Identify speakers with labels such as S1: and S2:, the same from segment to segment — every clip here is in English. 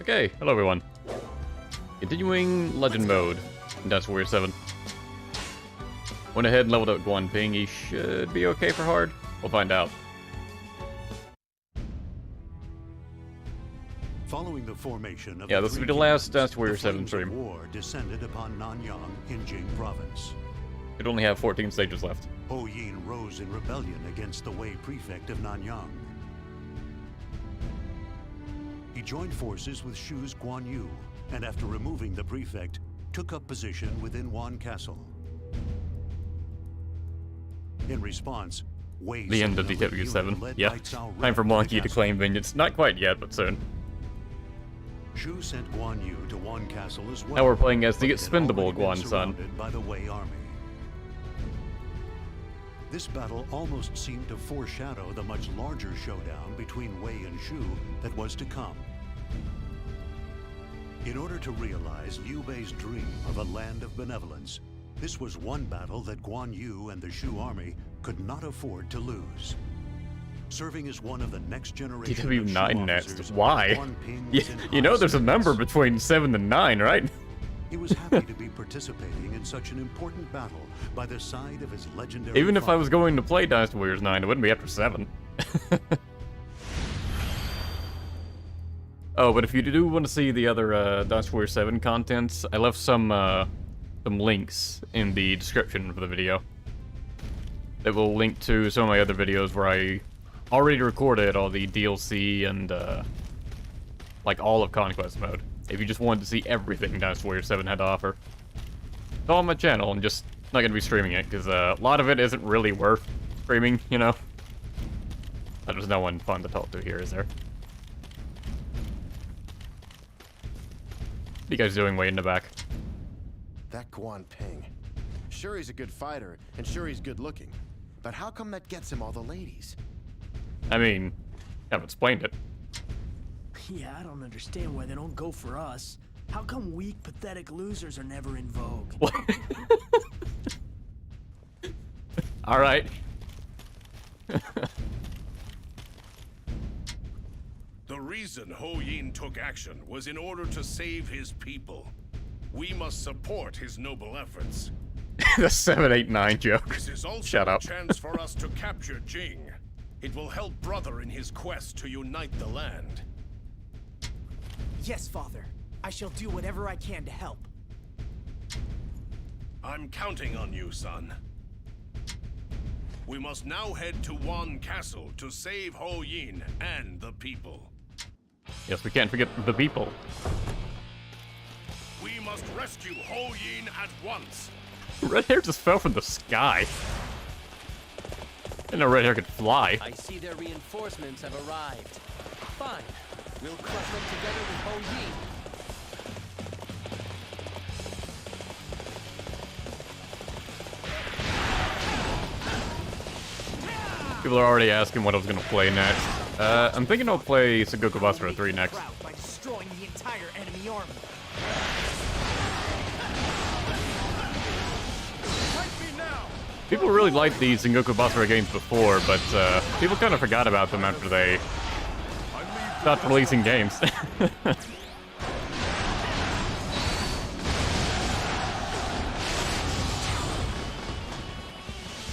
S1: Okay, hello everyone. Continuing Legend mode in Dynasty Warrior 7. Went ahead and leveled up Guan Ping. He should be okay for hard. We'll find out.
S2: Following the formation of
S1: this will be the last Dynasty Warrior 7 stream.
S2: War descended upon Nanyang in Jing province.
S1: Could only have 14 stages left.
S2: Wei Yan rose in rebellion against the Wei prefect of Nanyang. He joined forces with Shu's Guan Yu, and after removing the prefect, took up position within Wan Castle. In response, Wei
S1: the end of DW7. Yeah, time for Wang Yi to claim vengeance. Not quite yet, but soon.
S2: Shu sent Guan Yu to Wan Castle as well.
S1: Now we're playing as the expendable Guan son.
S2: By the Wei army. This battle almost seemed to foreshadow the much larger showdown between Wei and Shu that was to come. In order to realize Liu Bei's dream of a land of benevolence, this was one battle that Guan Yu and the Shu army could not afford to lose. Serving as one of the next generation
S1: DW9 next. Why? You know there's a number between 7 and 9, right?
S2: He was happy to be participating in such an important battle by the side of his legendary
S1: Even if I
S2: father.
S1: was going to play Dynasty Warriors 9, it wouldn't be after 7. Oh, but if you do want to see the other Dynasty Warriors 7 contents, I left some links in the description for the video. That will link to some of my other videos where I already recorded all the DLC and like all of Conquest mode. If you just wanted to see everything Dynasty Warrior 7 had to offer. It's all on my channel, and just not going to be streaming it, because a lot of it isn't really worth streaming, you know? There's no one fun to talk to here, is there? What are you guys doing way in the back?
S3: That Guan Ping. Sure he's a good fighter, and sure he's good looking. But how come that gets him all the ladies?
S1: I mean, I've explained it.
S4: Yeah, I don't understand why they don't go for us. How come weak, pathetic losers are never in vogue?
S1: Alright.
S5: The reason Wei Yan took action was in order to save his people. We must support his noble efforts.
S1: The 789 joke.
S5: This is also
S1: Shut up.
S5: a chance for us to capture Jing. It will help Brother in his quest to unite the land.
S4: Yes, Father. I shall do whatever I can to help.
S5: I'm counting on you, son. We must now head to Wan Castle to save Wei Yan and the people.
S1: Yes, we can't forget the people.
S5: We must rescue Wei Yan at once.
S1: Red hair just fell from the sky. I didn't know red hair could fly.
S6: I see their reinforcements have arrived. Fine. We'll crush them together with Wei Yan.
S1: People are already asking what I was going to play next. I'm thinking I'll play Sengoku Basara 3 next.
S4: By destroying the entire enemy army.
S1: People really liked the Sengoku Basara games before, but people kind of forgot about them after they stopped releasing games.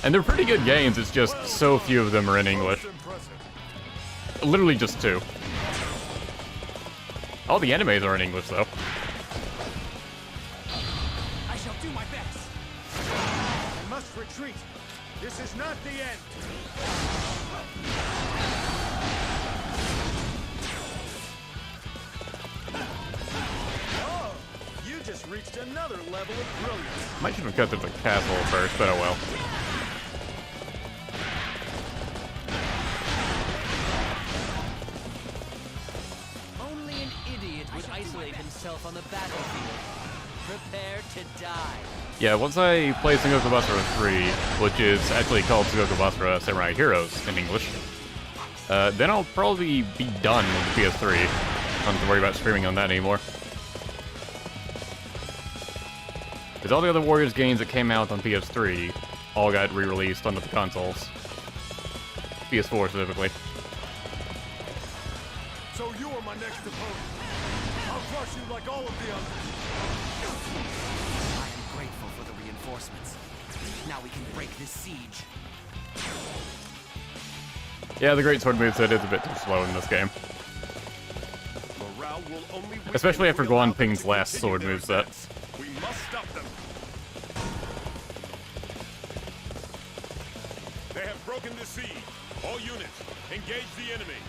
S1: And they're pretty good games, it's just so few of them are in English. Literally just 2. All the animes are in English, though.
S4: I shall do my best.
S7: I must retreat. This is not the end. Oh, you just reached another level of brilliance.
S1: Might should have cut to the castle first, but oh well.
S6: Only an idiot would isolate himself on the battlefield. Prepare to die.
S1: Yeah, once I play Sengoku Basara 3, which is actually called Sengoku Basara Samurai Heroes in English, then I'll probably be done with the PS3. I don't have to worry about streaming on that anymore. Because all the other Warriors games that came out on PS3 all got re-released onto the consoles. PS4 specifically.
S7: So you are my next opponent. crush you like all of the others.
S8: I am grateful for the reinforcements. Now we can break this siege.
S1: Yeah, the great sword moveset is a bit too slow in this game.
S5: Morale will only weaken
S1: Especially
S5: if
S1: after
S5: we allow
S1: Guan
S5: them
S1: Ping's
S5: to
S1: last
S5: continue
S1: sword
S5: their
S1: moveset.
S5: advance. We must stop them. They have broken the siege. All units, engage the enemy.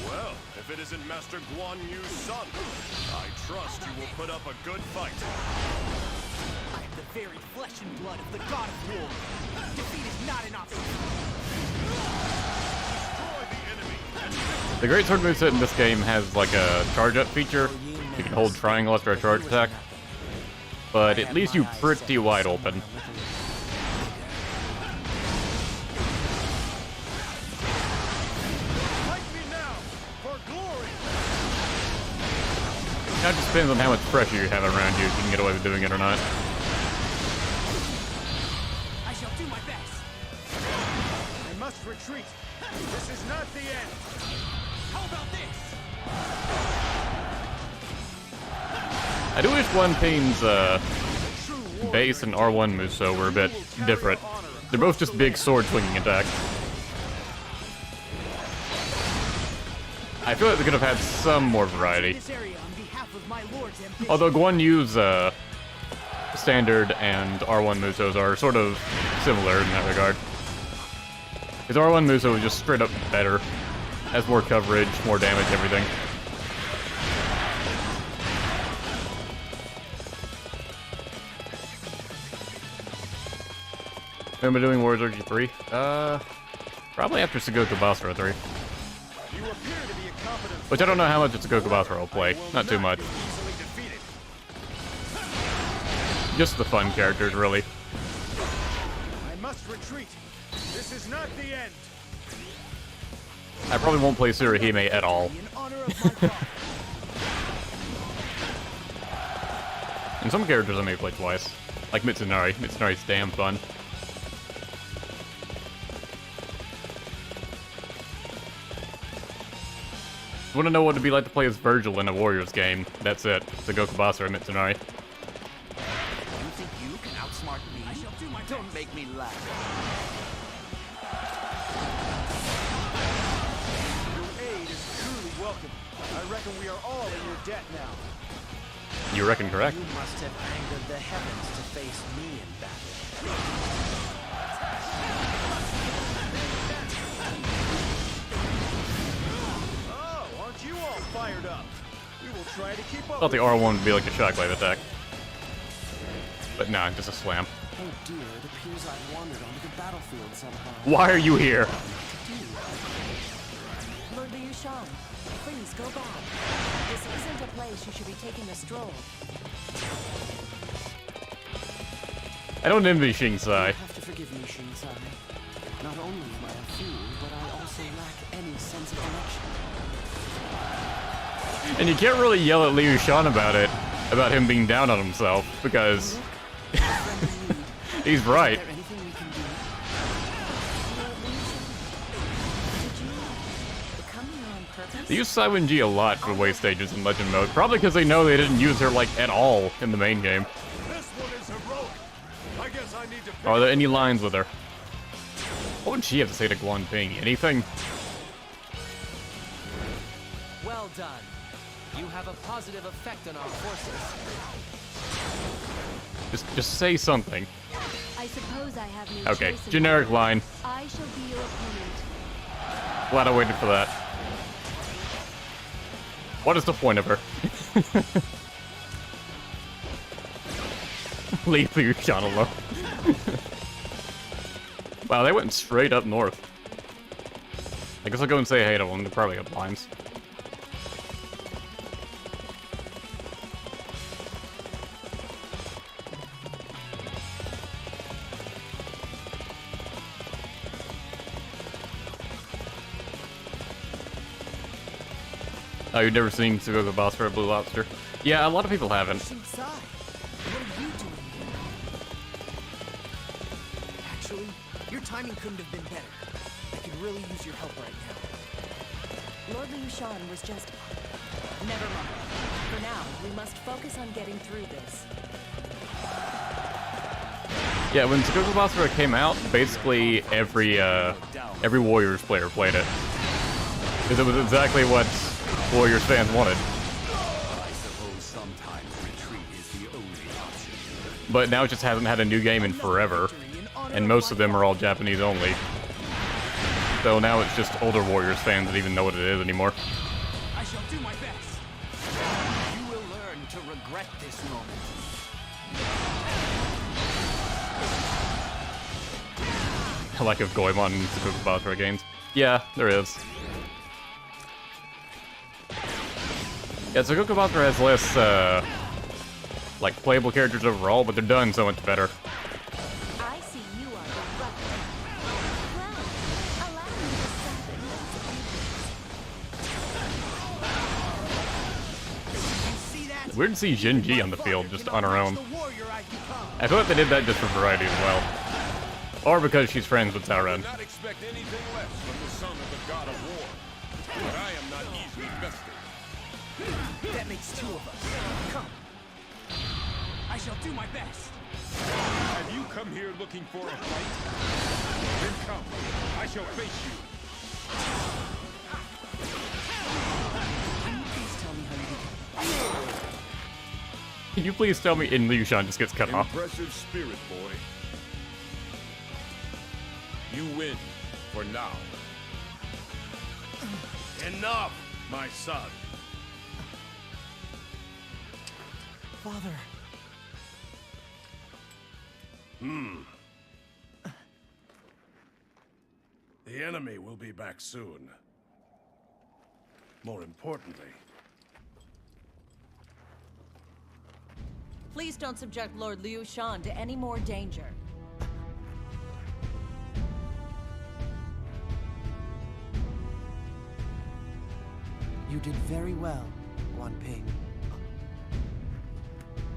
S5: Well, if it isn't Master Guan Yu's son, I trust you will put up a good fight.
S8: I am the very flesh and blood of the god of war. Defeat is not an option.
S5: Destroy the enemy.
S1: The great sword moveset in this game has like a charge up feature. You can hold triangle after a charge attack, but it leaves you pretty wide open.
S7: Fight me now, for glory!
S1: It just depends on how much pressure you have around you if you can get away with doing it or not.
S8: I shall do my best.
S7: I must retreat. This is not the end.
S8: How about this?
S1: I do wish Guan Ping's base and R1 Muso were a bit different. They're both just big sword swinging attacks. I feel like they could have had some more variety.
S8: This area on behalf of my lord's ambition.
S1: Although Guan Yu's standard and R1 Musos are sort of similar in that regard. His R1 Muso is just straight up better. Has more coverage, more damage, everything. Remember doing Warriors Orgy 3? Probably after Sugoku Basra 3.
S7: You appear to be a competent
S1: Which I don't know how much Sugoku Basra will play. Not too much.
S7: easily defeated.
S1: Just the fun characters, really.
S7: I must retreat. This is not the end.
S1: I probably won't play Tsuruhime at all.
S8: In honor of my father.
S1: And some characters I may play twice. Like Mitsunari. Mitsunari's damn fun. You want to know what it'd be like to play as Virgil in a Warriors game? That's it. Sugoku Basra and Mitsunari.
S8: You think you can outsmart me? I shall do my best. Don't make me laugh.
S7: Your aid is truly welcome. I reckon we are all in your debt now.
S1: You reckon correct?
S8: You must have angered the heavens to face me in battle.
S7: Oh, aren't you all fired up? We will try to keep
S1: I
S7: up.
S1: thought the R1 would be like a shockwave attack. But nah, just a slam.
S8: Oh dear, it appears I wandered onto the battlefield somehow.
S1: Why are you here?
S9: Lord Liu Shan, please go back. This isn't a place you should be taking a stroll.
S1: I don't envy Xing Cai.
S8: You have to forgive me, Xing Cai. Not only am I a fool, but I also lack any sense of direction.
S1: And you can't really yell at Liu Shan about it, about him being down on himself, because he's right.
S8: Is there anything we can do?
S9: Lord Liu Shan, did you come here on purpose?
S1: They use Saiwen Ji a lot for way stages in Legend mode, probably because they know they didn't use her, like, at all in the main game.
S5: This one is heroic. I guess I need to pick
S1: Are there any lines with her? What would she have to say to Guan Ping? Anything?
S6: Well done. You have a positive effect on our forces.
S1: Just say something.
S9: I suppose I have no
S1: Okay,
S9: choice in
S1: generic
S9: that.
S1: line.
S9: I shall be your opponent.
S1: Glad I waited for that. What is the point of her? Leave Liu Shan alone. Wow, they went straight up north. I guess I'll go and say hey to them. They probably got blinds. Oh, you've never seen Sugoku Basra or Blue Lobster? Yeah, a lot of people haven't.
S8: Xing Cai, what are you doing here? Actually, your timing couldn't have been better. I could really use your help right now.
S9: Lord Liu Shan was just... Never mind. For now, we must focus on getting through this.
S1: Yeah, when Sagoku Basara came out, basically every Warriors player played it. Because it was exactly what Warriors fans wanted.
S10: I suppose sometimes retreat is the only option.
S1: But now it just hasn't had a new game in forever. And most of them are all Japanese only. So now it's just older Warriors fans that even know what it is anymore.
S8: I shall do my best. You will learn to regret this moment.
S1: I like if Goemon and Sagoku Basara games. Yeah, there is. Yeah, Sagoku Basara has less, like, playable characters overall, but they're done so much better.
S9: I see you are the weapon. Well, allow me to soften those
S8: See that?
S1: Weird to see Jinji on the field just on her own.
S8: The warrior I've become.
S1: I thought they did that just for variety as well. Or because she's friends with Cao Ren.
S5: Do not expect anything less from the son of the god of war. But I am not easily bested.
S8: That makes two of us. Come. I shall do my best.
S5: Have you come here looking for a fight? Then come. I shall face you.
S8: Can you please tell me how you did?
S1: Can you please tell me in Liu Shan just gets cut off?
S5: Impressive spirit, boy. You win, for now. Enough, my son.
S8: Father.
S5: The enemy will be back soon. More importantly,
S9: Please don't subject Lord Liu Shan to any more danger.
S8: You did very well, Guan Ping.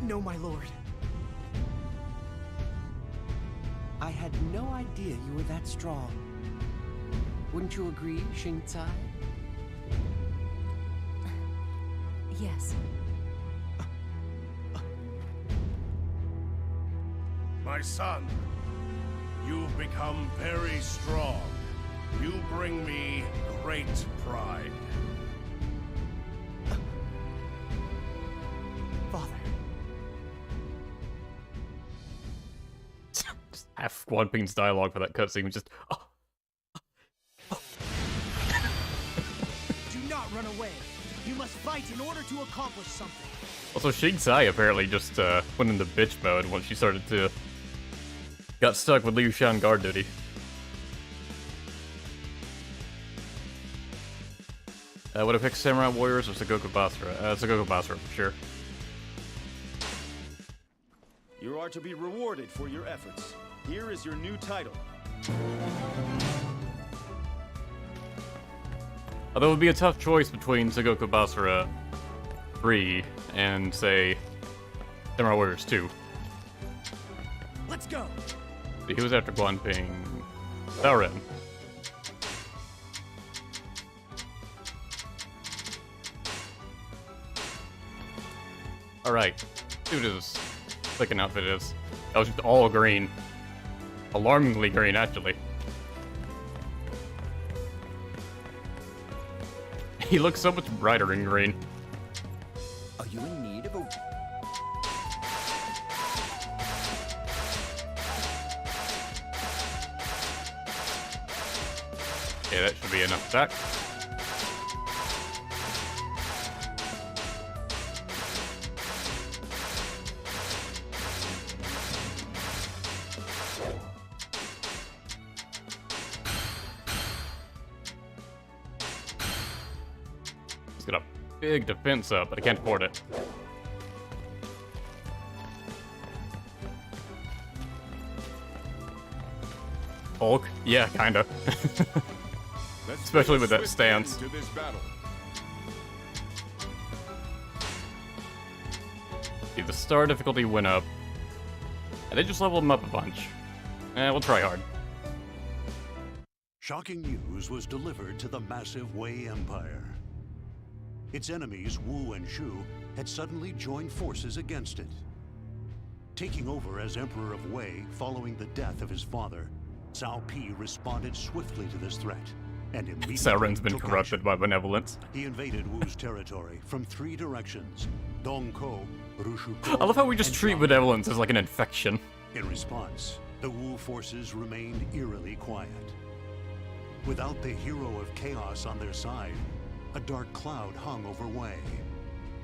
S8: No, my lord. I had no idea you were that strong. Wouldn't you agree, Xing Cai?
S9: Yes.
S5: my son, you've become very strong. You bring me great pride.
S8: Father.
S1: Just half Guan Ping's dialogue for that cutscene was just, oh.
S8: Do not run away. You must fight in order to accomplish something.
S1: Also, Xing Cai apparently just went into bitch mode once she started to... got stuck with Liu Shan guard duty. Would I pick Samurai Warriors or Sagoku Basara? Sagoku Basara, for sure.
S7: You are to be rewarded for your efforts. Here is your new title.
S1: Although it would be a tough choice between Sagoku Basara 3 and, say, Samurai Warriors 2.
S8: Let's go.
S1: He was after Guan Ping. Cao Ren. Alright. See what his second outfit is. That was just all green. Alarmingly green, actually. He looks so much brighter in green.
S7: Are you in need of a...
S1: Okay, that should be enough attack. Let's get a big defense up, but I can't afford it. Hulk? Yeah, kinda. Especially with that stance.
S5: To this battle.
S1: See, the star difficulty went up. And they just leveled him up a bunch. We'll try hard.
S2: Shocking news was delivered to the massive Wei Empire. Its enemies, Wu and Shu, had suddenly joined forces against it. Taking over as Emperor of Wei following the death of his father, Cao Pi responded swiftly to this threat, and immediately
S1: Cao Ren's been
S2: took
S1: corrupted
S2: action.
S1: by benevolence.
S2: He invaded Wu's territory from 3 directions: Dongkou, Rushukou,
S1: I love how we just
S2: and
S1: treat
S2: Xiangnan.
S1: benevolence as like an infection.
S2: In response, the Wu forces remained eerily quiet. Without the hero of chaos on their side, a dark cloud hung over Wei.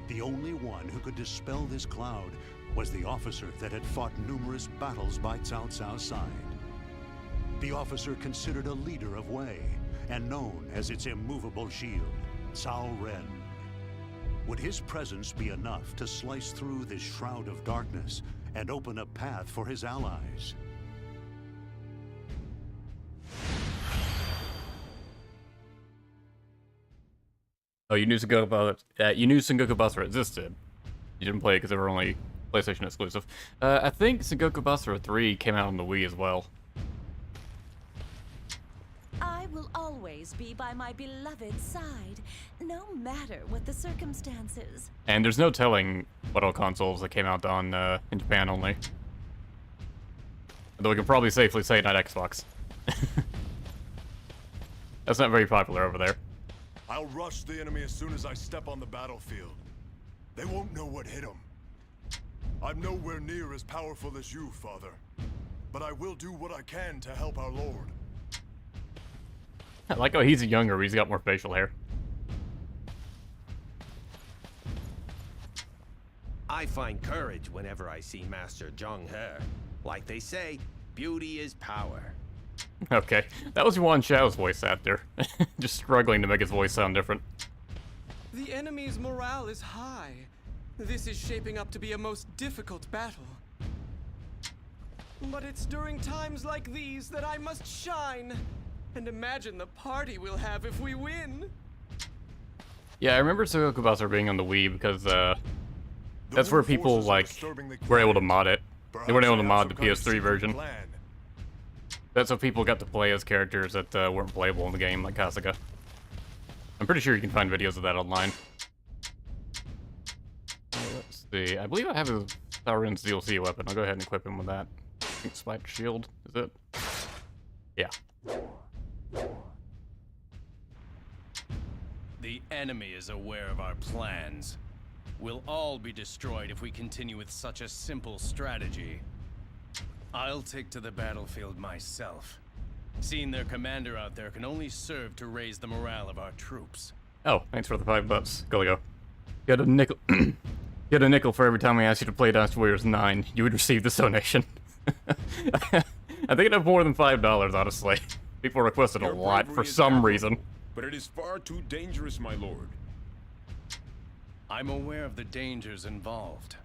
S2: The only one who could dispel this cloud was the officer that had fought numerous battles by Cao Cao's side. The officer considered a leader of Wei, and known as its immovable shield, Cao Ren. Would his presence be enough to slice through this shroud of darkness and open a path for his allies?
S1: Oh, you knew Sengoku Basara existed. You didn't play it because they were only PlayStation exclusive. I think Sengoku Basara 3 came out on the Wii as well.
S9: I will always be by my beloved's side, no matter what the circumstances.
S1: And there's no telling what all consoles that came out on in Japan only. Although we can probably safely say not Xbox. That's not very popular over there.
S7: I'll rush the enemy as soon as I step on the battlefield. They won't know what hit them. I'm nowhere near as powerful as you, Father. But I will do what I can to help our Lord.
S1: I like how he's younger, he's got more facial hair.
S8: I find courage whenever I see Master Zhong He. Like they say, beauty is power.
S1: Okay, that was Yuan Shao's voice actor. Just struggling to make his voice sound different.
S11: The enemy's morale is high. This is shaping up to be a most difficult battle. But it's during times like these that I must shine. And imagine the party we'll have if we win.
S1: Yeah, I remember Sengoku Basara being on the Wii because that's where people like were able to mod it. They weren't able to mod the PS3 version. That's how people got to play as characters that weren't playable in the game, like Kasuga. I'm pretty sure you can find videos of that online. Let's see. I believe I have a Cao Ren's DLC weapon. I'll go ahead and equip him with that. I think Spike Shield, is it? Yeah.
S6: The enemy is aware of our plans. We'll all be destroyed if we continue with such a simple strategy. I'll take to the battlefield myself. Seeing their commander out there can only serve to raise the morale of our troops.
S1: Oh, thanks for the $5. Go. Get a nickel. Get a nickel for every time we ask you to play Dynasty Warriors 9. You would receive this donation. I think it'd have more than $5, honestly. People requested a lot for some reason.
S5: But it is far too dangerous, my lord.
S6: I'm aware of the dangers involved,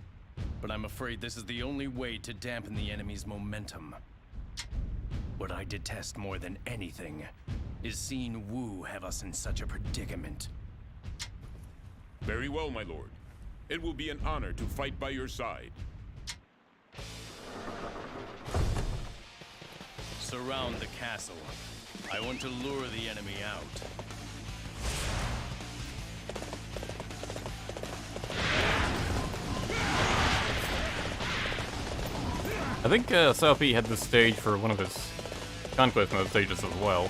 S6: but I'm afraid this is the only way to dampen the enemy's momentum. What I detest more than anything is seeing Wu have us in such a predicament.
S5: Very well, my lord. It will be an honor to fight by your side.
S6: Surround the castle. I want to lure the enemy out.
S1: I think Cao Pi had this stage for one of his conquest mode stages as well.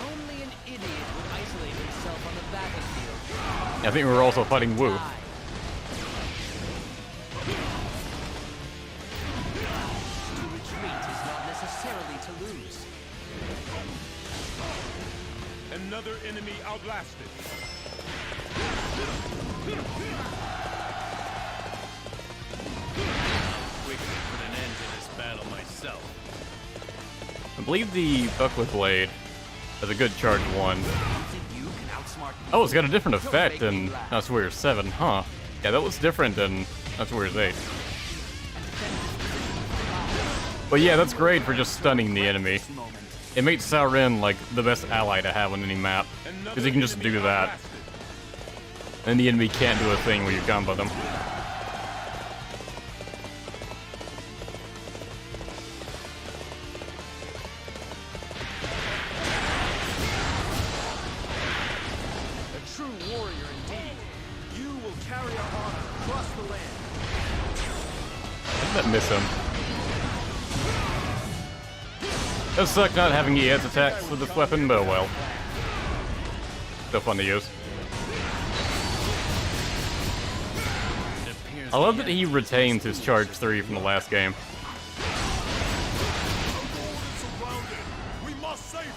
S6: Only an idiot would isolate himself on the battlefield.
S1: I think we were also fighting Wu.
S6: To retreat is not necessarily to lose.
S5: Another enemy outlasted.
S6: Quickly put an end to this battle myself.
S1: I believe the Buckler Blade has a good charge 1. Oh, it's got a different effect than Dynasty Warriors 7, huh? Yeah, that was different than Dynasty Warriors 8. But yeah, that's great for just stunning the enemy. It makes Cao Ren like the best ally to have on any map, because he can just do that. And the enemy can't do a thing when you combo them. That miss him. Does suck not having ES attacks with this weapon, but oh well. Still fun to use. I love that he retains his charge 3 from the last game.
S7: We must save him.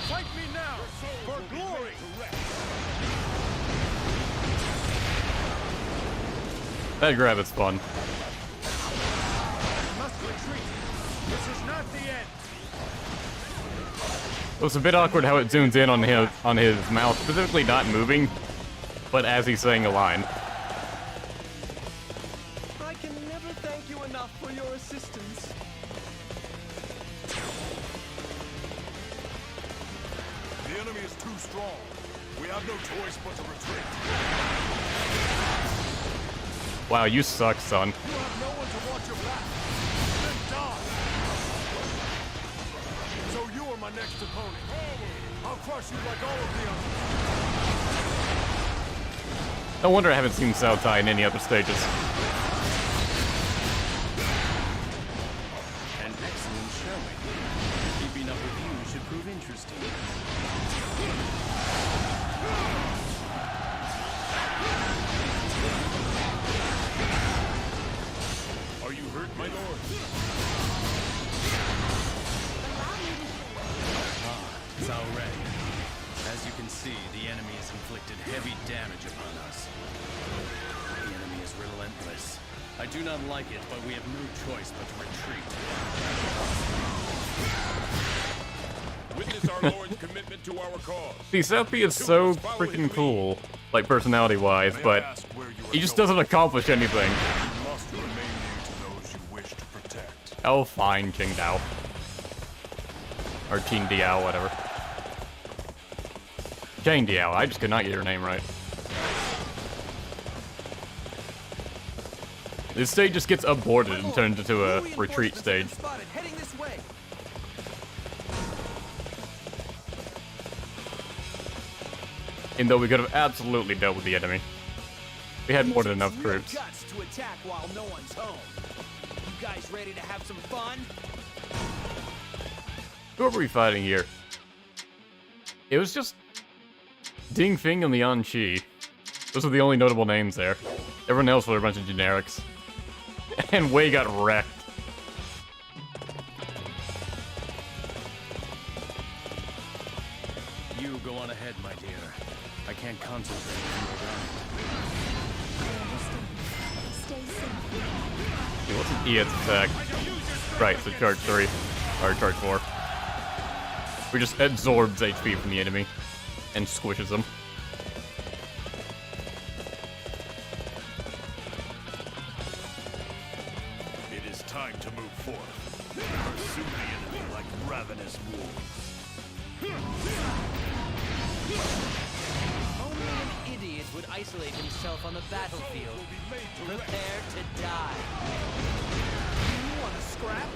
S7: Fight me now for glory.
S1: That grab is fun.
S7: Must retreat. This is not the end.
S1: It was a bit awkward how it zooms in on his mouth, specifically not moving, but as he's saying a line.
S11: I can never thank you enough for your assistance.
S7: The enemy is too strong. We have no choice but to retreat.
S1: Wow, you suck, son.
S7: You have no one to watch your back. Then die. So you are my next opponent. I'll crush you like all of the others.
S1: No wonder I haven't seen Cao Tai in any other stages.
S6: An excellent showing. Keeping up with you should prove interesting.
S7: Are you hurt, my lord?
S6: Cao Ren. As you can see, the enemy has inflicted heavy damage upon us. The enemy is relentless. I do not like it, but we have no choice but to retreat.
S5: Witness our Lord's commitment to our cause.
S1: See, Southby is so freaking cool, like personality-wise, but he just doesn't accomplish anything.
S7: You must remain near to those you wish to protect.
S1: Oh, fine, Qing Dao. Or Qing Diao, whatever. Jane Diao, I just could not get her name right. This stage just gets aborted and turned into a retreat stage.
S11: Heading this way.
S1: Even though we could have absolutely dealt with the enemy. We had more than enough troops.
S11: Guts to attack while no one's home. You guys ready to have some fun?
S1: Who are we fighting here? It was just Ding Feng and Lian Qi. Those are the only notable names there. Everyone else were a bunch of generics. And Wei got wrecked.
S6: You go on ahead, my dear. I can't concentrate
S9: Stay safe.
S1: It wasn't ES attack. Right, so charge 3. Or charge 4. We just absorbs HP from the enemy. And squishes them.
S7: It is time to move forth. Pursue the enemy like ravenous wolves.
S12: Only an idiot would isolate himself on the battlefield. Prepare to die.
S11: You want to scrap?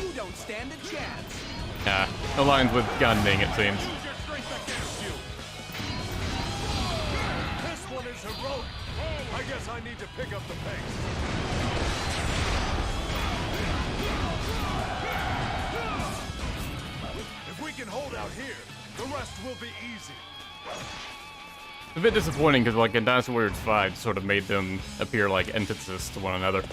S11: You don't stand a chance.
S1: Aligns with Guan Ping, it seems.
S7: This one is heroic. I guess I need to pick up the pace. If we can hold out here, the rest will be easy.
S1: It's a bit disappointing because, like, in Dynasty Warriors 5 sort of made them appear like antithesis to one another.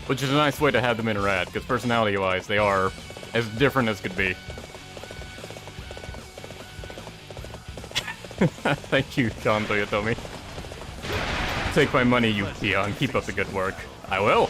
S1: Which is a nice way to have them interact, because personality-wise, they are as different as could be. Thank you, Sean Toyotomi. Take my money, you peon. Keep up the good work. I will.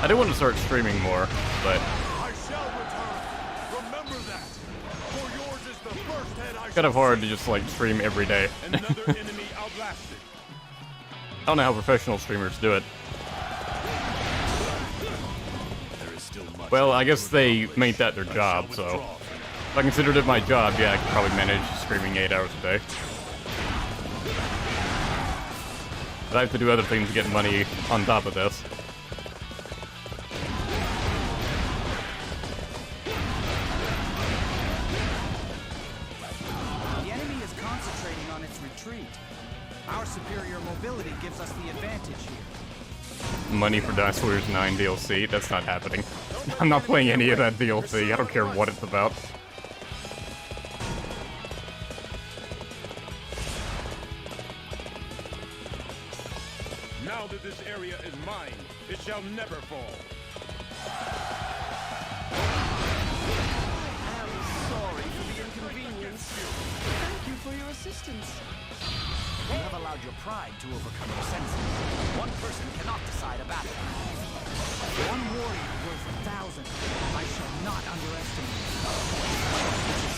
S1: I do want to start streaming more, but
S7: I shall return. Remember that. For yours is the first head I
S1: kind of hard to just like stream every day.
S7: Another enemy outlasted.
S1: I don't know how professional streamers do it.
S7: There is still much.
S1: Well, I guess they make that their job, so. If I considered it my job, yeah, I could probably manage streaming 8 hours a day. But I have to do other things to get money on top of this.
S13: The enemy is concentrating on its retreat. Our superior mobility gives us the advantage here.
S1: Money for Dynasty Warriors 9 DLC? That's not happening. I'm not playing any of that DLC. I don't care what it's about.
S5: Now that this area is mine, it shall never fall.
S11: I'm sorry for the inconvenience. Thank you for your assistance.
S13: You have allowed your pride to overcome your senses. One person cannot decide a battle. One warrior worth 1,000. I shall not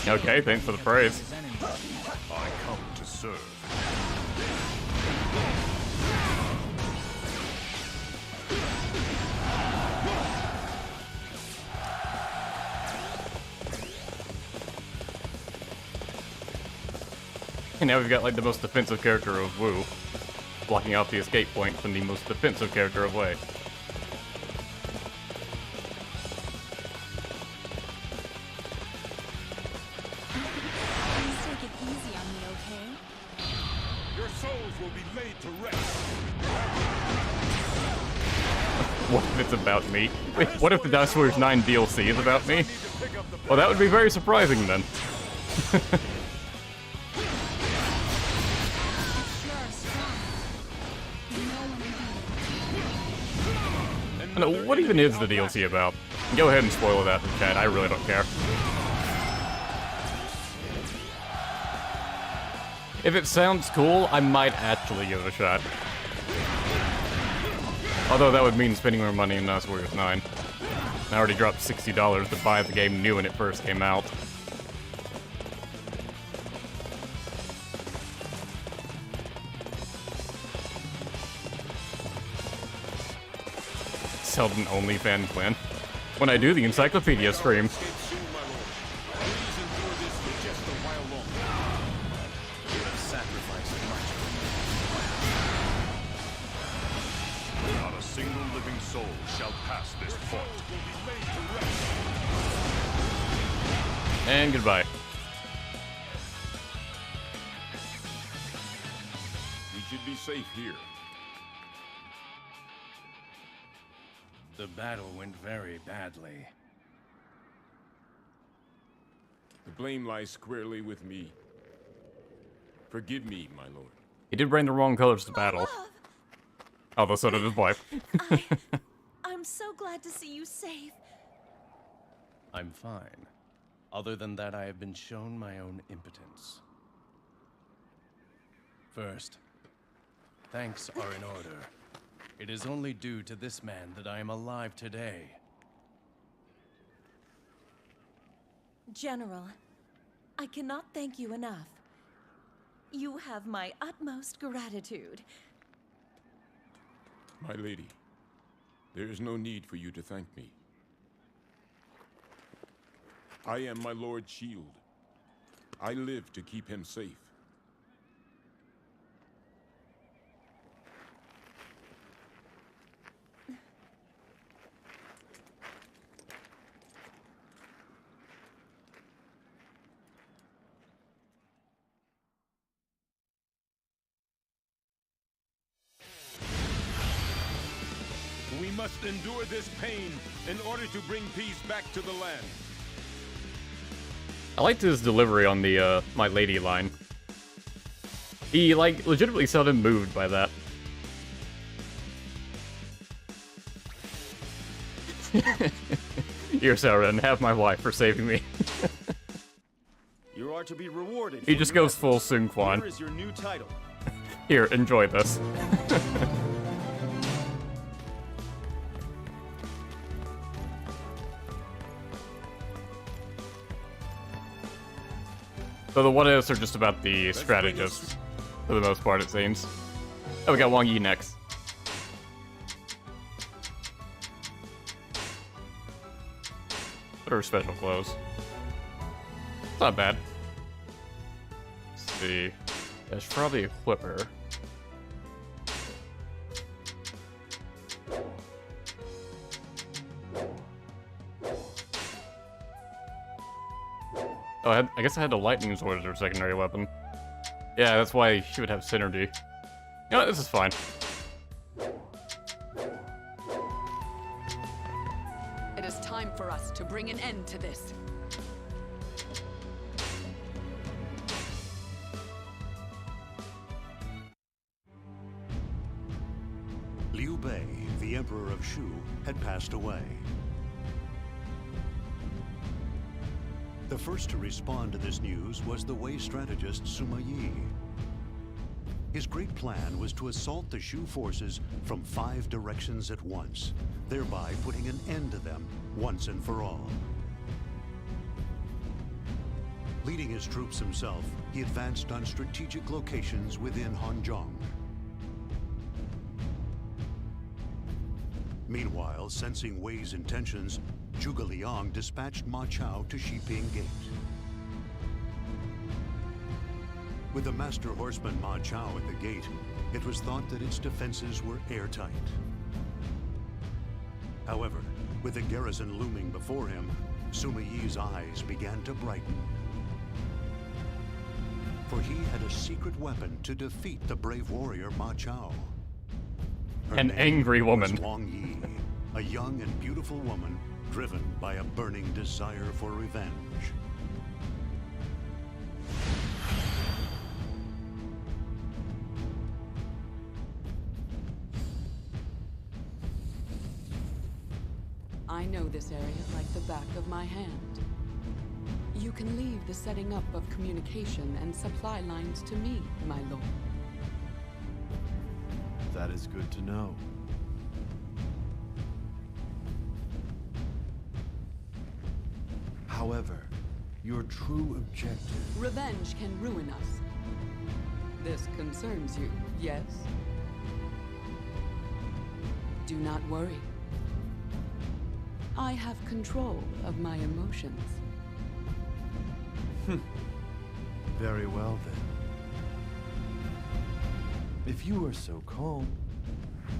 S13: underestimate.
S1: Okay, thanks for the praise.
S5: I come to serve.
S1: And now we've got like the most defensive character of Wu, blocking off the escape point from the most defensive character of Wei.
S9: Please take it easy on me, okay?
S5: Your souls will be laid to rest.
S1: What if it's about me? Wait, what if the Dynasty Warriors 9 DLC is about me? Well, that would be very surprising then. No, what even is the DLC about? Go ahead and spoil that in chat, I really don't care. If it sounds cool, I might actually give it a shot. Although that would mean spending more money in Dynasty Warriors 9. I already dropped $60 to buy the game new when it first came out. Seldom OnlyFans win. When I do the encyclopedia stream.
S5: Not a single living soul shall pass this point.
S1: And goodbye.
S5: We should be safe here.
S6: The battle went very badly.
S14: The blame lies squarely with me. Forgive me, my lord.
S1: He did bring the wrong colors to battle. Although so did his wife.
S9: I'm so glad to see you safe.
S6: I'm fine. Other than that, I have been shown my own impotence. First, thanks are in order. It is only due to this man that I am alive today.
S9: General, I cannot thank you enough. You have my utmost gratitude.
S14: My lady, there is no need for you to thank me. I am my lord's shield. I live to keep him safe.
S5: We must endure this pain in order to bring peace back to the land.
S1: I liked his delivery on the, my lady line. He, like, legitimately sounded moved by that. Here, Cao Ren, have my wife for saving me.
S15: You are to be rewarded.
S1: He just goes full Sun Quan.
S15: Here is your new title.
S1: Here, enjoy this. So the what-ifs are just about the strategists, for the most part, it seems. Oh, we got Wang Yi next. What are her special clothes? not bad. Let's see. I should probably equip her. Oh, I guess I had the lightning sword as her secondary weapon. Yeah, that's why she would have synergy. You know what, this is fine.
S15: It is time for us to bring an end to this.
S2: Liu Bei, the Emperor of Shu, had passed away. The first to respond to this news was the Wei strategist Sima Yi. His great plan was to assault the Shu forces from 5 directions at once, thereby putting an end to them once and for all. Leading his troops himself, he advanced on strategic locations within Hanzhong. Meanwhile, sensing Wei's intentions, Zhuge Liang dispatched Ma Chao to Xiping Gate. With the master horseman Ma Chao at the gate, it was thought that its defenses were airtight. However, with the garrison looming before him, Sima Yi's eyes began to brighten. For he had a secret weapon to defeat the brave warrior Ma Chao. Her
S1: An angry woman.
S2: was Wang Yi, a young and beautiful woman driven by a burning desire for revenge.
S15: I know this area like the back of my hand. You can leave the setting up of communication and supply lines to me, my lord.
S16: That is good to know. However, your true objective...
S15: Revenge can ruin us. This concerns you, yes? Do not worry. I have control of my emotions.
S16: Very well, then. If you are so calm,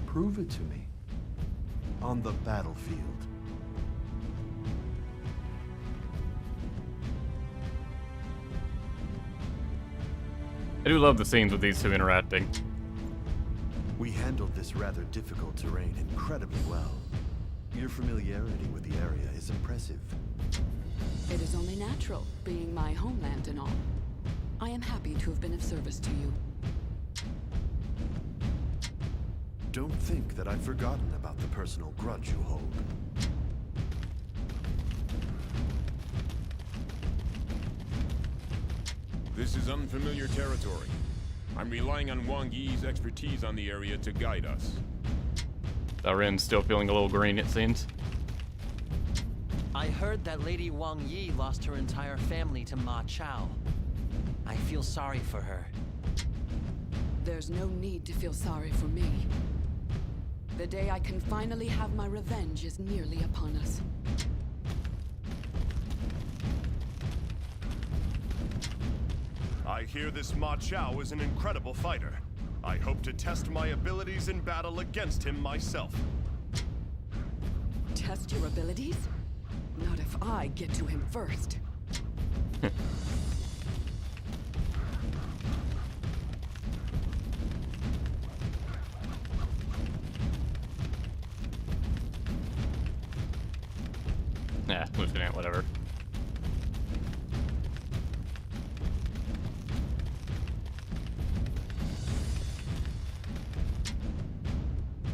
S16: prove it to me. On the battlefield.
S1: I do love the scenes with these two interacting.
S16: We handled this rather difficult terrain incredibly well. Your familiarity with the area is impressive.
S15: It is only natural, being my homeland and all. I am happy to have been of service to you.
S16: Don't think that I've forgotten about the personal grudge you hold.
S14: This is unfamiliar territory. I'm relying on Wang Yi's expertise on the area to guide us.
S1: Cao Ren's still feeling a little green, it seems.
S12: I heard that Lady Wang Yi lost her entire family to Ma Chao. I feel sorry for her.
S15: There's no need to feel sorry for me. The day I can finally have my revenge is nearly upon us.
S7: I hear this Ma Chao is an incredible fighter. I hope to test my abilities in battle against him myself.
S15: Test your abilities? Not if I get to him first.
S1: Nah, Lieutenant, whatever.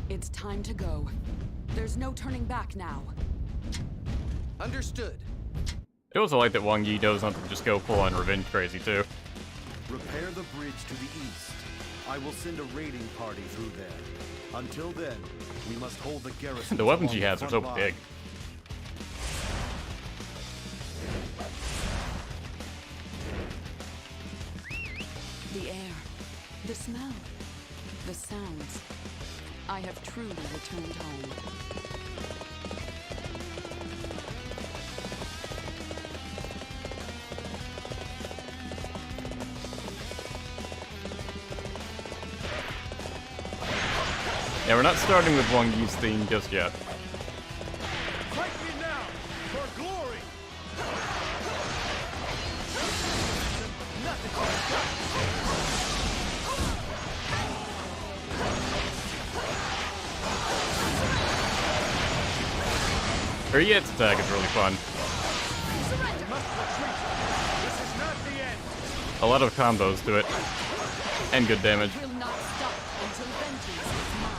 S15: It's time to go. There's no turning back now.
S8: Understood.
S1: I also like that Wang Yi knows not to just go full on revenge crazy too.
S16: Repair the bridge to the east. I will send a raiding party through there. Until then, we must hold the garrison.
S1: The weapons he has are so big.
S15: The air, the smell, the sounds. I have truly returned home.
S1: Yeah, we're not starting with Wang Yi's theme just yet.
S7: Fight me now for glory.
S1: Her Yet's attack is really fun. A lot of combos to it. And good damage.
S15: Will not stop until vengeance is mine.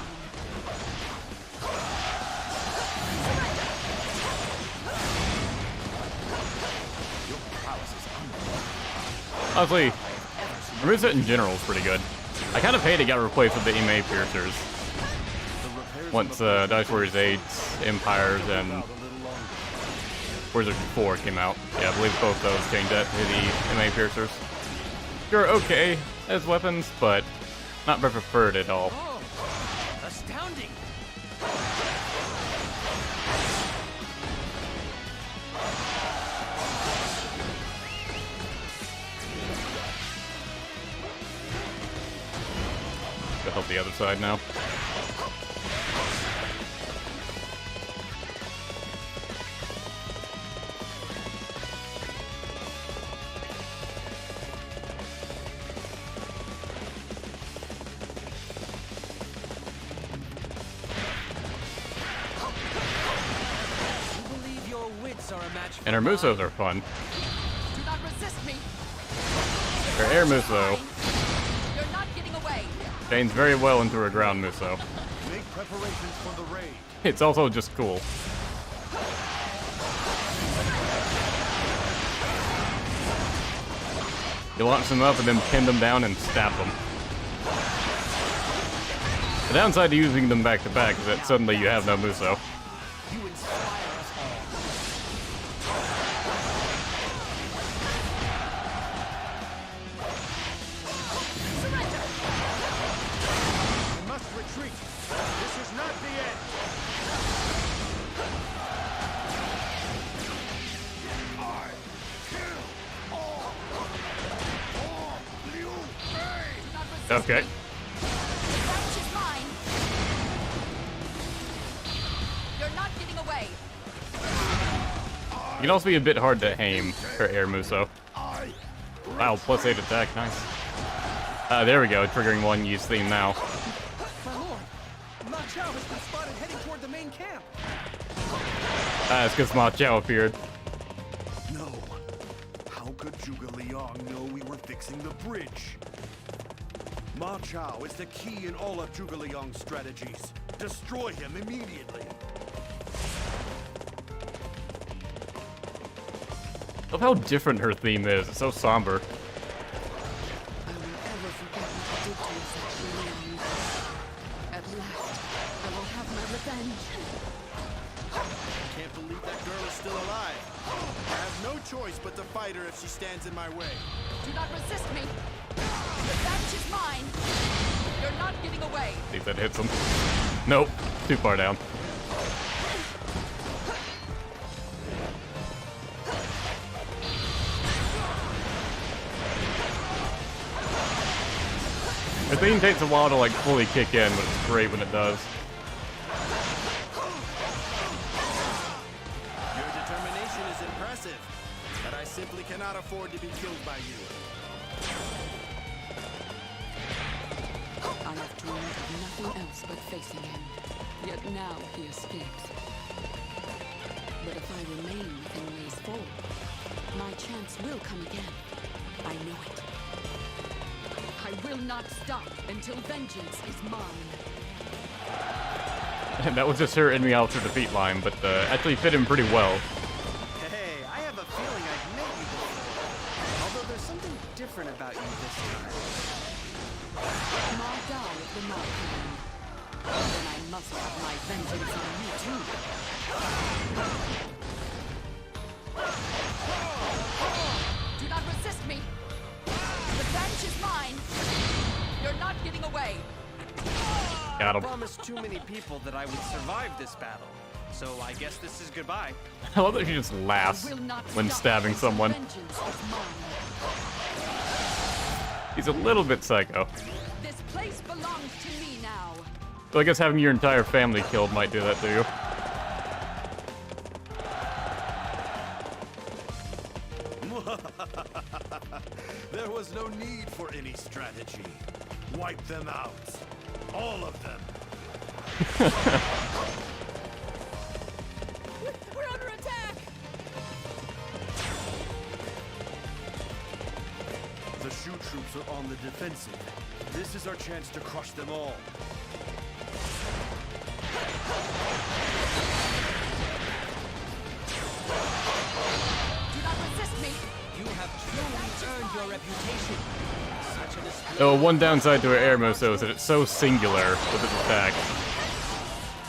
S1: Honestly, her moveset in general is pretty good. I kind of hate it got replaced with the EMA piercers. Once Dice Warriors 8, Empires, and Wizard 4 came out. Yeah, I believe both those changed that to the EMA piercers. They're okay as weapons, but not my preferred at all.
S13: Oh, astounding!
S1: To help the other side now. And her Musos are fun.
S15: Do not resist me.
S1: Her air Muso
S15: You're not getting away.
S1: chains very well into her ground Muso.
S16: Make preparations for the raid.
S1: It's also just cool. You launch them up and then pin them down and stab them. The downside to using them back to back is that suddenly you have no Muso.
S13: You inspire us all.
S15: Surrender.
S7: We must retreat. This is not the end. I kill all Liu Bei.
S1: Okay.
S15: Revenge is mine. You're not getting away.
S1: You can also be a bit hard to aim her air Muso. Wow, +8 attack, nice. There we go, triggering Wang Yi's theme now.
S11: My lord, Ma Chao has been spotted heading toward the main camp.
S1: It's because Ma Chao appeared.
S16: No. How could Zhuge Liang know we were fixing the bridge? Ma Chao is the key in all of Zhuge Liang's strategies. Destroy him immediately.
S1: Love how different her theme is. It's so somber.
S15: I will ever forget what you did to us at Zhurong. At last, I will have my revenge.
S3: I can't believe that girl is still alive. I have no choice but to fight her if she stands in my way.
S15: Do not resist me. Revenge is mine. You're not getting away.
S1: I think that hits him. Nope, too far down. Her theme takes a while to like fully kick in, but it's great when it does.
S3: Your determination is impressive, but I simply cannot afford to be killed by you.
S15: I have dreamed of nothing else but facing him. Yet now he escapes. But if I remain within Wei's fold, my chance will come again. I know it. I will not stop until vengeance is mine.
S1: And that was just her enemy out to defeat line, but actually fit him pretty well.
S3: Hey, I have a feeling I've met you before. Although there's something different about you this time.
S15: Ma die of the Mount Clan. Then I must have my vengeance on you too. Do not resist me. Revenge is mine. You're not getting away.
S1: Got
S13: I
S1: him.
S13: promised too many people that I would survive this battle. So I guess this is goodbye.
S1: I love that she just laughs when stabbing someone.
S15: Vengeance is mine.
S1: He's a little bit psycho.
S15: This place belongs to me now.
S1: So I guess having your entire family killed might do that to you.
S16: There was no need for any strategy. Wipe them out. All of them.
S9: We're under attack!
S16: The Shu troops are on the defensive. This is our chance to crush them all.
S15: Do not resist me.
S13: You have truly earned your reputation. Such a display.
S1: Oh, one downside to her air Masu is that it's so singular with its attack.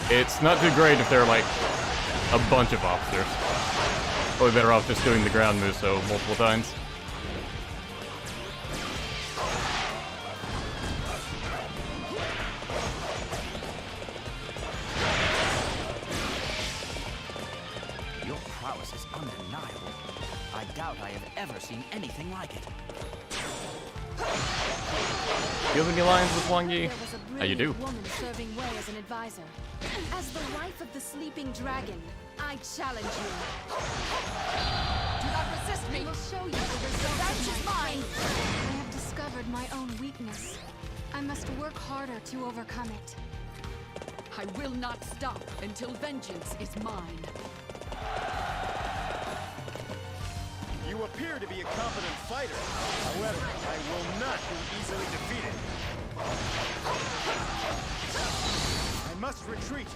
S1: It's not too great if they're like a bunch of officers. Probably better off just doing the ground Muso multiple times.
S13: Your prowess is undeniable. I doubt I have ever seen anything like it.
S1: Do you have any lines with Wang Yi? How you do?
S17: Woman serving Wei as an advisor. As the wife of the sleeping dragon, I challenge you.
S15: Do not resist me.
S17: I will show you the results
S15: Revenge
S17: of
S15: is
S17: my
S15: mine.
S17: faith. I have discovered my own weakness. I must work harder to overcome it.
S15: I will not stop until vengeance is mine.
S18: You appear to be a competent fighter. However, I will not be easily defeated. I must retreat.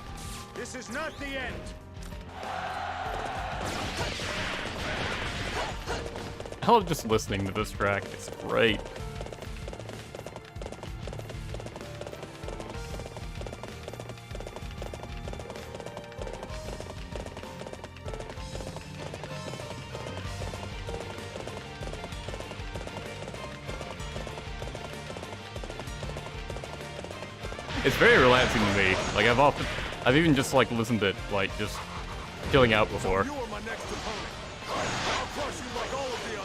S18: This is not the end.
S1: I love just listening to this track. It's great. It's very relaxing to me. Like I've even just like listened to it like just chilling out before.
S7: You are my next opponent. I'll crush you like all of the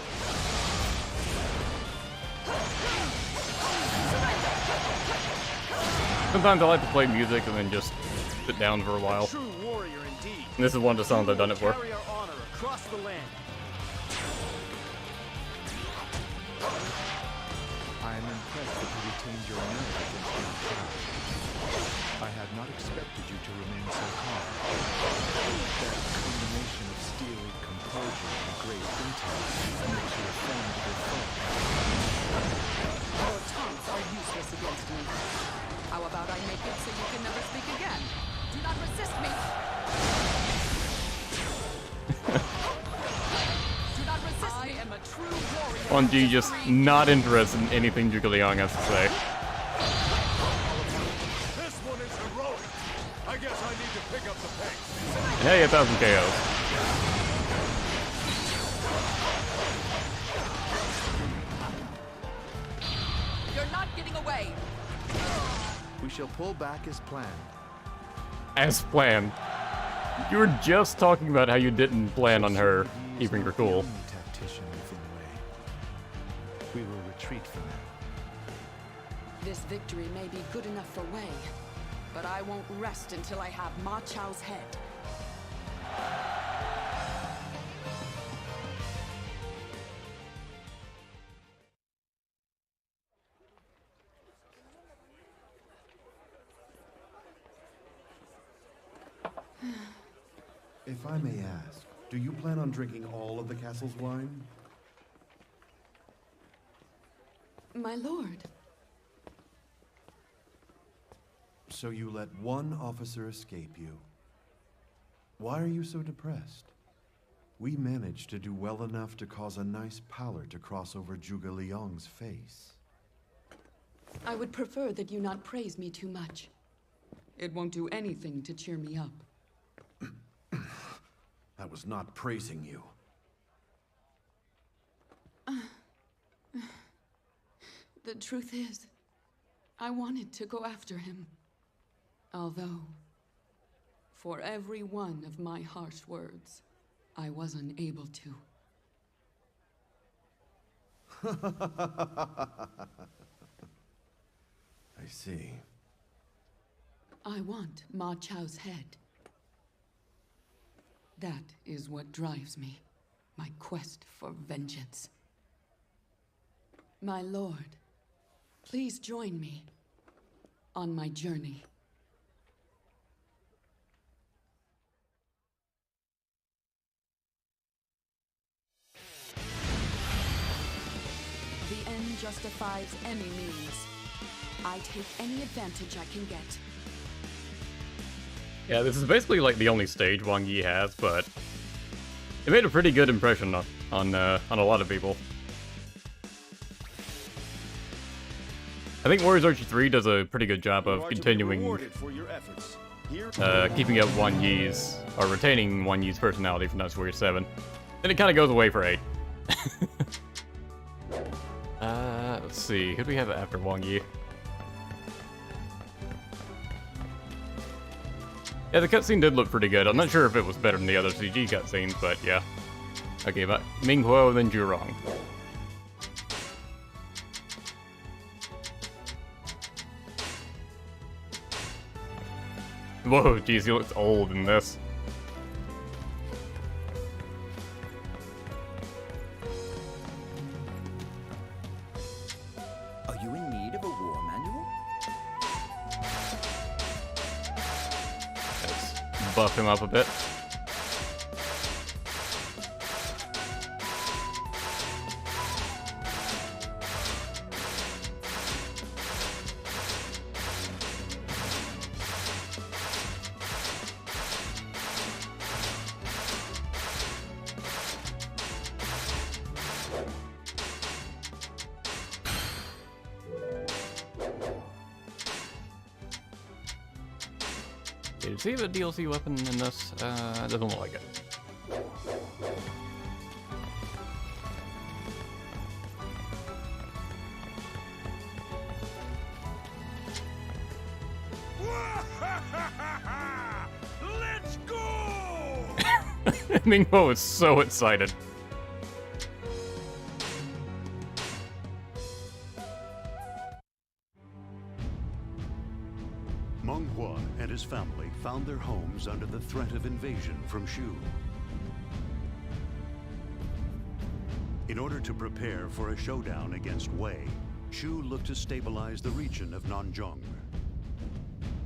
S7: others.
S1: Sometimes I like to play music and then just sit down for a while.
S18: True warrior indeed.
S1: And this is one of the songs I've done it for.
S18: Carry our honor across the land.
S19: I am impressed that you retained your nerve against your crowd. I had not expected you to remain so calm. That combination of steely composure and great intel makes you a formidable foe.
S15: Your taunts are useless against me. How about I make it so you can never speak again? Do not resist me. Do not resist me. I am a true warrior.
S1: Wang Yi just not interested in anything Zhuge Liang has to say.
S7: This one is heroic. I guess I need to pick up the pace.
S1: Hey, 1,000 KOs.
S15: You're not getting away.
S3: We shall pull back as planned.
S1: As planned. You were just talking about how you didn't plan on her keeping her cool.
S19: Tactician within Wei. We will retreat from it.
S15: This victory may be good enough for Wei, but I won't rest until I have Ma Chao's head.
S20: If I may ask, do you plan on drinking all of the castle's wine?
S15: My lord.
S20: So you let one officer escape you. Why are you so depressed? We managed to do well enough to cause a nice pallor to cross over Zhuge Liang's face.
S15: I would prefer that you not praise me too much. It won't do anything to cheer me up.
S20: I was not praising you.
S15: The truth is, I wanted to go after him. Although, for every one of my harsh words, I was unable to.
S20: I see.
S15: I want Ma Chao's head. That is what drives me, my quest for vengeance. My lord, please join me on my journey. The end justifies any means. I take any advantage I can get.
S1: Yeah, this is basically like the only stage Wang Yi has, but it made a pretty good impression on a lot of people. I think Warriors Archer 3 does a pretty good job of continuing keeping up Wang Yi's, or retaining Wang Yi's personality from Dynasty Warriors 7. Then it kind of goes away for 8. Let's see, who do we have after Wang Yi? Yeah, the cutscene did look pretty good. I'm not sure if it was better than the other CG cutscenes, but yeah. Okay, but Meng Huo, then Zhurong. Whoa, geez, he looks old in this.
S13: Are you in need of a war manual?
S1: Let's buff him up a bit. Does he have a DLC weapon in this? Doesn't look like it.
S5: Let's go!
S1: Meng Huo is so excited.
S2: Meng Huo and his family found their homes under the threat of invasion from Shu. In order to prepare for a showdown against Wei, Shu looked to stabilize the region of Nanzhong.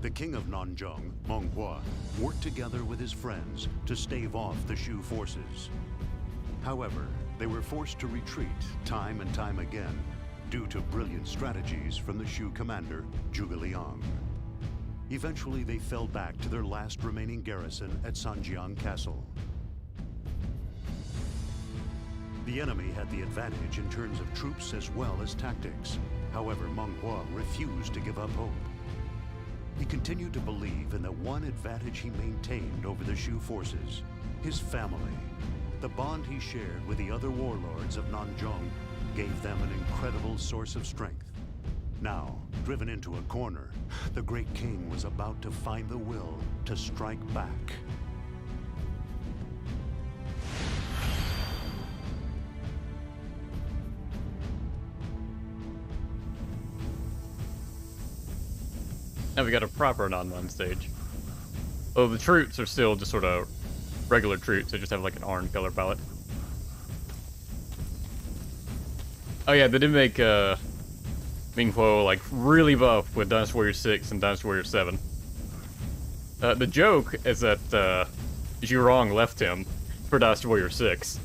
S2: The king of Nanzhong, Meng Huo, worked together with his friends to stave off the Shu forces. However, they were forced to retreat time and time again due to brilliant strategies from the Shu commander, Zhuge Liang. Eventually, they fell back to their last remaining garrison at Sanjiang Castle. The enemy had the advantage in terms of troops as well as tactics. However, Meng Huo refused to give up hope. He continued to believe in the one advantage he maintained over the Shu forces: his family. The bond he shared with the other warlords of Nanzhong gave them an incredible source of strength. Now, driven into a corner, the great king was about to find the will to strike back.
S1: Now we got a proper non-run stage. Oh, the troops are still just sort of regular troops. They just have like an orange color palette. Oh yeah, they did make Meng Huo like really buff with Dynasty Warriors 6 and Dynasty Warriors 7. The joke is that Zhurong left him for Dynasty Warriors 6.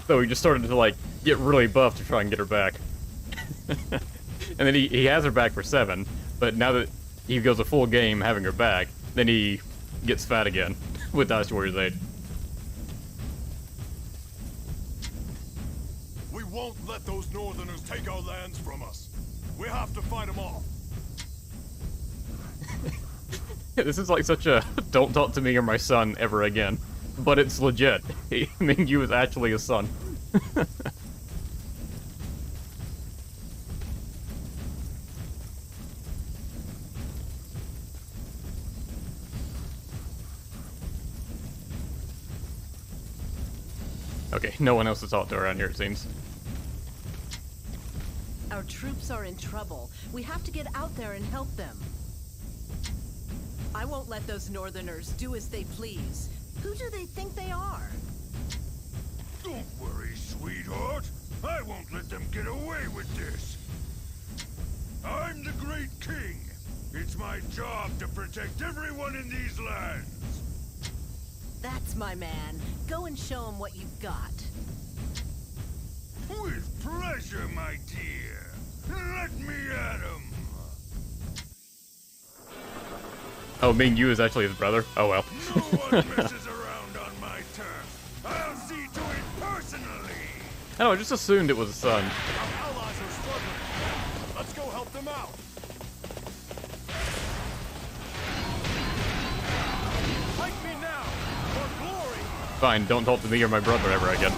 S1: So he just started to like get really buff to try and get her back. And then he has her back for 7, but now that he goes a full game having her back, then he gets fat again with Dynasty Warriors 8.
S7: We won't let those northerners take our lands from us. We have to fight them off.
S1: This is like such a don't talk to me or my son ever again. But it's legit. Meng Yu is actually his son. Okay, no one else to talk to around here, it seems.
S9: Our troops are in trouble. We have to get out there and help them.
S21: I won't let those Northerners do as they please. Who do they think they are?
S7: Don't worry, sweetheart. I won't let them get away with this. I'm the Great King. It's my job to protect everyone in these lands.
S21: That's my man. Go and show him what you've got.
S7: With pleasure, my dear. Let me at him.
S1: Oh, Meng Huo is actually his brother? Oh well.
S7: No one messes around on my turf. I'll see to it personally.
S1: Oh, I just assumed it was his son.
S18: Our allies are struggling. Let's go help them out. Fight me now, for glory.
S1: Fine, don't talk to me or my brother ever again.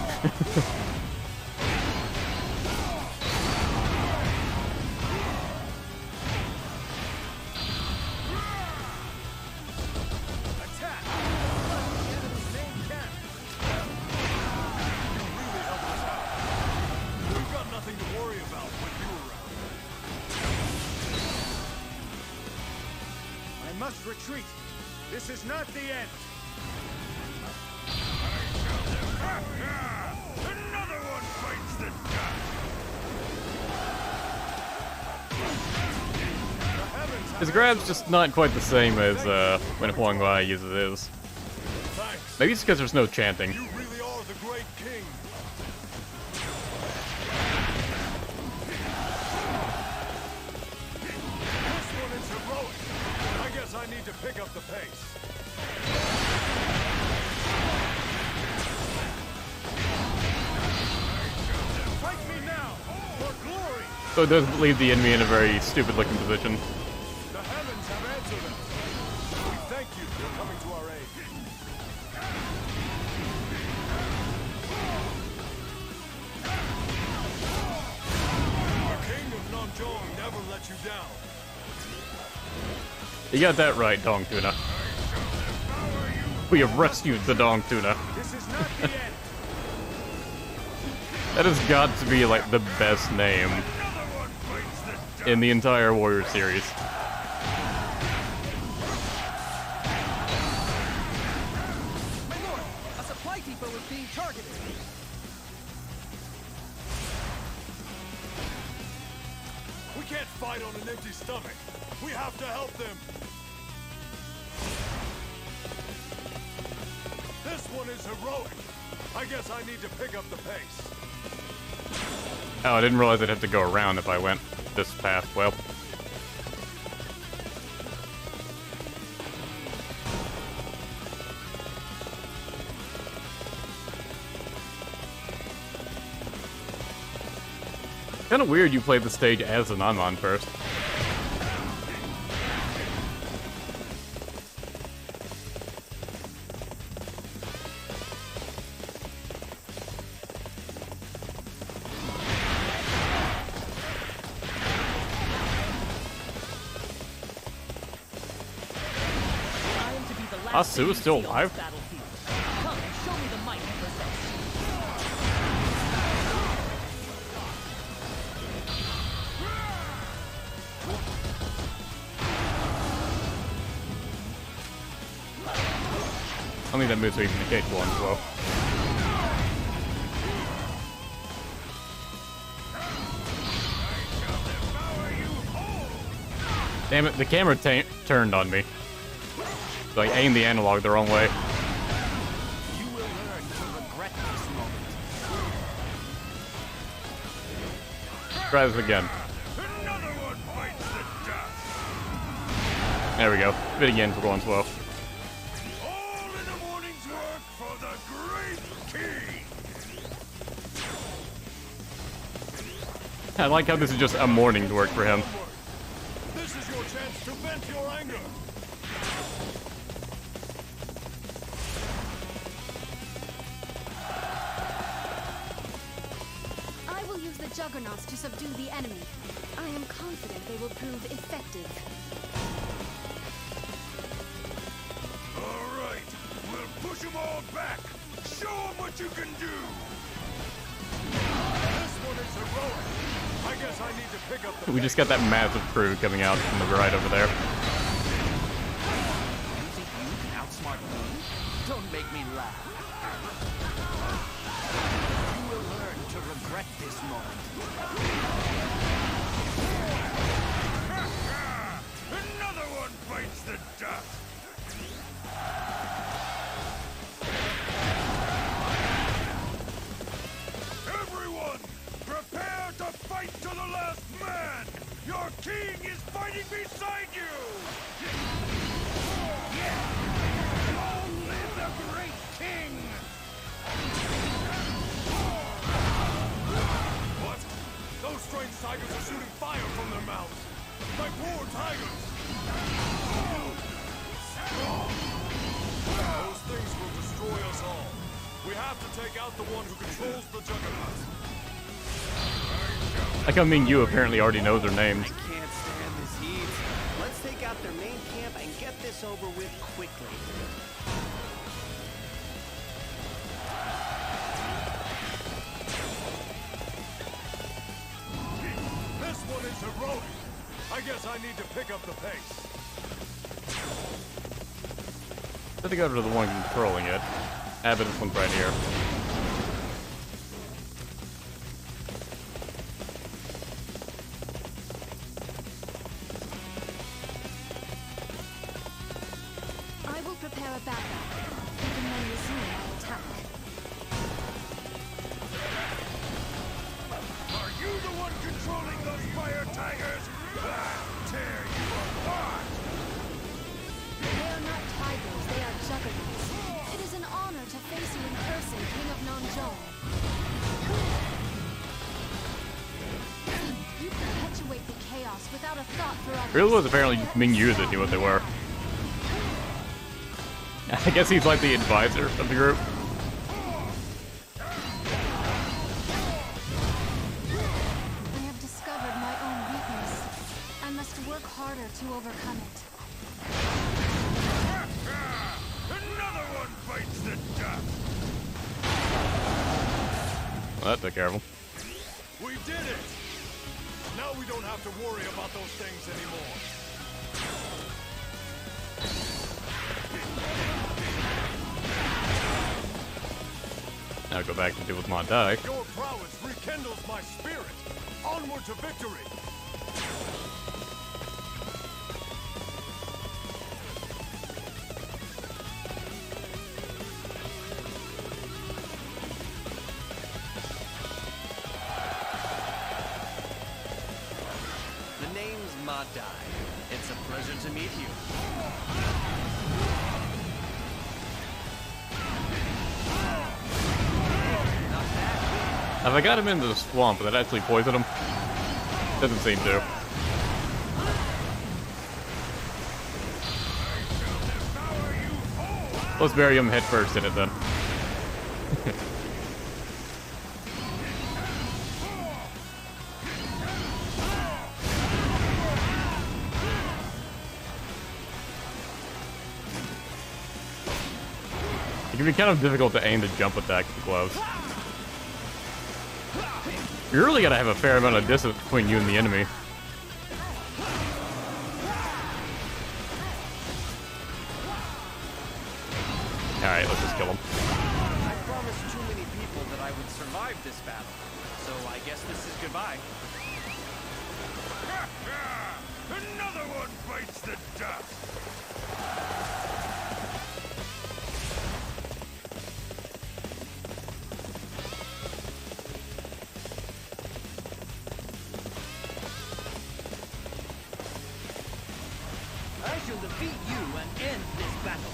S18: Retreat. This is not the end.
S7: Another one fights the dust.
S1: His grab's just not quite the same as when Wang Yi uses his. Maybe it's because there's no chanting.
S7: You really are the Great King.
S18: This one is heroic. I guess I need to pick up the pace. Fight me now, for glory.
S1: So it does leave the enemy in a very stupid-looking position.
S18: The heavens have answered us. We thank you for coming to our aid. The King of Namjong never let you down.
S1: You got that right, Dong Tuna. We have rescued the Dong Tuna.
S18: This is not the end.
S1: That has got to be like the best name in the entire Warrior series.
S13: My lord, a supply depot is being targeted.
S18: We can't fight on an empty stomach. We have to help them. This one is heroic. I guess I need to pick up the pace.
S1: Oh, I didn't realize I'd have to go around if I went this path. Well. Kind of weird you played the stage as an Anman first. Masu is still alive?
S21: Come and show me the might you possess.
S1: I don't think that moves even negate one as well. Damn it, the camera turned on me. So I aimed the analog the wrong way.
S13: You will learn to regret this moment.
S1: Try this again.
S7: Another one fights the dust.
S1: There we go. Bit again for going slow.
S7: All in the morning's work for the Great King.
S1: I like how this is just a morning's work for him.
S18: This is your chance to vent your anger.
S17: I will use the Juggernauts to subdue the enemy. I am confident they will prove effective.
S7: All right, we'll push them all back. Show them what you can do.
S18: This one is heroic. I guess I need to pick up the
S1: We just got that massive crew coming out from the right over there.
S13: regret this moment.
S5: Another one bites the dust! Everyone, prepare to fight to the last man! Your king is fighting beside you! Long live the great king! What? Those strange tigers are shooting fire from their mouths! My poor tigers! Those things will destroy us all. We have to take out the one who controls the Juggernaut.
S1: Like how Meng Huo apparently already knows their names.
S8: I can't stand this heat. Let's take out their main camp and get this over with quickly.
S7: This one is heroic. I guess I need to pick up the pace.
S1: I think over to the one controlling it. This one's right here.
S17: I will prepare a backup, even when resume our attack.
S5: Are you the one controlling those fire tigers? I'll tear you apart!
S17: They are not tigers, they are juggernauts. It is an honor to face you in person, King of Nanzhong. You perpetuate the chaos without a thought for others.
S1: It really was apparently Meng Huo that knew what they were. I guess he's like the advisor of the group.
S17: I have discovered my own weakness. I must work harder to overcome it.
S5: Another one bites the dust!
S1: Well, that took care of him.
S7: We did it! Now we don't have to worry about those things anymore.
S1: Now go back to deal with Ma Dai.
S7: Your prowess rekindles my spirit. Onward to victory!
S8: The name's Ma Dai. It's a pleasure to meet you.
S1: Have I got him into the swamp, that actually poisoned him? Doesn't seem to. Let's bury him head first in it then. It can be kind of difficult to aim the jump attack close. You really gotta have a fair amount of distance between you and the enemy. Alright, let's just kill him.
S8: I promised too many people that I would survive this battle, so I guess this is goodbye.
S5: Another one bites the dust!
S13: I shall defeat you and end this battle.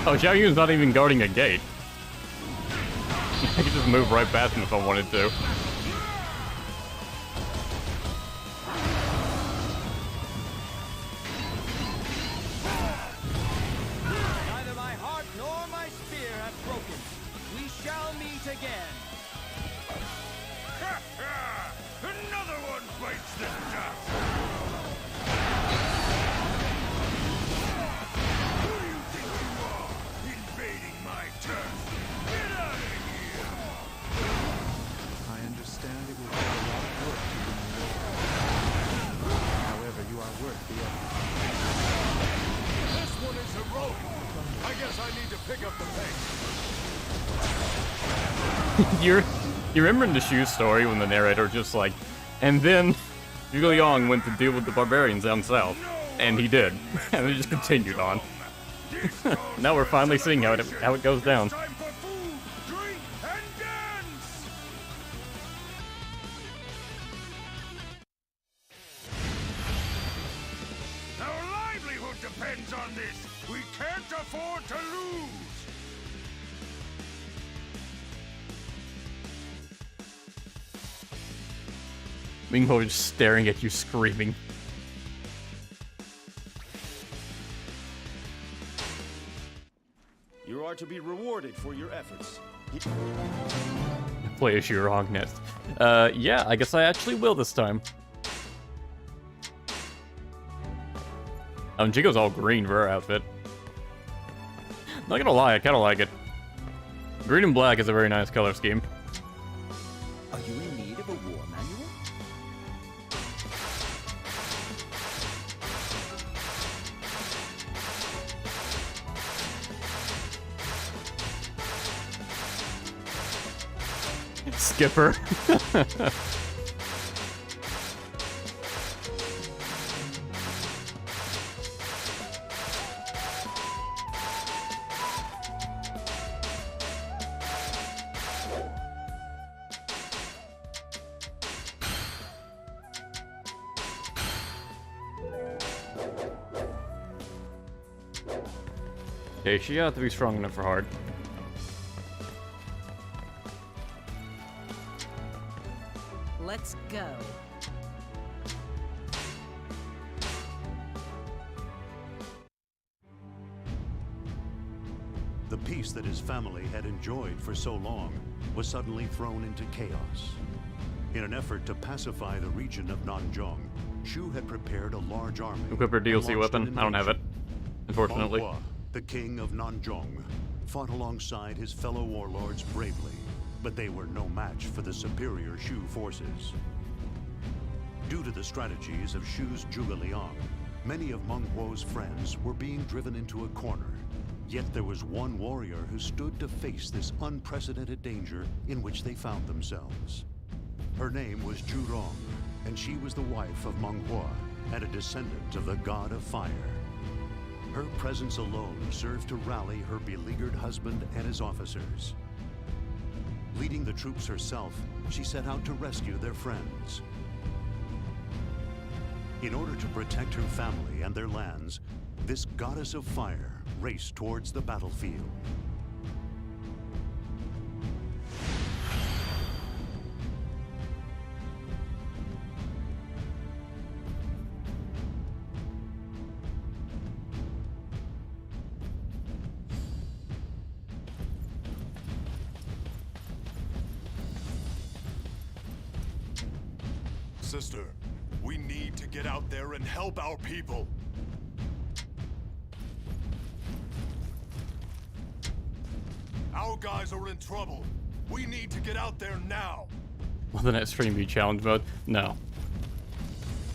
S1: Oh, Xiao Yun's not even guarding a gate. I could just move right past him if I wanted to.
S13: Neither my heart nor my spear have broken. We shall meet again.
S5: Another one bites the dust! Who do you think you are, invading my turf? Get out of here!
S19: I understand.
S18: pick up the pace.
S1: You remember in the Shu story when the narrator just like, and then Zhuge Liang went to deal with the barbarians down south, and he did, and it just continued on. Now we're finally seeing how it goes down.
S5: Our livelihood depends on this. We can't afford to lose.
S1: Meng Huo just staring at you, screaming.
S18: You are to be rewarded for your efforts.
S1: Play a Zhurong next. Yeah, I guess I actually will this time. Jigo's all green for her outfit. Not gonna lie, I kinda like it. Green and black is a very nice color scheme.
S13: Are you in need of a war manual?
S1: Skipper. Okay, she ought to be strong enough for hard.
S21: Let's go.
S2: The peace that his family had enjoyed for so long was suddenly thrown into chaos. In an effort to pacify the region of Nanzhong, Shu had prepared a large army.
S1: Equip her DLC weapon. I don't have it, unfortunately.
S2: Meng Huo, the king of Nanzhong, fought alongside his fellow warlords bravely, but they were no match for the superior Shu forces. Due to the strategies of Shu's Zhuge Liang, many of Meng Huo's friends were being driven into a corner. Yet there was one warrior who stood to face this unprecedented danger in which they found themselves. Her name was Zhurong, and she was the wife of Meng Huo and a descendant of the god of fire. Her presence alone served to rally her beleaguered husband and his officers. Leading the troops herself, she set out to rescue their friends. In order to protect her family and their lands, this goddess of fire raced towards the battlefield.
S7: Sister, we need to get out there and help our people. Our guys are in trouble. We need to get out there now.
S1: Will the next stream be challenge mode? No.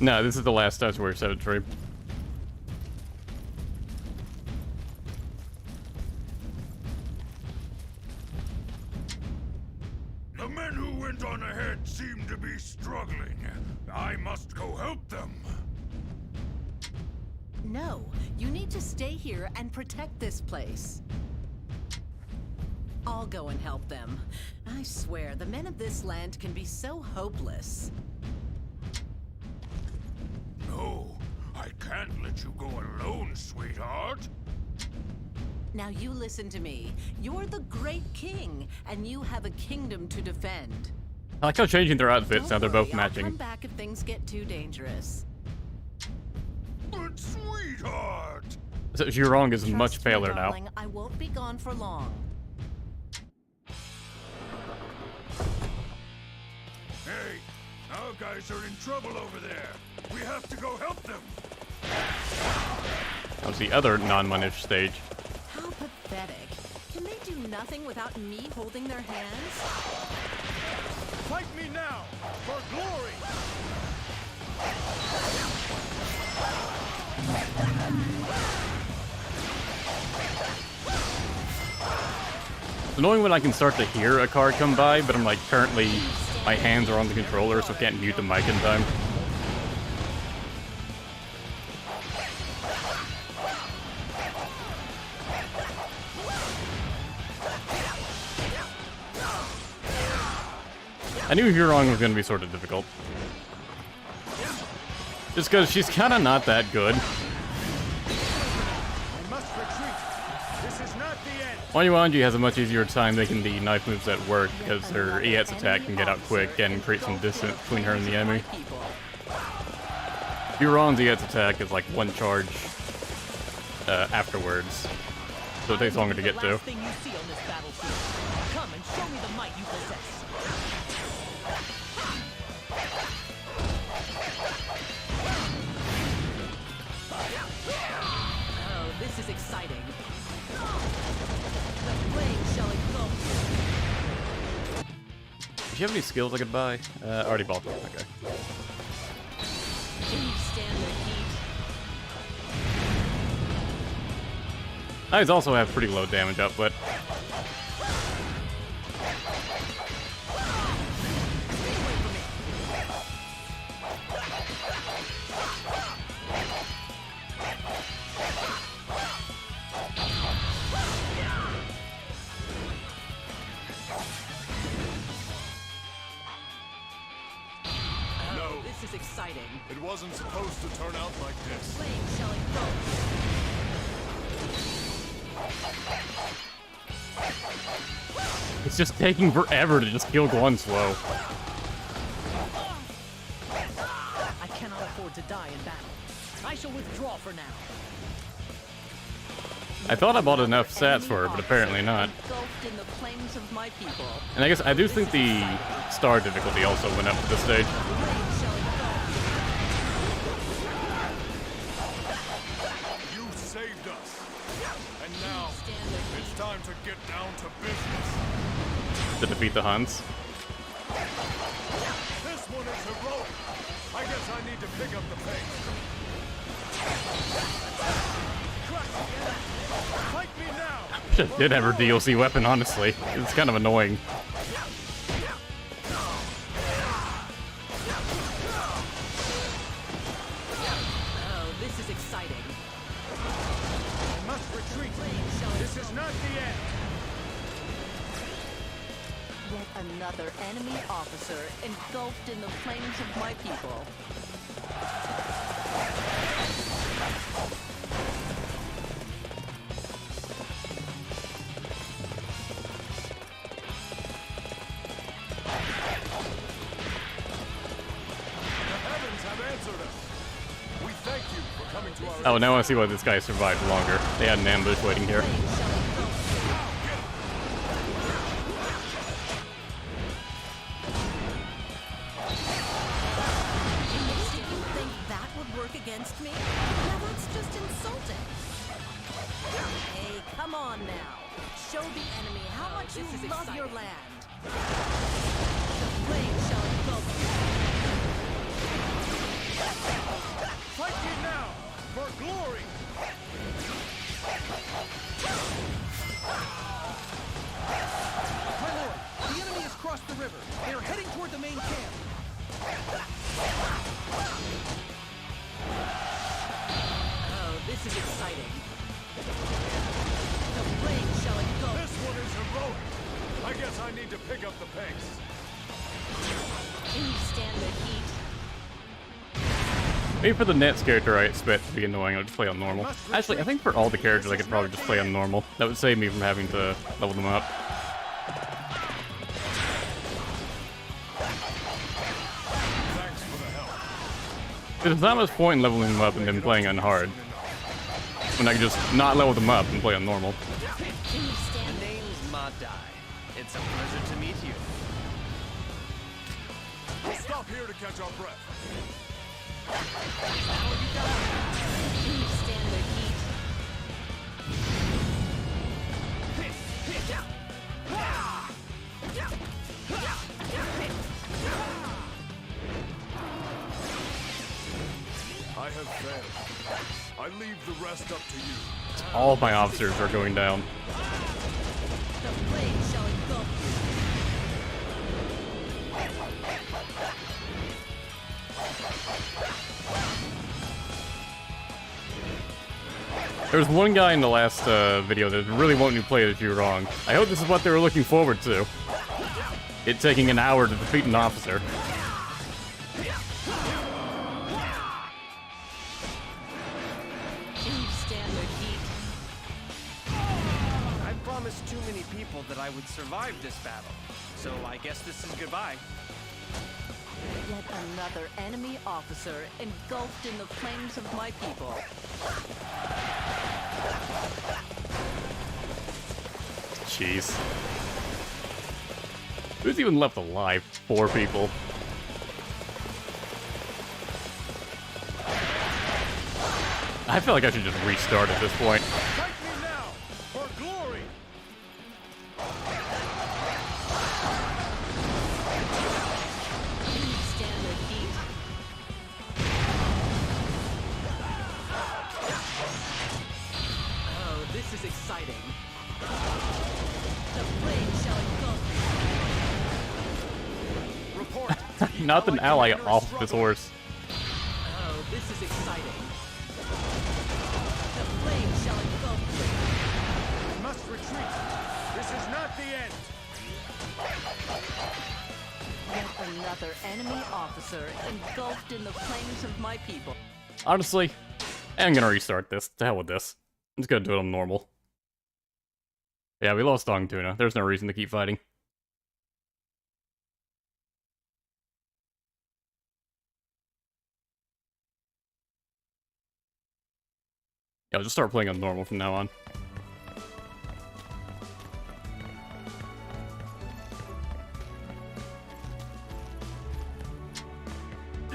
S1: No, this is the last Dynasty Warrior 7 stream.
S5: The men who went on ahead seem to be struggling. I must go help them.
S21: No, you need to stay here and protect this place. I'll go and help them. I swear, the men of this land can be so hopeless.
S5: No, I can't let you go alone, sweetheart.
S21: Now you listen to me. You're the great king, and you have a kingdom to defend.
S1: I like how changing their outfits now they're both
S21: I'll
S1: matching.
S21: come back if things get too dangerous.
S5: But sweetheart!
S1: So Zhurong is much
S21: Trust me,
S1: paler now.
S21: darling, I won't be gone for long.
S5: Hey, our guys are in trouble over there. We have to go help them.
S1: That was the other non-managed stage.
S21: How pathetic. Can they do nothing without me holding their hands?
S18: Fight me now, for glory!
S1: annoying when I can start to hear a car come by, but I'm like, currently, my hands are on the controller, so I can't mute the mic in time. I knew Zhurong was going to be sort of difficult. Just because she's kind of not that good. Wang Yi has a much easier time making the knife moves that work because her EX attack can get out quick and create some distance between her and the enemy. Zhurong's EX attack is like one charge afterwards, so it takes longer to get to.
S12: Come and show me the might you possess.
S21: Oh, this is exciting. The flame shall engulf you.
S1: Do you have any skills I could buy? Already bought them. Okay.
S21: Can you stand the heat?
S1: Eyes also have pretty low damage output.
S21: This is exciting.
S7: It wasn't supposed to turn out like this.
S21: Flame shall engulf.
S1: It's just taking forever to just kill Guan slow.
S12: I cannot afford to die in battle. I shall withdraw for now.
S1: I thought I bought enough sats for her, but apparently not.
S21: Engulfed in the flames of my people.
S1: And I guess I do think the star difficulty also went up at this stage.
S7: You saved us. And now, it's time to get down to business.
S1: To defeat the Huns.
S7: This one is heroic. I guess I need to pick up the pace. Fight me now.
S1: She did have her DLC weapon, honestly. It's kind of annoying.
S21: Oh, this is exciting.
S18: I must retreat. This is not the end.
S21: Yet another enemy officer engulfed in the flames of my people.
S1: Oh, now I see why this guy survived longer. They had an ambush waiting here.
S21: Against me? Now that's just insulting. Hey, come on now. Show the enemy how much you love your land. The flame shall engulf you.
S18: Fight me now for glory. My lord, the enemy has crossed the river. They are heading toward the main camp.
S21: Oh, this is exciting. The flame shall engulf.
S7: This one is heroic. I guess I need to pick up the pace.
S21: Can you stand the heat?
S1: Maybe for the Nets character I expect to be annoying, I'll just play on normal. Actually, I think for all the characters I could probably just play on normal. That would save me from having to level them up. There's not much point in leveling them up and then playing on hard, when I can just not level them up and play on normal.
S6: Name's Madai. It's a pleasure to meet you.
S7: We'll stop here to catch our breath.
S21: Can you stand the heat?
S7: I have failed. I leave the rest up to you.
S1: All of my officers are going down.
S21: The The flame shall engulf
S1: There was one guy in the last video that really wanted to play the Zhurong. I hope this is what they were looking forward to. It taking an hour to defeat an officer.
S11: I promised too many people that I would survive this battle, so I guess this is goodbye.
S21: Yet another enemy officer engulfed in the flames of my people.
S1: Jeez. Who's even left alive? 4 people. I feel like I should just restart at this point.
S7: Fight me now, for glory!
S21: Standard heat.
S12: Oh, this is exciting.
S21: The flame shall engulf.
S11: Report.
S1: Not an ally off this horse.
S12: Oh, this is exciting.
S21: The flame shall engulf.
S18: We must retreat. This is not the end.
S21: Yet another enemy officer engulfed in the flames of my people.
S1: Honestly, I'm gonna restart this. To hell with this. I'm just gonna do it on normal. Yeah, we lost Dong Tuna. There's no reason to keep fighting. Yeah, I'll just start playing on normal from now on.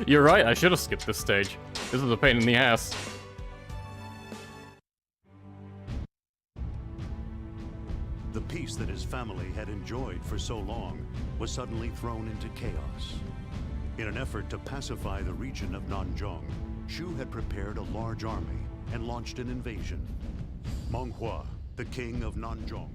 S1: You're right, I should have skipped this stage. This is a pain in the ass.
S2: The peace that his family had enjoyed for so long was suddenly thrown into chaos. In an effort to pacify the region of Nanzhong, Shu had prepared a large army and launched an invasion. Meng Huo, the king of Nanzhong.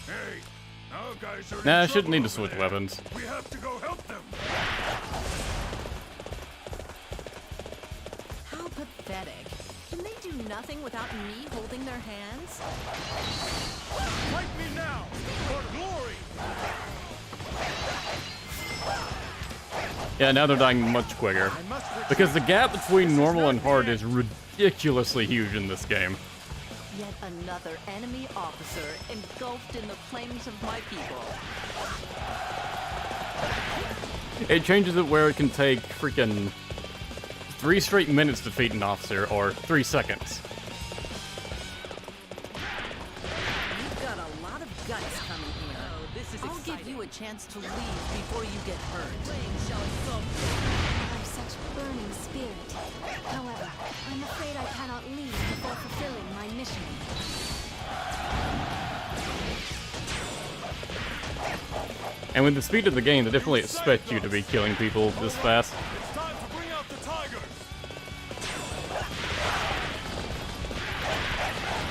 S7: Hey, our guys are in
S1: Nah, I
S7: trouble
S1: shouldn't need to
S7: over
S1: switch
S7: there.
S1: weapons.
S7: We have to go help them.
S21: How pathetic. Can they do nothing without me holding their hands?
S7: Fight me now, for glory!
S1: Yeah, now they're dying much quicker. Because the gap between normal and hard is ridiculously huge in this game.
S21: Yet another enemy officer engulfed in the flames of my people.
S1: It changes it where it can take freaking 3 straight minutes to defeat an officer, or 3 seconds.
S21: You've got a lot of guts coming here.
S12: Oh, this is
S21: I'll
S12: exciting.
S21: give you a chance to leave before you get hurt. Flame shall engulf
S17: I've such burning spirit. However, I'm afraid I cannot leave before fulfilling my mission.
S1: And with the speed of the game, they definitely expect you to be killing people this fast.
S7: It's time to bring out the tigers!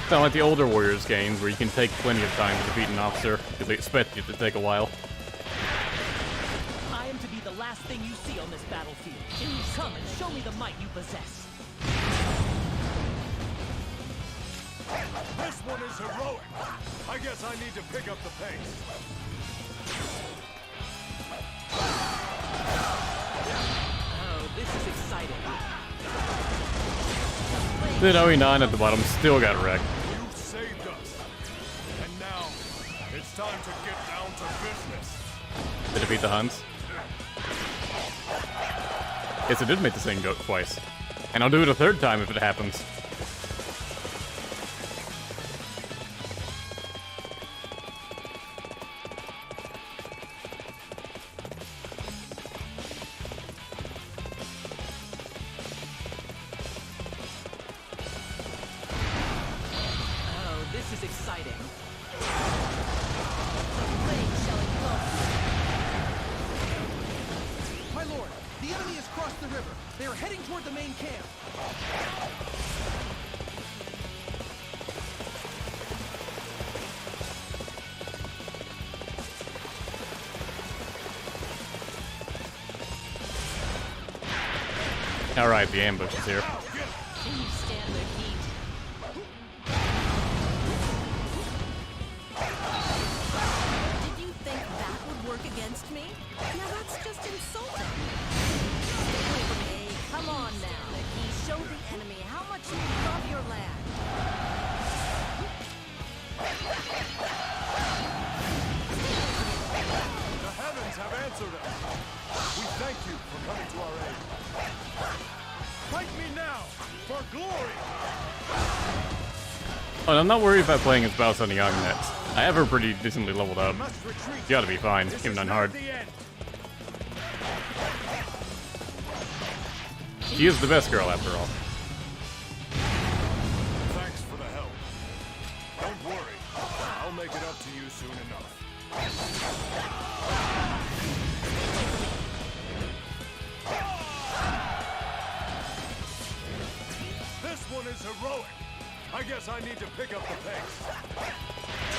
S1: It's not like the older Warriors games where you can take plenty of time to defeat an officer, because they expect you to take a while.
S12: I am to be the last thing you see on this battlefield. Come and show me the might you possess.
S7: This one is heroic! I guess I need to pick up the pace.
S12: Oh, this is exciting.
S1: Then OE9 at the bottom still got wrecked.
S7: You saved us. And now, it's time to get down to business.
S1: To defeat the Huns. Yes, I did make the same joke twice. And I'll do it a 3rd time if it happens.
S12: Oh, this is exciting.
S21: The flame shall engulf.
S8: My lord, the enemy has crossed the river. They are heading toward the main camp.
S1: Alright, the ambush is here.
S21: Can you stand the heat? Did you think that would work against me? Now that's just insulting. Stay away from me. Come on now. Show the enemy how much you love your land.
S7: The heavens have answered us. We thank you for coming to our aid. Fight me now, for glory!
S1: Oh, I'm not worried about playing as Bao Sun Yang next. I have her pretty decently leveled up. She gotta be fine, even on hard. She is the best girl after all.
S7: Thanks for the help. Don't worry, I'll make it up to you soon enough. This one is heroic. I guess I need to pick up the pace.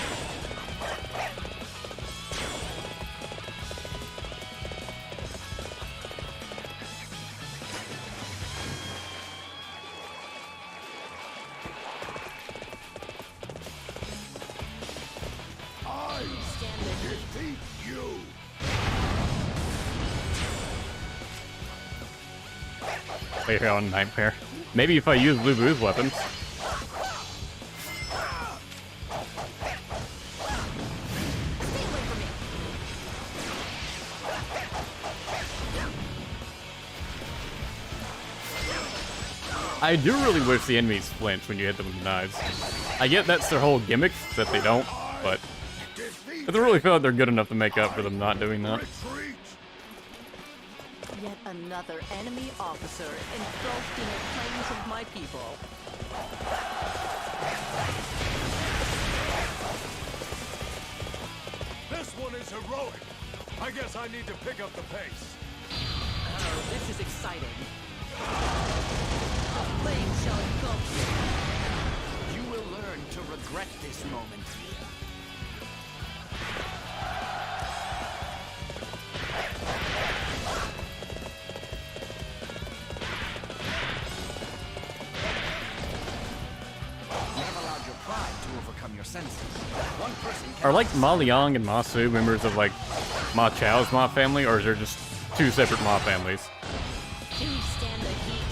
S7: I defeat you.
S1: Wait here on Nightmare. Maybe if I use Lu Bu's weapons. I do really wish the enemies flinch when you hit them with knives. I get that's their whole gimmick, that they don't, but I really feel like they're good enough to make up for them not doing that.
S21: Yet another enemy officer engulfed in the flames of my people.
S7: This one is heroic. I guess I need to pick up the pace.
S12: Oh, this is exciting.
S21: The flame shall engulf
S13: you. You will learn to regret this moment. You have allowed your pride to overcome your senses. One person
S1: Are like Ma Liang and Masu members of like Ma Chao's Ma family, or is there just two separate Ma families?
S21: Can you stand the heat?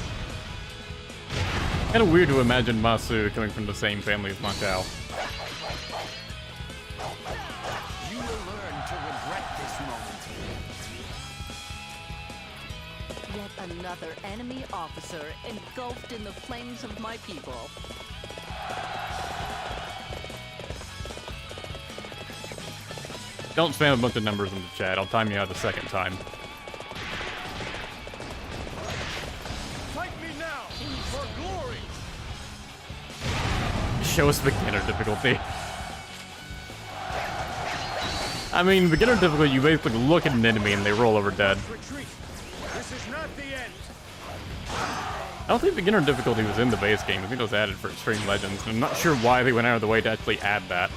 S1: Kind of weird to imagine Masu coming from the same family as Ma Chao.
S13: You will learn to regret this moment.
S21: Yet another enemy officer engulfed in the flames of my people.
S1: Don't spam a bunch of numbers in the chat. I'll time you out the second time.
S7: Fight me now, for glory!
S1: Show us beginner difficulty. I mean, beginner difficulty, you basically look at an enemy and they roll over dead.
S7: Retreat. This is not the end.
S1: I don't think beginner difficulty was in the base game. I think it was added for Extreme Legends. I'm not sure why they went out of the way to actually add that.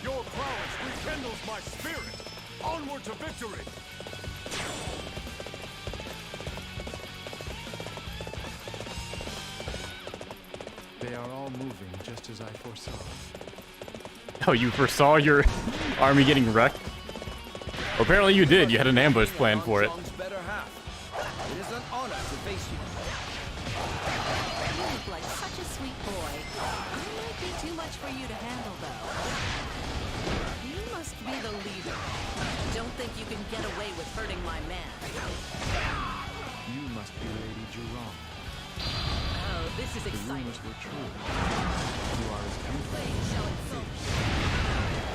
S7: Your prowess rekindles my spirit. Onward to victory.
S19: They are all moving just as I foresaw.
S1: Oh, you foresaw your army getting wrecked? Well, apparently you did. You had an ambush plan for it.
S8: Better half. It is an honor to face you.
S21: You look like such a sweet boy. I might be too much for you to handle, though. You must be the leader. Don't think you can get away with hurting my man.
S19: You must be Lady Zhurong.
S21: Oh, this is
S19: The
S21: exciting.
S19: rumors were true. You are as beautiful
S21: Flame
S19: as
S21: shall
S19: your
S21: engulf.
S19: face.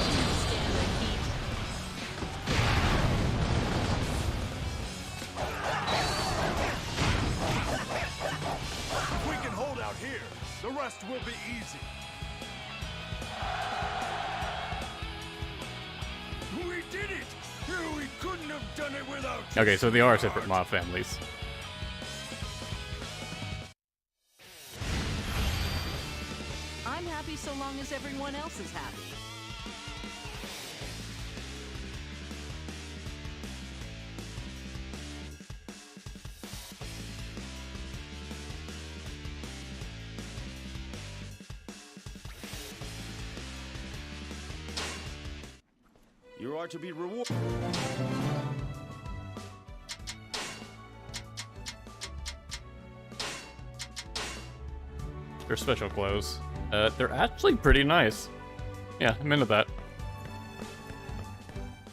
S21: Can you stand the heat?
S7: If we can hold out here, the rest will be easy.
S5: couldn't have done it without you.
S1: Okay, so they are separate mob families.
S21: I'm happy so long as everyone else is happy.
S18: You are to be rewarded.
S1: They're special clothes. They're actually pretty nice. Yeah, I'm into that.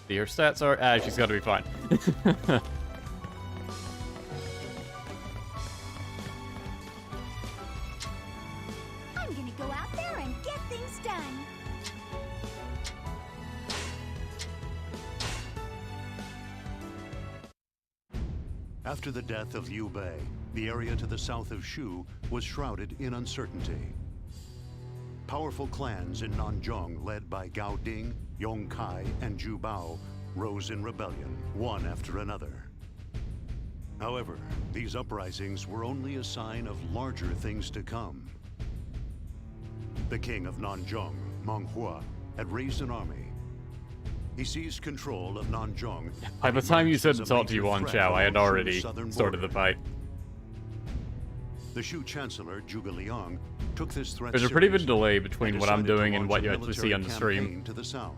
S1: Her stats are... she's gotta be fine.
S17: I'm gonna go out there and get things done.
S2: After the death of Liu Bei, the area to the south of Shu was shrouded in uncertainty. Powerful clans in Nanzhong, led by Gao Ding, Yong Kai, and Zhu Bao, rose in rebellion, one after another. However, these uprisings were only a sign of larger things to come. The king of Nanzhong, Meng Huo, had raised an army. He seized control of Nanzhong.
S1: By the time you said to talk to Yuan Chao, I had already started the fight.
S2: The Shu Chancellor, Zhuge Liang, took this threat
S1: There's a pretty big
S2: seriously
S1: delay between what I'm
S2: decided to
S1: doing and what
S2: launch
S1: you
S2: a
S1: actually see on the
S2: military
S1: stream.
S2: campaign to the south.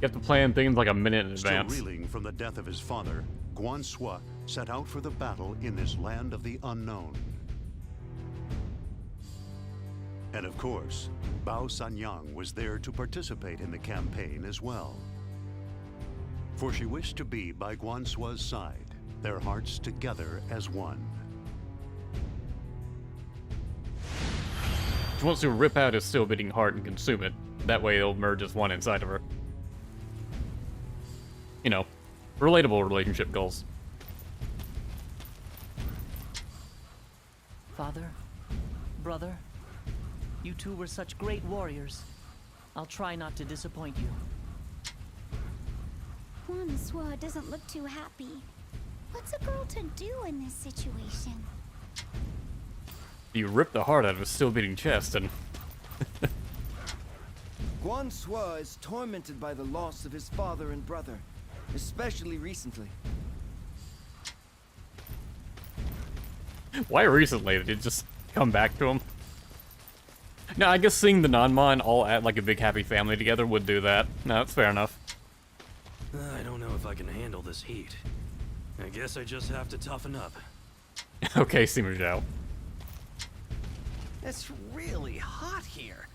S1: You have to plan things like a minute in advance.
S2: Still reeling from the death of his father, Guan Sua set out for the battle in this land of the unknown. And of course, Bao Sanyang was there to participate in the campaign as well. For she wished to be by Guan Sua's side, their hearts together as one.
S1: She wants to rip out his still beating heart and consume it. That way it'll merge as one inside of her. You know, relatable relationship goals.
S12: Father, brother, you two were such great warriors. I'll try not to disappoint you.
S17: Guan Sua doesn't look too happy. What's a girl to do in this situation?
S1: You rip the heart out of his still beating chest and...
S4: Guan Sua is tormented by the loss of his father and brother, especially recently.
S1: Why recently? Did it just come back to him? No, I guess seeing the Nanman all at like a big happy family together would do that. No, that's fair enough.
S22: I don't know if I can handle this heat. I guess I just have to toughen up.
S1: Okay, Sima Zhao.
S11: It's really hot here.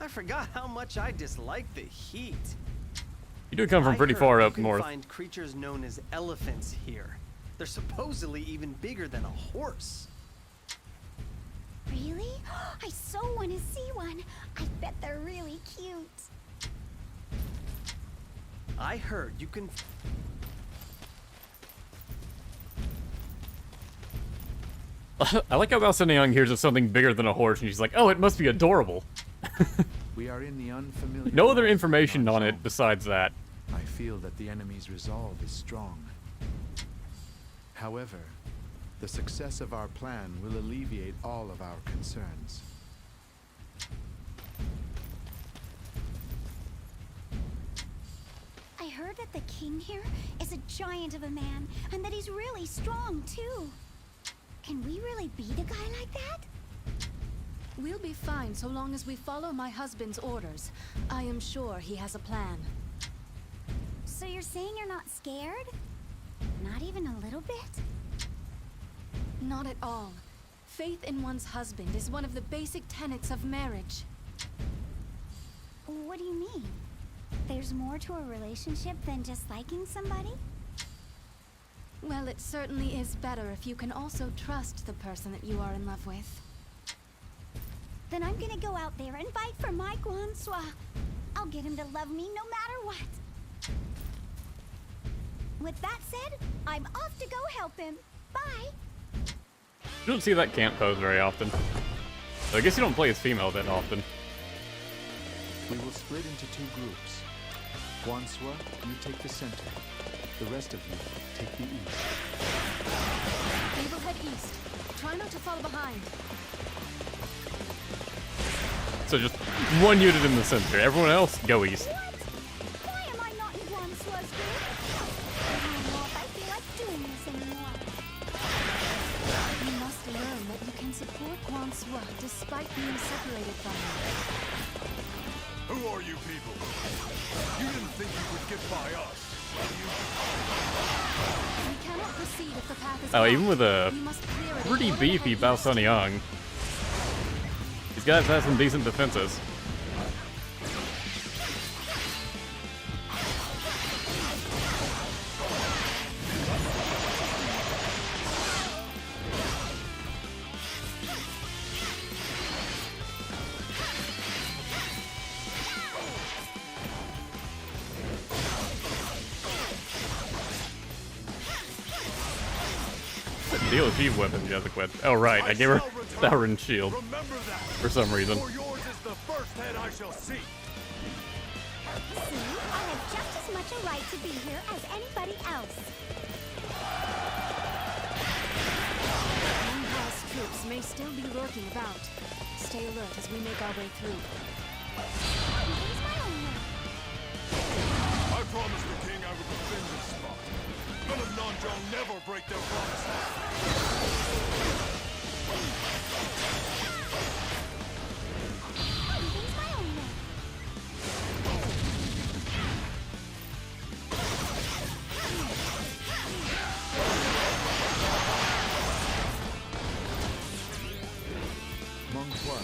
S11: I forgot how much I dislike the heat.
S1: You do come from pretty far up north.
S11: You can find creatures known as elephants here. They're supposedly even bigger than a horse.
S17: Really? I so want to see one. I bet they're really cute.
S11: I heard you can...
S1: I like how Bao Sanyang hears of something bigger than a horse and she's like, oh, it must be adorable.
S19: We are in the unfamiliar.
S1: No other information on it besides that.
S19: I feel that the enemy's resolve is strong. However, the success of our plan will alleviate all of our concerns.
S17: I heard that the king here is a giant of a man, and that he's really strong, too. Can we really beat a guy like that?
S15: We'll be fine so long as we follow my husband's orders. I am sure he has a plan.
S17: So you're saying you're not scared? Not even a little bit?
S15: Not at all. Faith in one's husband is one of the basic tenets of marriage.
S17: What do you mean? There's more to a relationship than just liking somebody?
S15: Well, it certainly is better if you can also trust the person that you are in love with.
S17: Then I'm gonna go out there and fight for my Guan Sua. I'll get him to love me no matter what. With that said, I'm off to go help him. Bye!
S1: You don't see that camp pose very often. So I guess you don't play as female that often.
S19: We will split into two groups. Guan Sua, you take the center. The rest of you, take the east.
S17: We will head east. Try not to fall behind.
S1: So just one unit in the center. Everyone else, go east.
S17: Why am I not in Guan Suo's group? I don't know if I feel like doing this anymore. You must learn that you can support Guan Suo despite being separated from him.
S7: Who are you people? You didn't think you could get by us, did you?
S17: We cannot proceed if the path is
S1: Oh, even with a
S17: We must clear it in
S1: pretty
S17: order to
S1: beefy
S17: head
S1: Bao
S17: east.
S1: Sun Yang, these guys have some decent defenses. Deal achieve weapons, Jessica. Oh right, I gave her Cao Ren shield for some reason.
S7: For yours is the first head I shall see.
S17: See, I have just as much a right to be here as anybody else. Meng Huo's troops may still be lurking about. Stay alert as we make our way through.
S7: I promised the king I would defend this spot. None of Nanzhong never break their promises.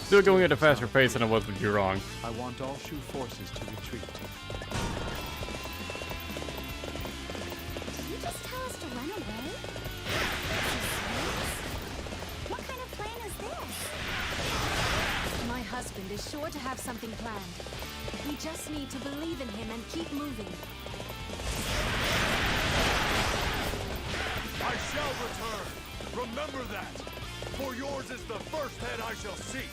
S1: Still going at a faster pace than I was with Zhurong.
S19: I want all Shu forces to retreat.
S17: Did you just tell us to run away? What kind of plan is this? My husband is sure to have something planned. We just need to believe in him and keep moving.
S7: I shall return. Remember that. For yours is the first head I shall see.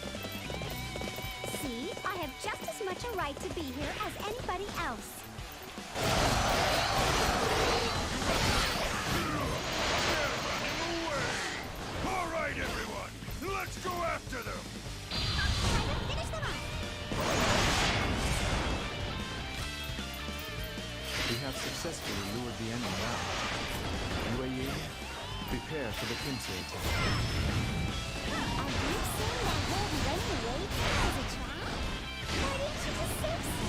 S17: See, I have just as much a right to be here as anybody else.
S7: All right, everyone. Let's go after them.
S17: Finish them off.
S19: We have successfully lured the enemy out. Wei Yan, prepare for the pincer attack.
S17: Are you saying that whole running away was a trap? Why didn't you just say so?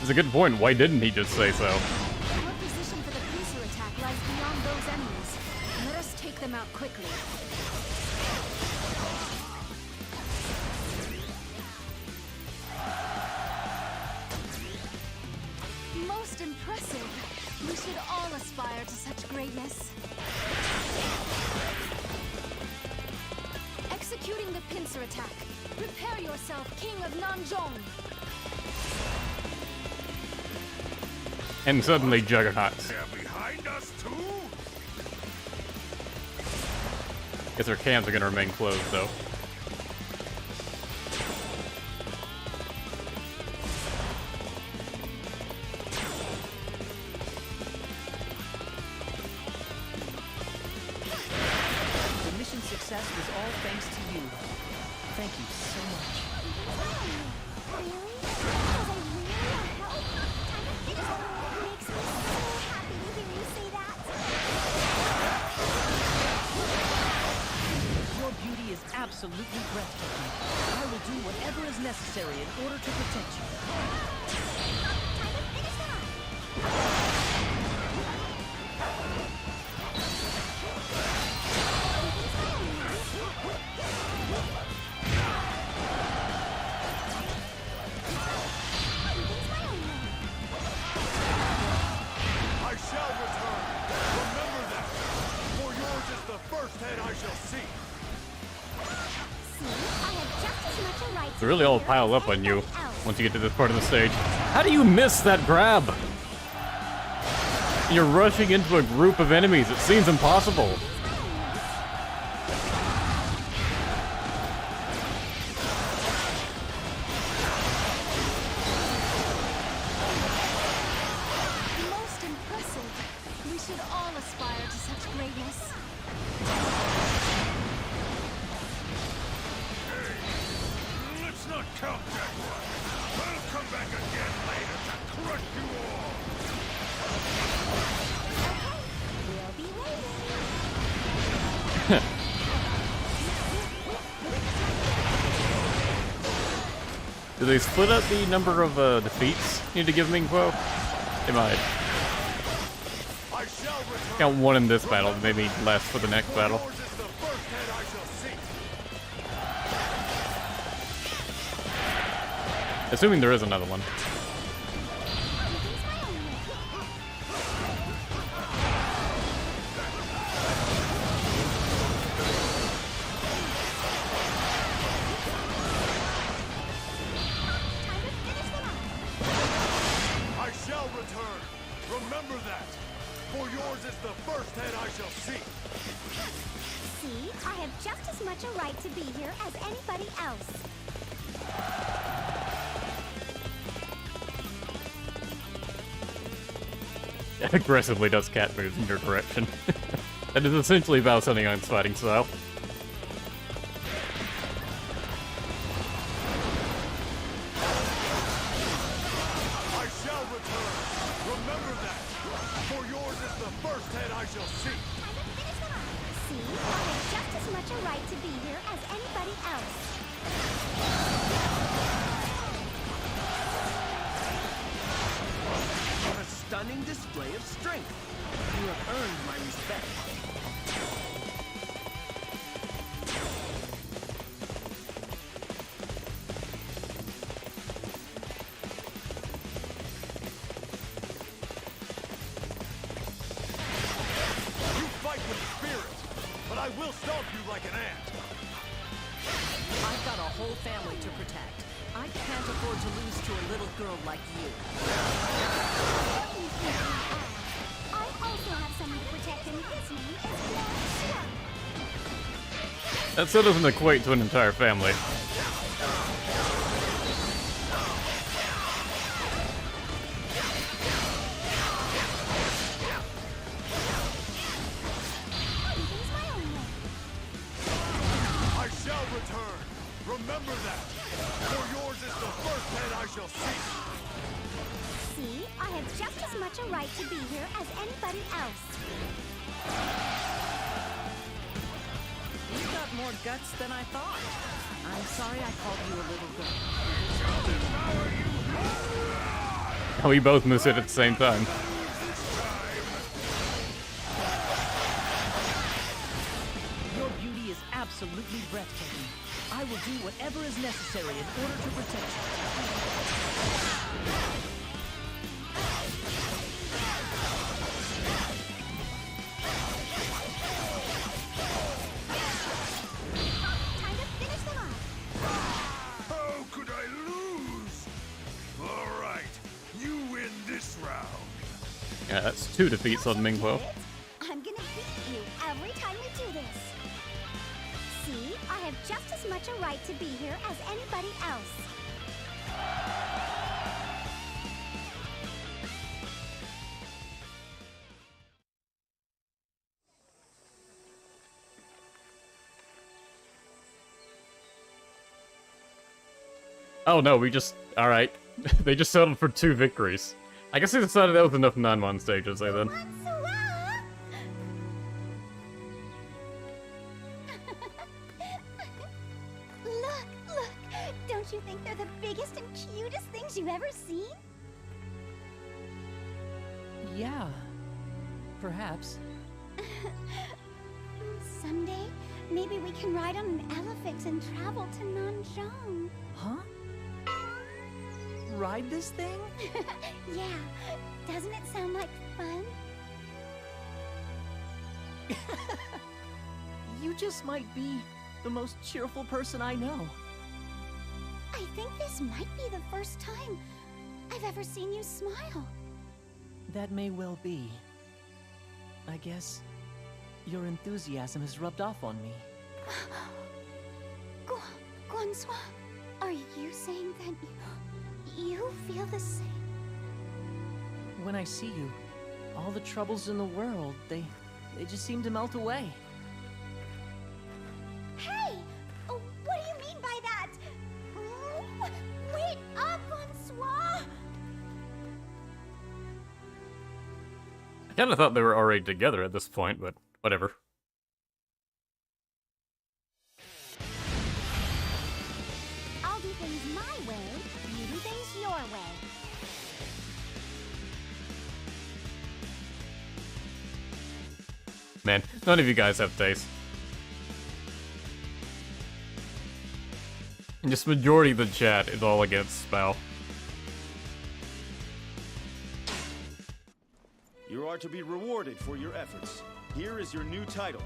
S1: It's a good point. Why didn't he just say so?
S17: Our position for the pincer attack lies beyond those enemies. Let us take them out quickly. Most impressive. We should all aspire to such greatness. Executing the pincer attack. Prepare yourself, King of Nanzhong.
S1: And suddenly Juggernauts.
S7: They're behind us too?
S1: Guess our camps are gonna remain closed though.
S12: The mission's success was all thanks to you. Thank you so much.
S17: Really? Was I really a help? It makes me so happy to hear you say that.
S12: Your beauty is absolutely breathtaking. I will do whatever is necessary in order to protect you.
S7: I shall return. Remember that. For yours is the first head I shall see.
S17: See, I have just as much a right
S1: They really all pile up on you once you get to this part of the stage. How do you miss that grab? You're rushing into a group of enemies. It seems impossible.
S17: Most impressive.
S5: Count that one. I'll come back again later to crush you all.
S17: We'll be waiting.
S1: Do they split up the number of defeats you need to give Meng Huo? They might. Count one in this battle, maybe less for the next battle. Assuming there is another one.
S7: I shall return. Remember that. For yours is the first head I shall see.
S17: See, I have just as much a right to be here as anybody else.
S1: Aggressively does cat moves in your direction. That is essentially Bao Shenyan's fighting style.
S7: I shall return. Remember that. For yours is the first head I shall see.
S17: See, I have just as much a right to be here as anybody else.
S4: A stunning display of strength. You have earned my respect.
S7: You fight with spirit, but I will stomp you like an ant.
S21: I've got a whole family to protect. I can't afford to lose to a little girl like you.
S17: I also have someone to protect, and his name is Quan.
S1: That still doesn't equate to an entire family.
S7: I shall return. Remember that. For yours is the first head I shall see.
S17: See, I have just as much a right to be here as anybody else.
S21: You've got more guts than I thought. I'm sorry I called you a little girl.
S1: Oh, we both miss it at the same time.
S21: Your beauty is absolutely breathtaking. I will do whatever is necessary in order to protect you.
S5: How could I lose? All right, you win this round.
S1: Yeah, that's 2 defeats on Meng Huo.
S17: I'm gonna beat you every time we do this. See, I have just as much a right to be here as anybody else.
S1: Oh no, we just... Alright. They just settled for 2 victories. I guess they decided that was enough 9-1 stages there then.
S17: Look, look! Don't you think they're the biggest and cutest things you've ever seen?
S12: Yeah. Perhaps.
S17: Someday, maybe we can ride on an elephant and travel to Nanzhong.
S12: Huh? Ride this thing?
S17: Yeah, doesn't it sound like fun?
S12: You just might be the most cheerful person I know.
S17: I think this might be the first time I've ever seen you smile.
S12: That may well be. I guess your enthusiasm has rubbed off on me.
S17: Guansua, are you saying that you feel the same?
S12: When I see you, all the troubles in the world, they just seem to melt away.
S17: Hey! What do you mean by that?
S1: I kind of thought they were already together at this point, but whatever.
S17: I'll do things my way, you do things your way.
S1: Man, none of you guys have taste. And just majority of the chat is all against Spell.
S18: You are to be rewarded for your efforts. Here is your new title.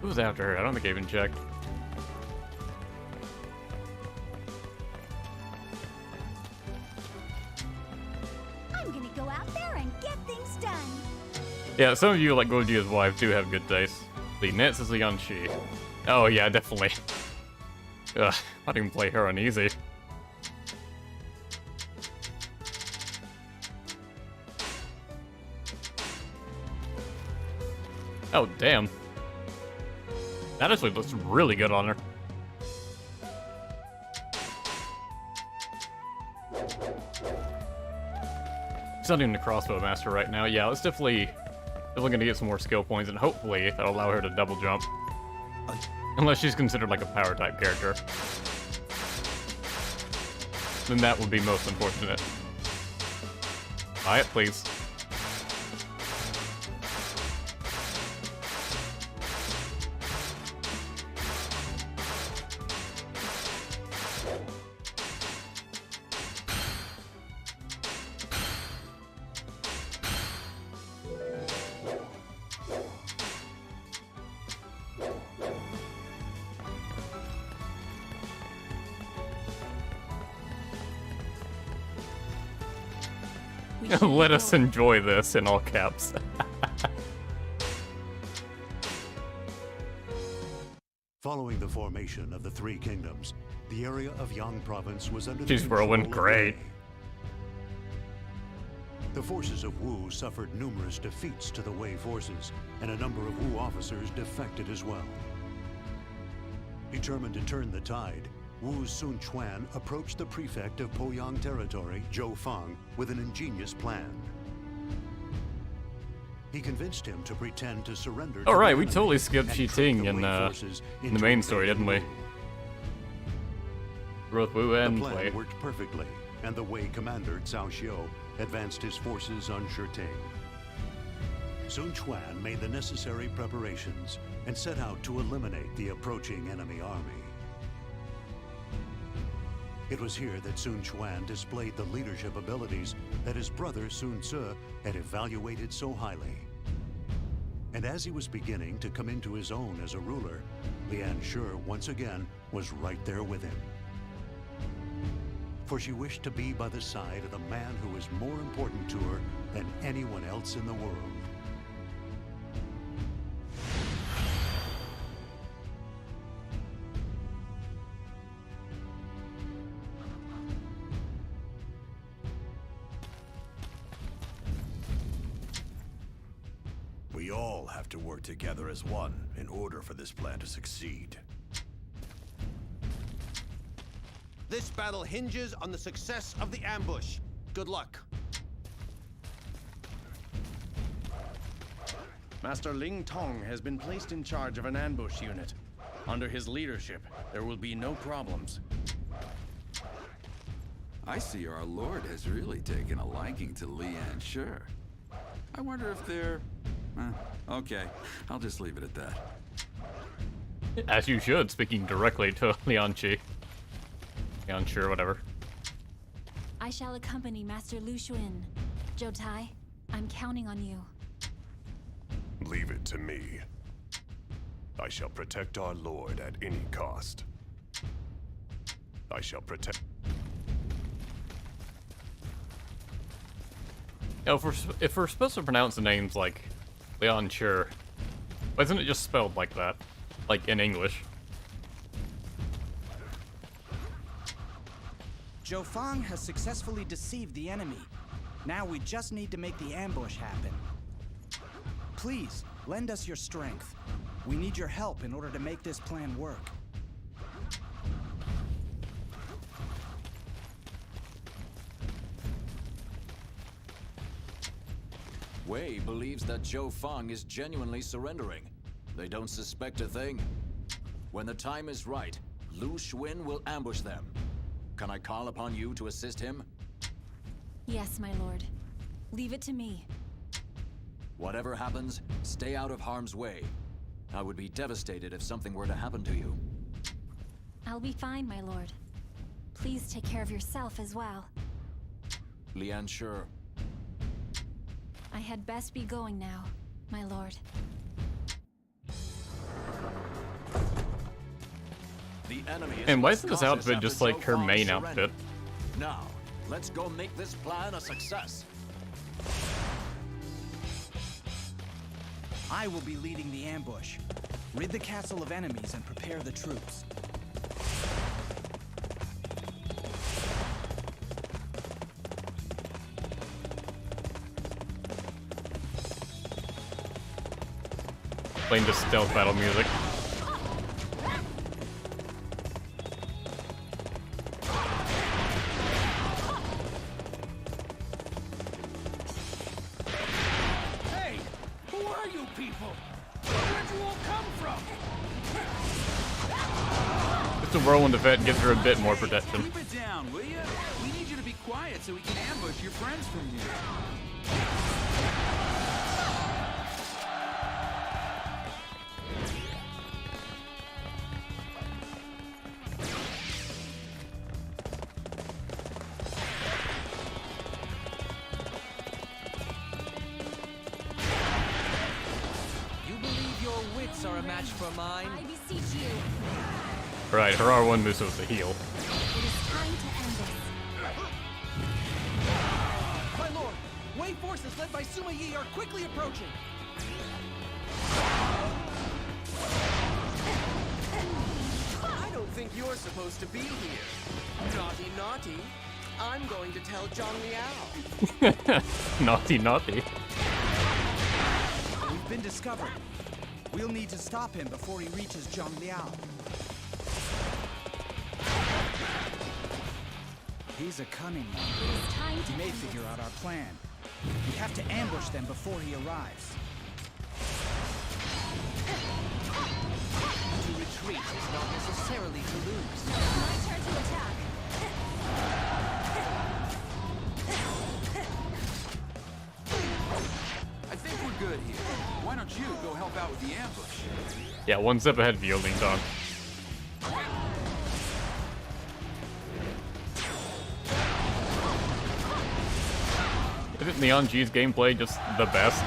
S1: Who was after her? I don't think I even checked.
S17: I'm gonna go out there and get things done.
S1: Yeah, some of you, like Goji's wife, do have good taste. The Nets is Lian Shi. Oh yeah, definitely. Ugh, I didn't play her on easy. Oh, damn. That actually looks really good on her. She's not even a crossbow master right now. Yeah, it's definitely gonna get some more skill points, and hopefully that'll allow her to double jump. Unless she's considered like a power type character. Then that would be most unfortunate. Buy it, please. Let us enjoy this in all caps.
S2: Following the formation of the Three Kingdoms, the area of Yang Province was under
S1: She's
S2: the control
S1: whirlwind
S2: of
S1: great.
S2: Wei. The forces of Wu suffered numerous defeats to the Wei forces, and a number of Wu officers defected as well. Determined to turn the tide, Wu's Sun Quan approached the prefect of Poyang territory, Zhou Feng, with an ingenious plan. He convinced him to pretend to surrender.
S1: All right, we totally skipped Shi Ting in the main story, didn't we? Both Wu and
S2: the plan
S1: Wei.
S2: worked perfectly, and the Wei commander Cao Xiu advanced his forces on Shiting. Sun Quan made the necessary preparations and set out to eliminate the approaching enemy army. It was here that Sun Quan displayed the leadership abilities that his brother Sun Tzu had evaluated so highly. And as he was beginning to come into his own as a ruler, Lian Shi once again was right there with him. For she wished to be by the side of the man who was more important to her than anyone else in the world.
S16: We all have to work together as one in order for this plan to succeed.
S8: This battle hinges on the success of the ambush. Good luck.
S6: Master Ling Tong has been placed in charge of an ambush unit. Under his leadership, there will be no problems.
S10: I see our lord has really taken a liking to Lian Shi. I wonder if they're... okay, I'll just leave it at that.
S1: As you should, speaking directly to Lian Shi. Lian Shi, whatever.
S17: I shall accompany Master Lu Xuan. Zhou Tai, I'm counting on you.
S7: Leave it to me. I shall protect our lord at any cost. I shall protect...
S1: You know, if we're supposed to pronounce the names like Lian Shi, why isn't it just spelled like that? Like in English?
S13: Zhou Feng has successfully deceived the enemy. Now we just need to make the ambush happen. Please, lend us your strength. We need your help in order to make this plan work.
S3: Wei believes that Zhou Feng is genuinely surrendering. They don't suspect a thing. When the time is right, Lu Xuan will ambush them. Can I call upon you to assist him?
S14: Yes, my lord. Leave it to me.
S3: Whatever happens, stay out of harm's way. I would be devastated if something were to happen to you.
S14: I'll be fine, my lord. Please take care of yourself as well.
S3: Lian Shi.
S14: I had best be going now, my lord.
S3: The enemy is
S1: And why
S3: what
S1: isn't this
S3: causes
S1: outfit
S3: after
S1: just like
S3: Zhou
S1: her
S3: Feng's
S1: main
S3: surrender.
S1: outfit?
S3: Now, let's go make this plan a success.
S13: I will be leading the ambush. Rid the castle of enemies and prepare the troops.
S1: Playing the stealth battle music.
S11: Hey! Who are you people? Where'd you all come from?
S1: It's a whirlwind event and gives her a bit more protection.
S10: Keep it down, will you? We need you to be quiet so we can ambush your friends from here.
S12: You believe your wits are a match for mine?
S14: I beseech you.
S1: Right, her R1 move was the heal.
S14: It is time to end this.
S8: My lord, Wei forces led by Sima Yi are quickly approaching.
S11: I don't think you're supposed to be here. Naughty, naughty. I'm going to tell Zhang Liao.
S1: Naughty, naughty.
S13: We've been discovered. We'll need to stop him before he reaches Zhang Liao. He's a cunning one. He may figure out our plan. We have to ambush them before he arrives.
S12: To retreat is not necessarily to lose.
S14: My turn to attack.
S10: I think we're good here. Why don't you go help out with the ambush?
S1: Yeah, one step ahead of you, Ling Dong. Isn't Neon G's gameplay just the best?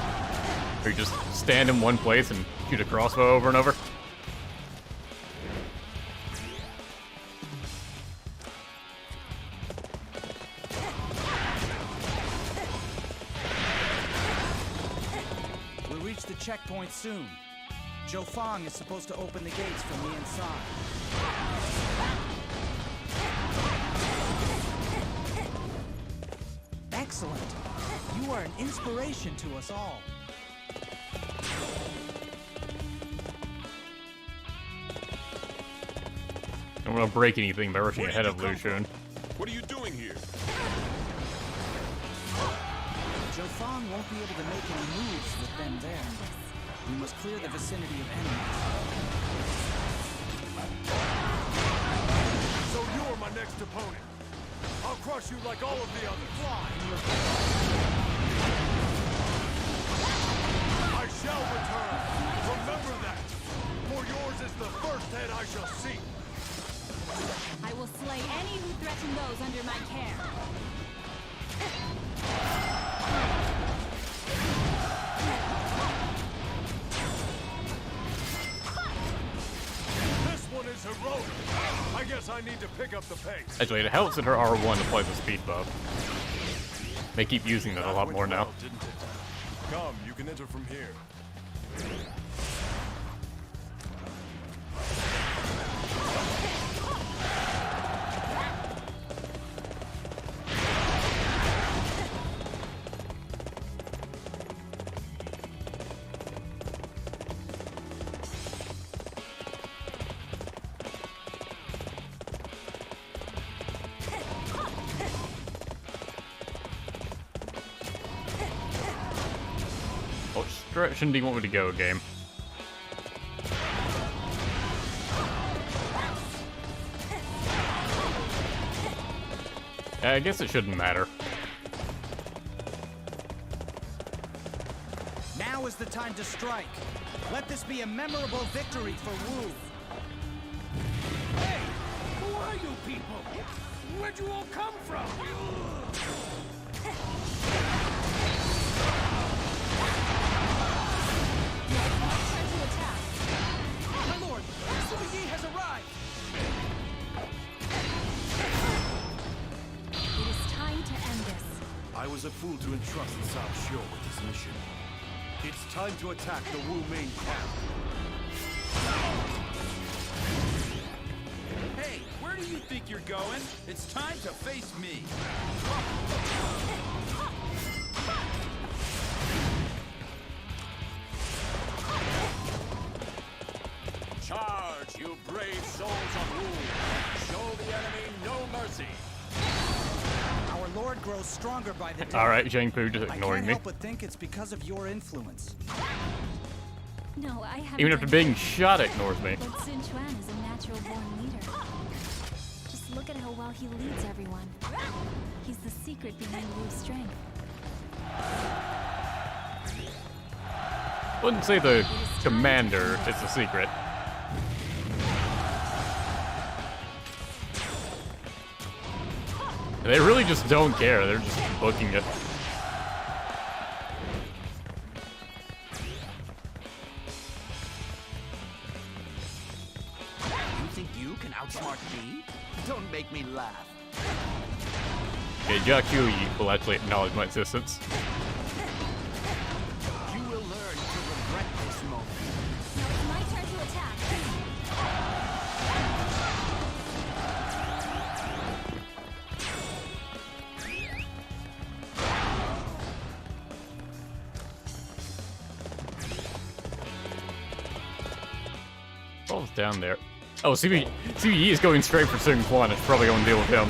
S1: Where you just stand in one place and shoot a crossbow over and over?
S13: We'll reach the checkpoint soon. Zhou Feng is supposed to open the gates from the inside. Excellent. You are an inspiration to us all.
S1: I don't want to break anything by rushing ahead of Lu Xun.
S5: What are you doing here?
S13: Zhou Feng won't be able to make any moves with them there. We must clear the vicinity of enemies.
S7: So you're my next opponent. I'll crush you like all of the others. I shall return. Remember that. For yours is the first head I shall see.
S14: I will slay any who threaten those under my care.
S7: This one is heroic. I guess I need to pick up the pace.
S1: Actually, it helps that her R1 applies a speed buff. They keep using that a lot more now.
S7: Well, didn't it? Come, you can enter from here.
S1: direction do you want me to go, game? I guess it shouldn't matter.
S13: Now is the time to strike. Let this be a memorable victory for Wu.
S9: Hey! Who are you people? Where'd you all come from?
S13: My lord, Xing Cai has arrived!
S14: It is time to end this.
S16: I was a fool to entrust Cao Xiu with this mission. It's time to attack the Wu main camp.
S9: Hey, where do you think you're going? It's time to face me.
S3: Charge, you brave souls of Wu! Show the enemy no mercy!
S13: Our lord grows stronger by the day.
S1: Alright, Zhang Pu just
S13: I
S1: ignoring
S13: can't
S1: me.
S13: help but think it's because of your influence.
S14: No, I haven't.
S1: Even after being shot, ignores me.
S14: But Sun Quan is a natural-born leader. Just look at how well he leads everyone. He's the secret behind Wu's strength.
S1: Wouldn't say the commander is the secret. They really just don't care. They're just booking it.
S11: You think you can outsmart me? Don't make me laugh.
S1: Okay, Jia Qiu will actually acknowledge my existence.
S11: You will learn to regret this moment.
S17: Now it's my turn to attack.
S1: Falls down there. Oh, CB is going straight for Sun Quan. It's probably going to deal with him.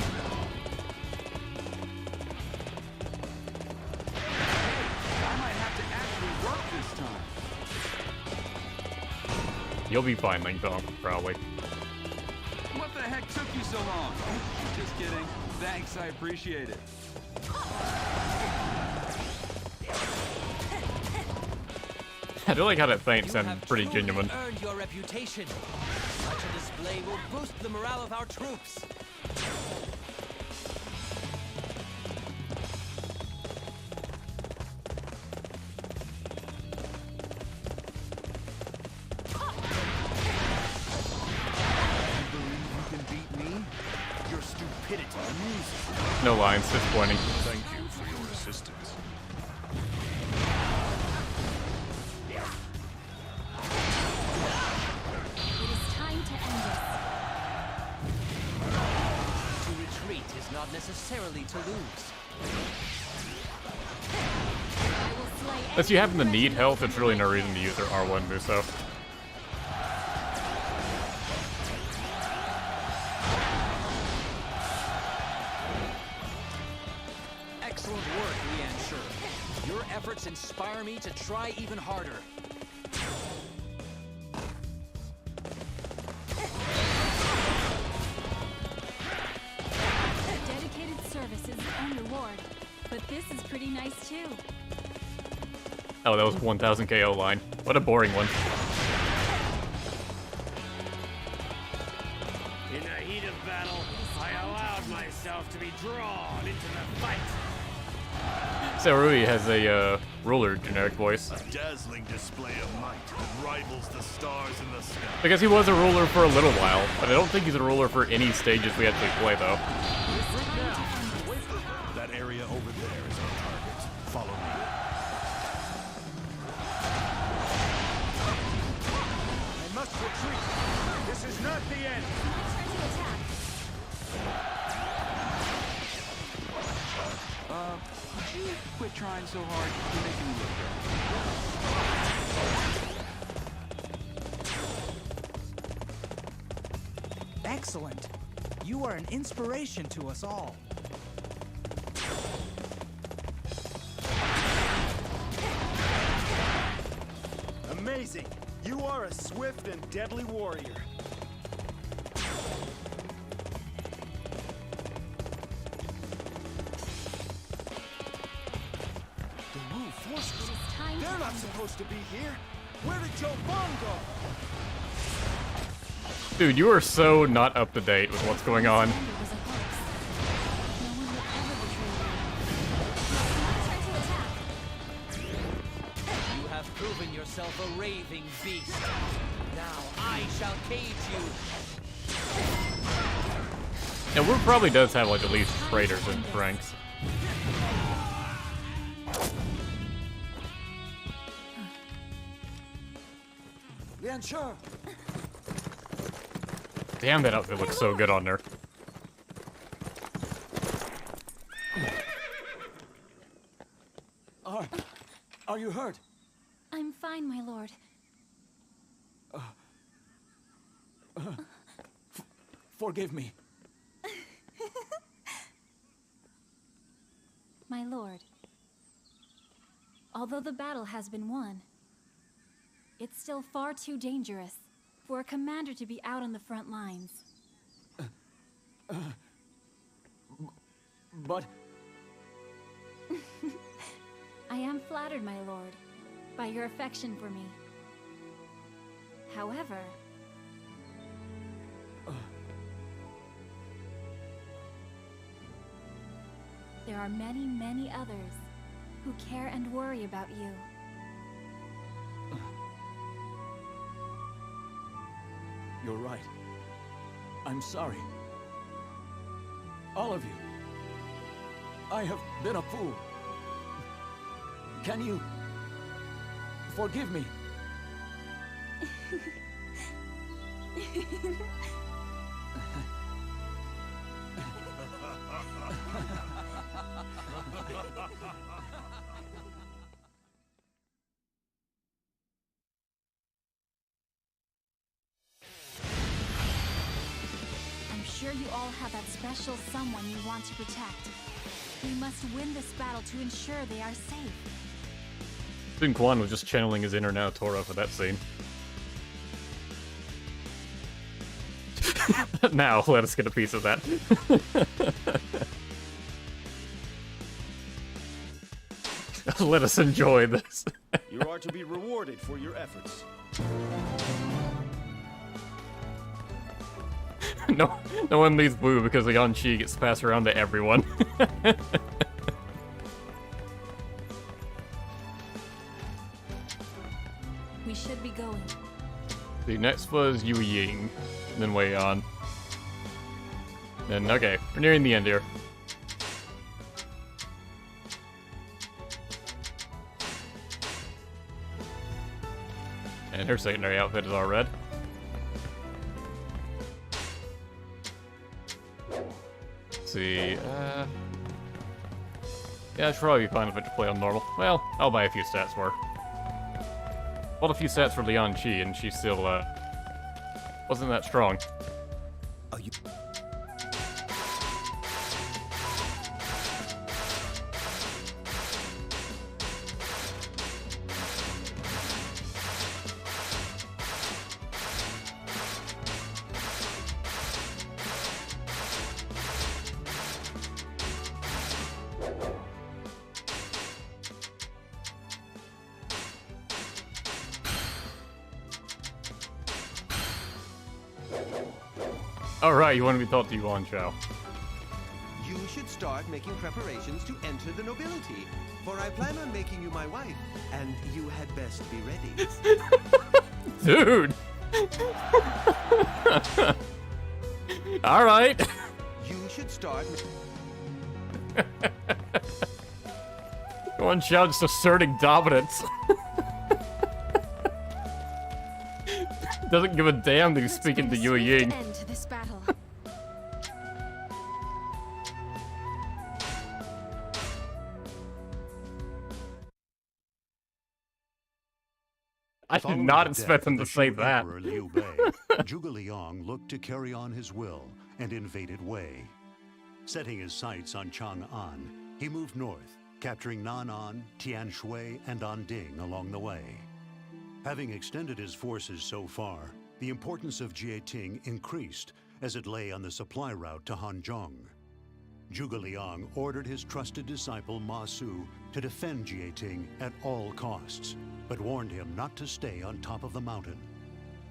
S9: I might have to actually work this time.
S1: You'll be fine, Ling Tong, probably.
S10: What the heck took you so long? Just kidding. Thanks, I appreciate it.
S1: I do like how that feint sounded pretty genuine.
S12: Earned your reputation. Such a display will boost the morale of our troops.
S16: Your stupidity amuses me.
S1: No lines, disappointing.
S5: Thank you for your assistance.
S14: It is time to end this.
S12: To retreat is not necessarily to lose.
S14: I will slay
S1: Unless you happen to need health, it's really no reason to use their R1 boost, though.
S3: Excellent work, Li Yan. Your efforts inspire me to try even harder.
S14: Dedicated service is the own reward, but this is pretty nice too.
S1: Oh, that was a 1000 KO line. What a boring one.
S9: In the heat of battle, I allowed myself to be drawn into the fight.
S1: Sarui has a ruler generic voice.
S16: A dazzling display of might that rivals the stars in the sky.
S1: Because he was a ruler for a little while, but I don't think he's a ruler for any stages we actually play, though.
S16: That area over there is our target. Follow me.
S9: I must retreat. This is not the end.
S10: Could you quit trying so hard? You're making me look bad.
S13: Excellent. You are an inspiration to us all.
S18: You are a swift and deadly warrior. The Wu forces. They're not supposed to be here. Where did Zhou Feng go?
S1: Dude, you are so not up to date with what's going on.
S12: You have proven yourself a raving beast. Now I shall cage you.
S1: Yeah, Wu probably does have like at least traders in ranks. Damn, that outfit looks so good on her.
S11: Are you hurt?
S14: I'm fine, my lord.
S11: Forgive me.
S14: My lord. Although the battle has been won, it's still far too dangerous for a commander to be out on the front lines.
S11: But...
S14: I am flattered, my lord, by your affection for me. However... there are many, many others who care and worry about you.
S11: You're right. I'm sorry. All of you. I have been a fool. Can you forgive me?
S14: I'm sure you all have that special someone you want to protect. We must win this battle to ensure they are safe.
S1: I think Quan was just channeling his inner Naotora for that scene. Now, let us get a piece of that. Let us enjoy this.
S18: You are to be rewarded for your efforts.
S1: No one leaves Wu because the Yuan Chi gets passed around to everyone.
S14: We should be going.
S1: The next was Yu Ying, then Wei Yan. Then, okay, we're nearing the end here. And her secondary outfit is all red. Let's see, yeah, it's probably fine if I just play on normal. Well, I'll buy a few stats for her. Bought a few stats for Lian Qi, and she still, wasn't that strong.
S16: Are you...
S1: Alright, you want to be taught to Yuan Chao.
S8: You should start making preparations to enter the nobility, for I plan on making you my wife, and you had best be ready.
S1: Dude! Alright!
S8: You should start...
S1: Yuan Chao just asserting dominance. Doesn't give a damn that he's speaking to Yu Ying.
S14: End to this battle.
S1: I did not expect them to say that.
S2: Emperor Liu Bei, Zhuge Liang looked to carry on his will and invaded Wei. Setting his sights on Chang'an, he moved north, capturing Nan'an, Tianshui, and Anding along the way. Having extended his forces so far, the importance of Jieting increased as it lay on the supply route to Hanzhong. Zhuge Liang ordered his trusted disciple Masu to defend Jieting at all costs, but warned him not to stay on top of the mountain.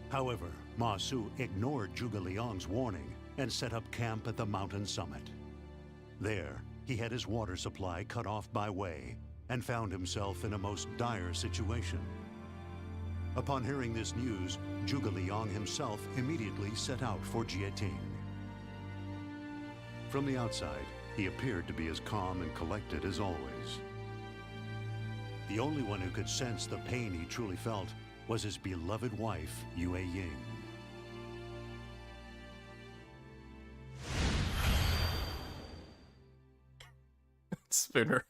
S2: However, Masu ignored Zhuge Liang's warning and set up camp at the mountain summit. There, he had his water supply cut off by Wei and found himself in a most dire situation. Upon hearing this news, Zhuge Liang himself immediately set out for Jieting. From the outside, he appeared to be as calm and collected as always. The only one who could sense the pain he truly felt was his beloved wife, Wei Yan.
S1: Spinner.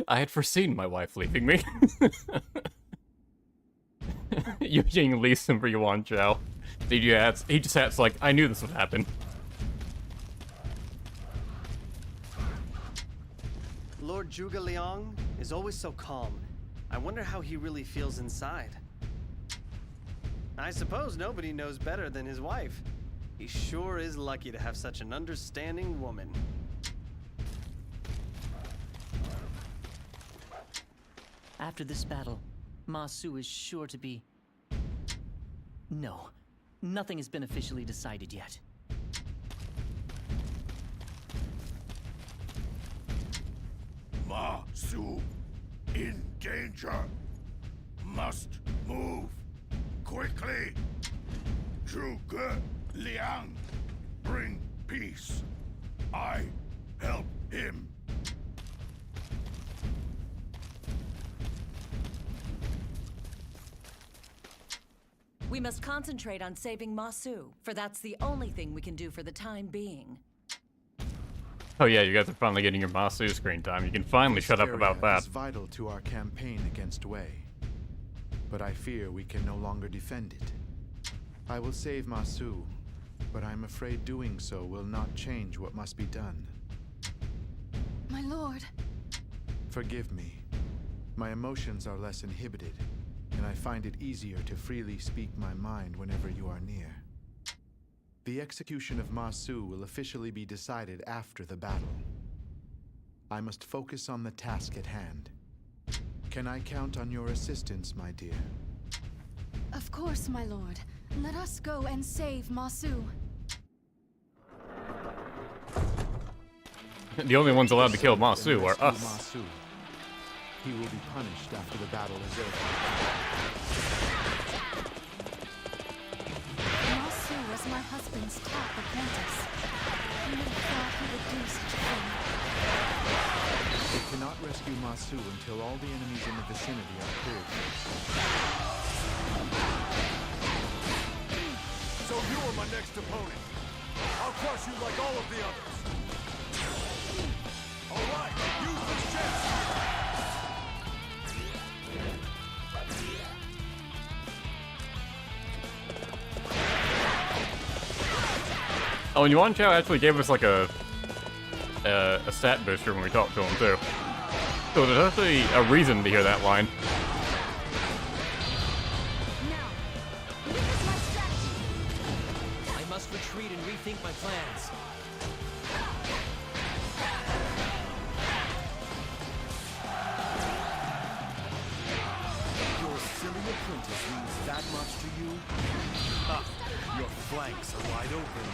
S1: I had foreseen my wife leaving me. Yu Jing leaves him for Yuan Chao. He just adds like, I knew this would happen.
S11: Lord Zhuge Liang is always so calm. I wonder how he really feels inside. I suppose nobody knows better than his wife. He sure is lucky to have such an understanding woman.
S12: After this battle, Masu is sure to be... No, nothing has been officially decided yet.
S5: Masu, in danger. Must move quickly. Zhuge Liang, bring peace. I help him.
S21: We must concentrate on saving Masu, for that's the only thing we can do for the time being.
S1: Oh yeah, you guys are finally getting your Masu screen time. You can finally shut up about that.
S19: It's vital to our campaign against Wei, but I fear we can no longer defend it. I will save Masu, but I'm afraid doing so will not change what must be done.
S17: My lord.
S19: Forgive me. My emotions are less inhibited, and I find it easier to freely speak my mind whenever you are near. The execution of Masu will officially be decided after the battle. I must focus on the task at hand. Can I count on your assistance, my dear?
S17: Of course, my lord. Let us go and save Masu.
S1: The only ones allowed to kill Masu are us.
S19: Masu. He will be punished after the battle is over.
S17: Masu was my husband's top apprentice. Who would have thought he would do such a thing?
S19: We cannot rescue Masu until all the enemies in the vicinity are cleared.
S7: So you are my next opponent. I'll crush you like all of the others. All right, use this chance.
S1: Oh, and Yuan Chao actually gave us like a stat booster when we talked to him too. So there's actually a reason to hear that line.
S12: I must retreat and rethink my plans.
S16: Your silly apprentice means that much to you? Ah, your flanks are wide open.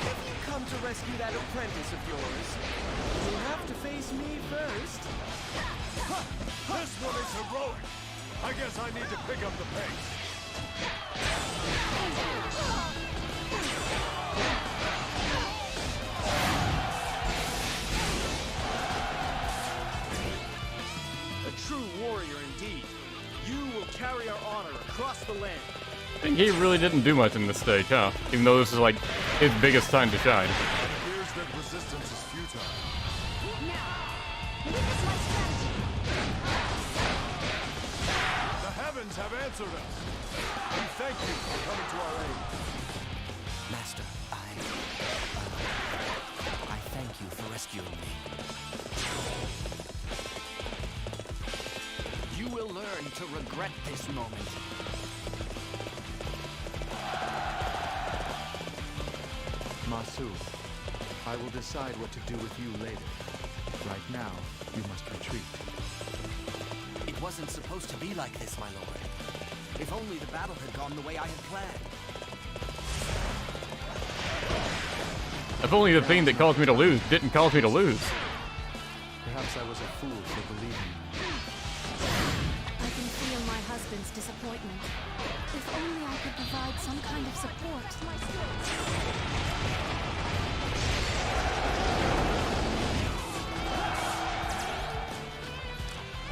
S11: If you come to rescue that apprentice of yours, you'll have to face me first.
S7: This one is heroic. I guess I need to pick up the pace.
S18: A true warrior indeed. You will carry our honor across the land.
S1: I think he really didn't do much in this stage, huh? Even though this is like his biggest time to shine.
S7: It appears that resistance is futile. The heavens have answered us. We thank you for coming to our aid.
S8: Master, I thank you for rescuing me.
S20: You will learn to regret this moment.
S19: Masu, I will decide what to do with you later. Right now, you must retreat.
S20: It wasn't supposed to be like this, my lord. If only the battle had gone the way I had planned.
S1: If only the thing that caused me to lose didn't cause me to lose.
S19: Perhaps I was a fool for believing you.
S14: I can feel my husband's disappointment. If only I could provide some kind of support to my skills.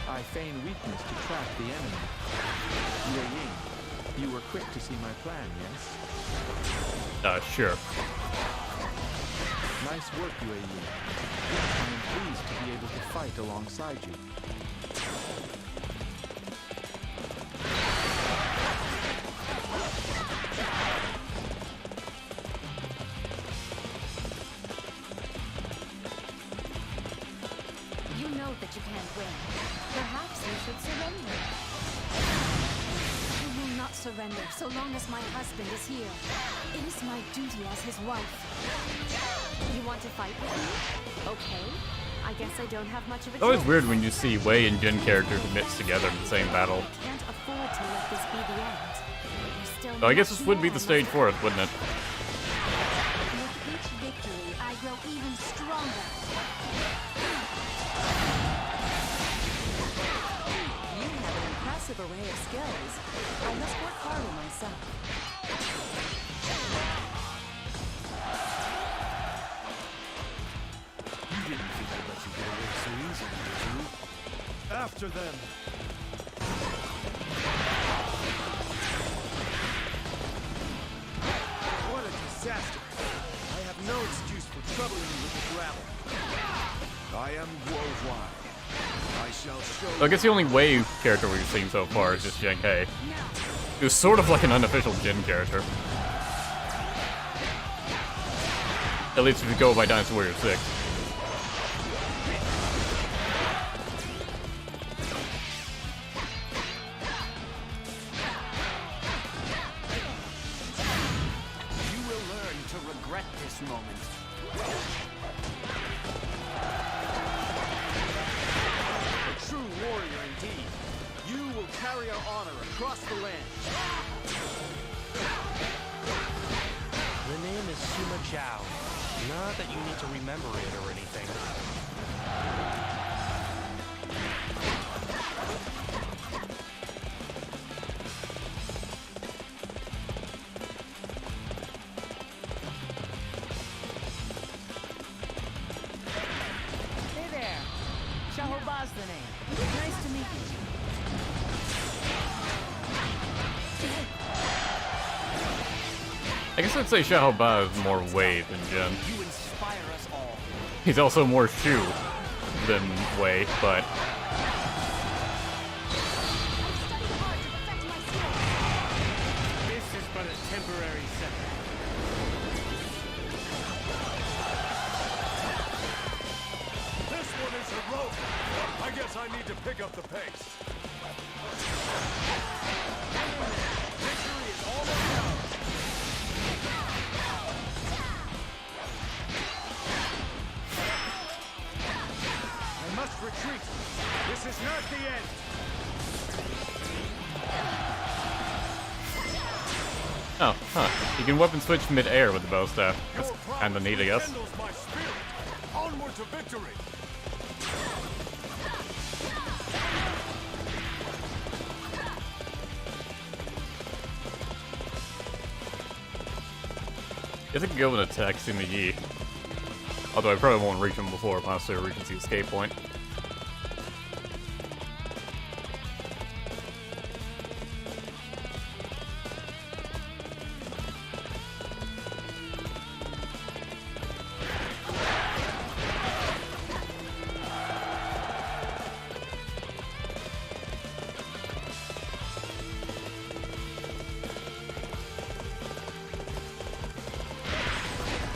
S19: I feign weakness to trap the enemy. Wei Yan, you were quick to see my plan, yes?
S1: Sure.
S19: Nice work, Wei Yan. I am pleased to be able to fight alongside you.
S14: You know that you can't win. Perhaps you should surrender. I will not surrender so long as my husband is here. It is my duty as his wife. You want to fight with me? Okay. I guess I don't have much of a
S1: It's always
S14: choice.
S1: weird when you see Wei and Jin characters mixed together in the same battle.
S14: I can't afford to let this be the end. There's still
S1: So I guess
S14: much
S1: this would be
S14: more
S1: the
S14: I
S1: stage
S14: must
S1: for it, wouldn't it?
S14: With each victory, I grow even stronger.
S21: You have an impressive array of skills. I must work harder myself.
S16: You didn't think I'd let you get away so easily, did you? After them! What a disaster! I have no excuse for troubling you with this rabble. I am Guo Huai. I shall show.
S1: So I guess the only Wei character we've seen so far is just Xing Cai. He was sort of like an unofficial Jin character. At least if you go by Dynasty Warrior 6.
S20: You will learn to regret this moment.
S18: A true warrior indeed. You will carry our honor across the land.
S22: The name is Sima Zhao. Not that you need to remember it or anything.
S21: Hey there. Shahoba's the name. Nice to meet you.
S1: I guess I'd say Xiahou Ba is more Wei than Jin.
S20: You inspire us all.
S1: He's also more Shu than Wei, but
S18: This is but a temporary setback.
S7: This one is heroic. I guess I need to pick up the pace. Victory is almost ours.
S18: I must retreat. This is not the end.
S1: oh, huh. You can weapon switch mid-air with the bow staff. That's kinda neat, I guess.
S7: Kindles my spirit. Onward to victory.
S1: Guess I could go with a text in the Yi. Although I probably won't reach him before Masu reaches the escape point.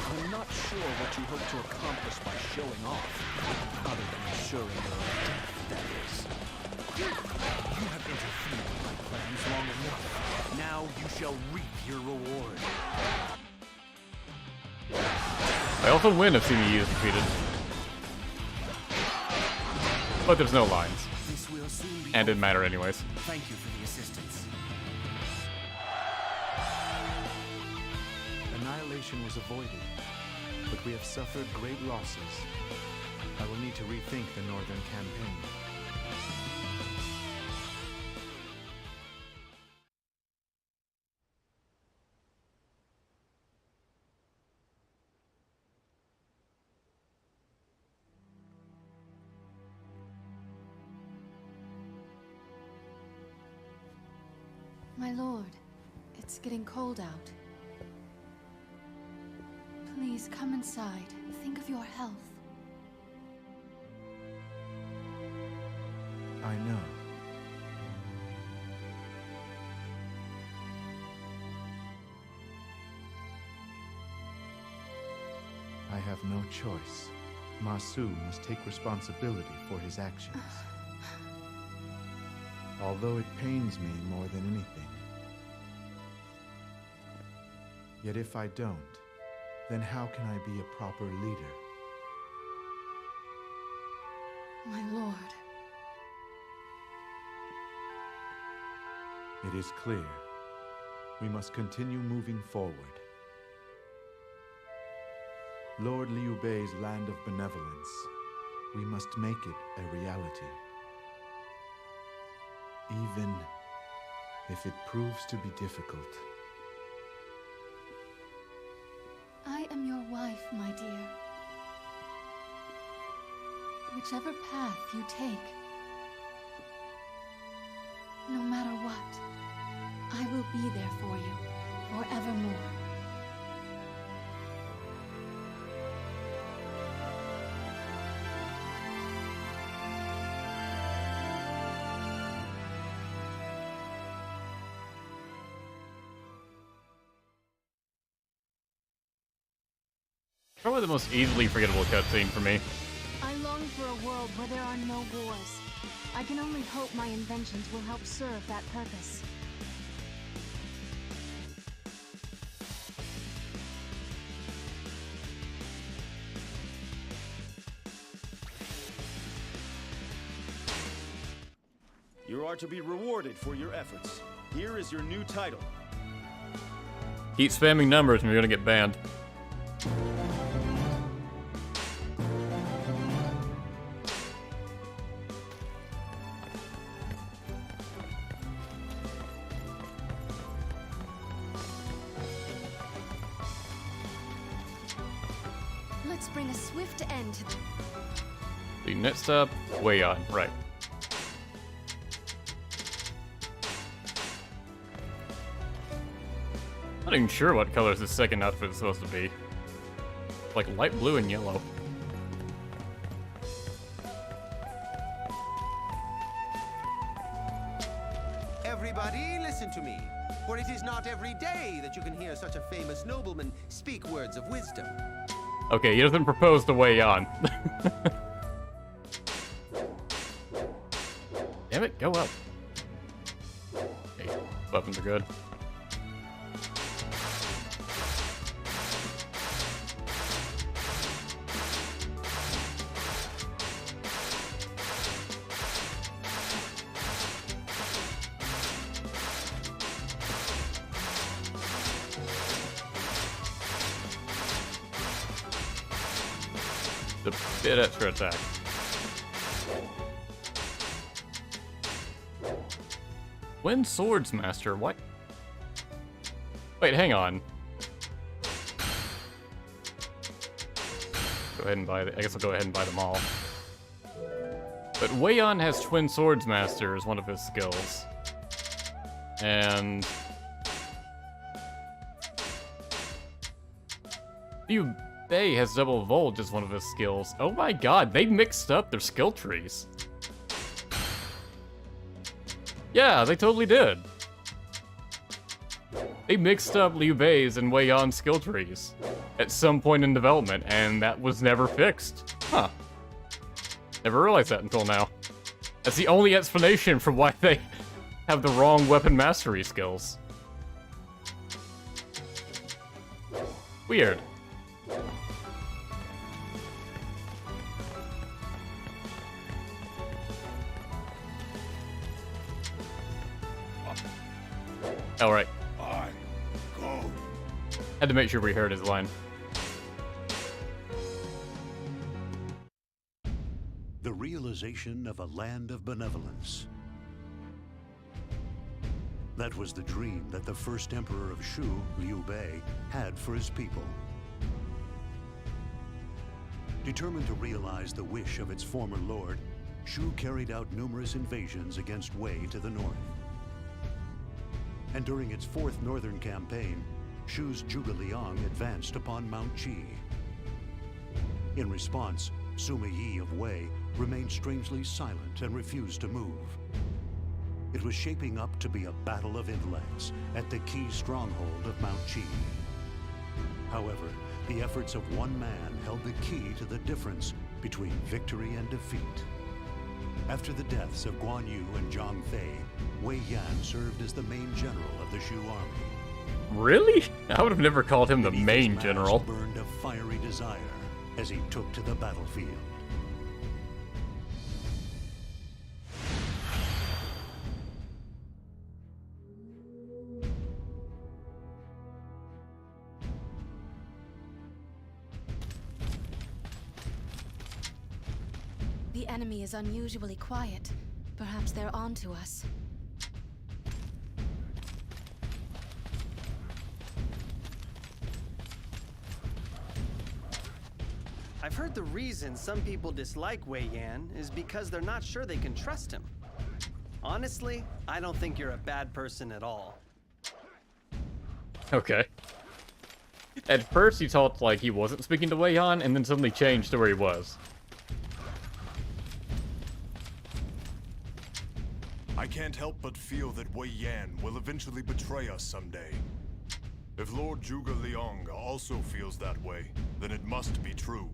S19: I'm not sure what you hope to accomplish by showing off, other than ensuring your own death, that is.
S16: You have interfered with my plans long enough. Now you shall reap your reward.
S1: I often win if Xing Yi is defeated. But there's no lines.
S20: This will soon be
S1: And didn't matter anyways.
S20: Thank you for the assistance.
S19: Annihilation was avoided, but we have suffered great losses. I will need to rethink the northern campaign.
S14: My lord, it's getting cold out. Please come inside. Think of your health.
S19: I know. I have no choice. Masu must take responsibility for his actions. Although it pains me more than anything. Yet if I don't, then how can I be a proper leader?
S14: My lord.
S19: It is clear. We must continue moving forward. Lord Liu Bei's land of benevolence. We must make it a reality. Even if it proves to be difficult.
S14: I am your wife, my dear. Whichever path you take, no matter what, I will be there for you, forevermore.
S1: Probably the most easily forgettable cutscene for me.
S14: I long for a world where there are no wars. I can only hope my inventions will help serve that purpose.
S18: You are to be rewarded for your efforts. Here is your new title.
S1: Keep spamming numbers and you're gonna get banned.
S14: Let's bring a swift end to
S1: The next up, Wei Yan, right. Not even sure what colors the second outfit is supposed to be. Like light blue and yellow.
S8: Everybody, listen to me. For it is not every day that you can hear such a famous nobleman speak words of wisdom.
S1: Okay, he doesn't propose to Wei Yan. Damn it, go up. Okay, weapons are good. A bit extra attack. When Swords Master, what? Wait, hang on. Go ahead and buy I guess I'll go ahead and buy them all. But Wei Yan has Twin Swords Master as one of his skills. And Liu Bei has Double Volge as one of his skills. Oh my god, they mixed up their skill trees. Yeah, they totally did. They mixed up Liu Bei's and Wei Yan's skill trees at some point in development, and that was never fixed. Huh. Never realized that until now. That's the only explanation for why they have the wrong weapon mastery skills. Weird. Alright.
S5: Go.
S1: Had to make sure we heard his line.
S2: The realization of a land of benevolence. That was the dream that the first emperor of Shu, Liu Bei, had for his people. Determined to realize the wish of its former lord, Shu carried out numerous invasions against Wei to the north. And during its fourth northern campaign, Shu's Zhuge Liang advanced upon Mount Qi. In response, Sima Yi of Wei remained strangely silent and refused to move. It was shaping up to be a battle of intellects at the key stronghold of Mount Qi. However, the efforts of one man held the key to the difference between victory and defeat. After the deaths of Guan Yu and Zhang Fei, Wei Yan served as the main general of the Shu army.
S1: Really? I would have never called him the main general.
S2: Burned a fiery desire as he took to the battlefield.
S14: The enemy is unusually quiet. Perhaps they're on to us.
S11: I've heard the reason some people dislike Wei Yan is because they're not sure they can trust him. Honestly, I don't think you're a bad person at all.
S1: Okay. At first he talked like he wasn't speaking to Wei Yan, and then suddenly changed to where he was.
S7: I can't help but feel that Wei Yan will eventually betray us someday. If Lord Zhuge Liang also feels that way, then it must be true.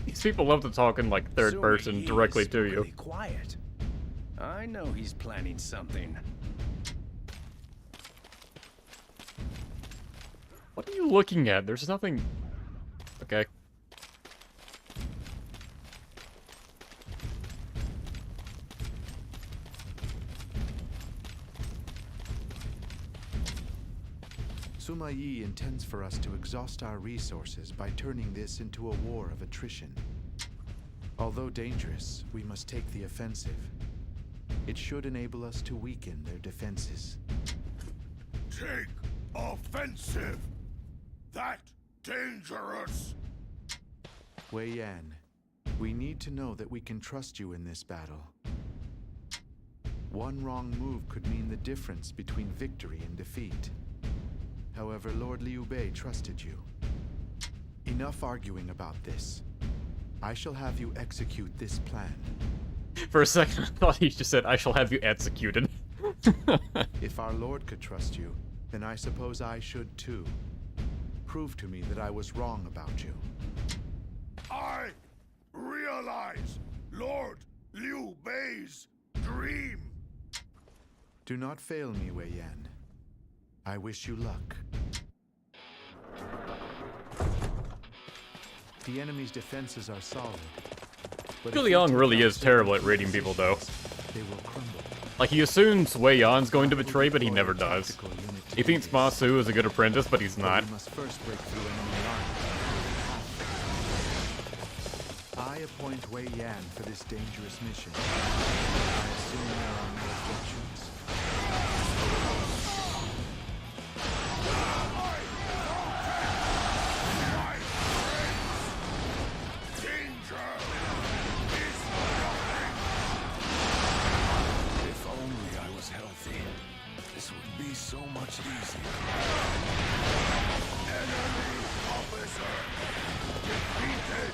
S1: These people love to talk in like third person directly to you.
S6: Really quiet. I know he's planning something.
S1: What are you looking at? There's nothing... Okay.
S19: Sima Yi intends for us to exhaust our resources by turning this into a war of attrition. Although dangerous, we must take the offensive. It should enable us to weaken their defenses.
S5: Take offensive? That dangerous?
S19: Wei Yan, we need to know that we can trust you in this battle. One wrong move could mean the difference between victory and defeat. However, Lord Liu Bei trusted you. Enough arguing about this. I shall have you execute this plan.
S1: For a second, I thought he just said, I shall have you executed.
S19: If our Lord could trust you, then I suppose I should too. Prove to me that I was wrong about you.
S5: I realize Lord Liu Bei's dream.
S19: Do not fail me, Wei Yan. I wish you luck. The enemy's defenses are solid.
S1: Zhuge Liang really is terrible at reading people, though.
S19: They will crumble.
S1: Like, he assumes Wei Yan's going to betray, but he never does. He thinks Masu is a good apprentice, but he's not.
S19: We must first break through enemy lines. I appoint Wei Yan for this dangerous mission. I assume there are no objections.
S5: So much easier. Enemy officer defeated.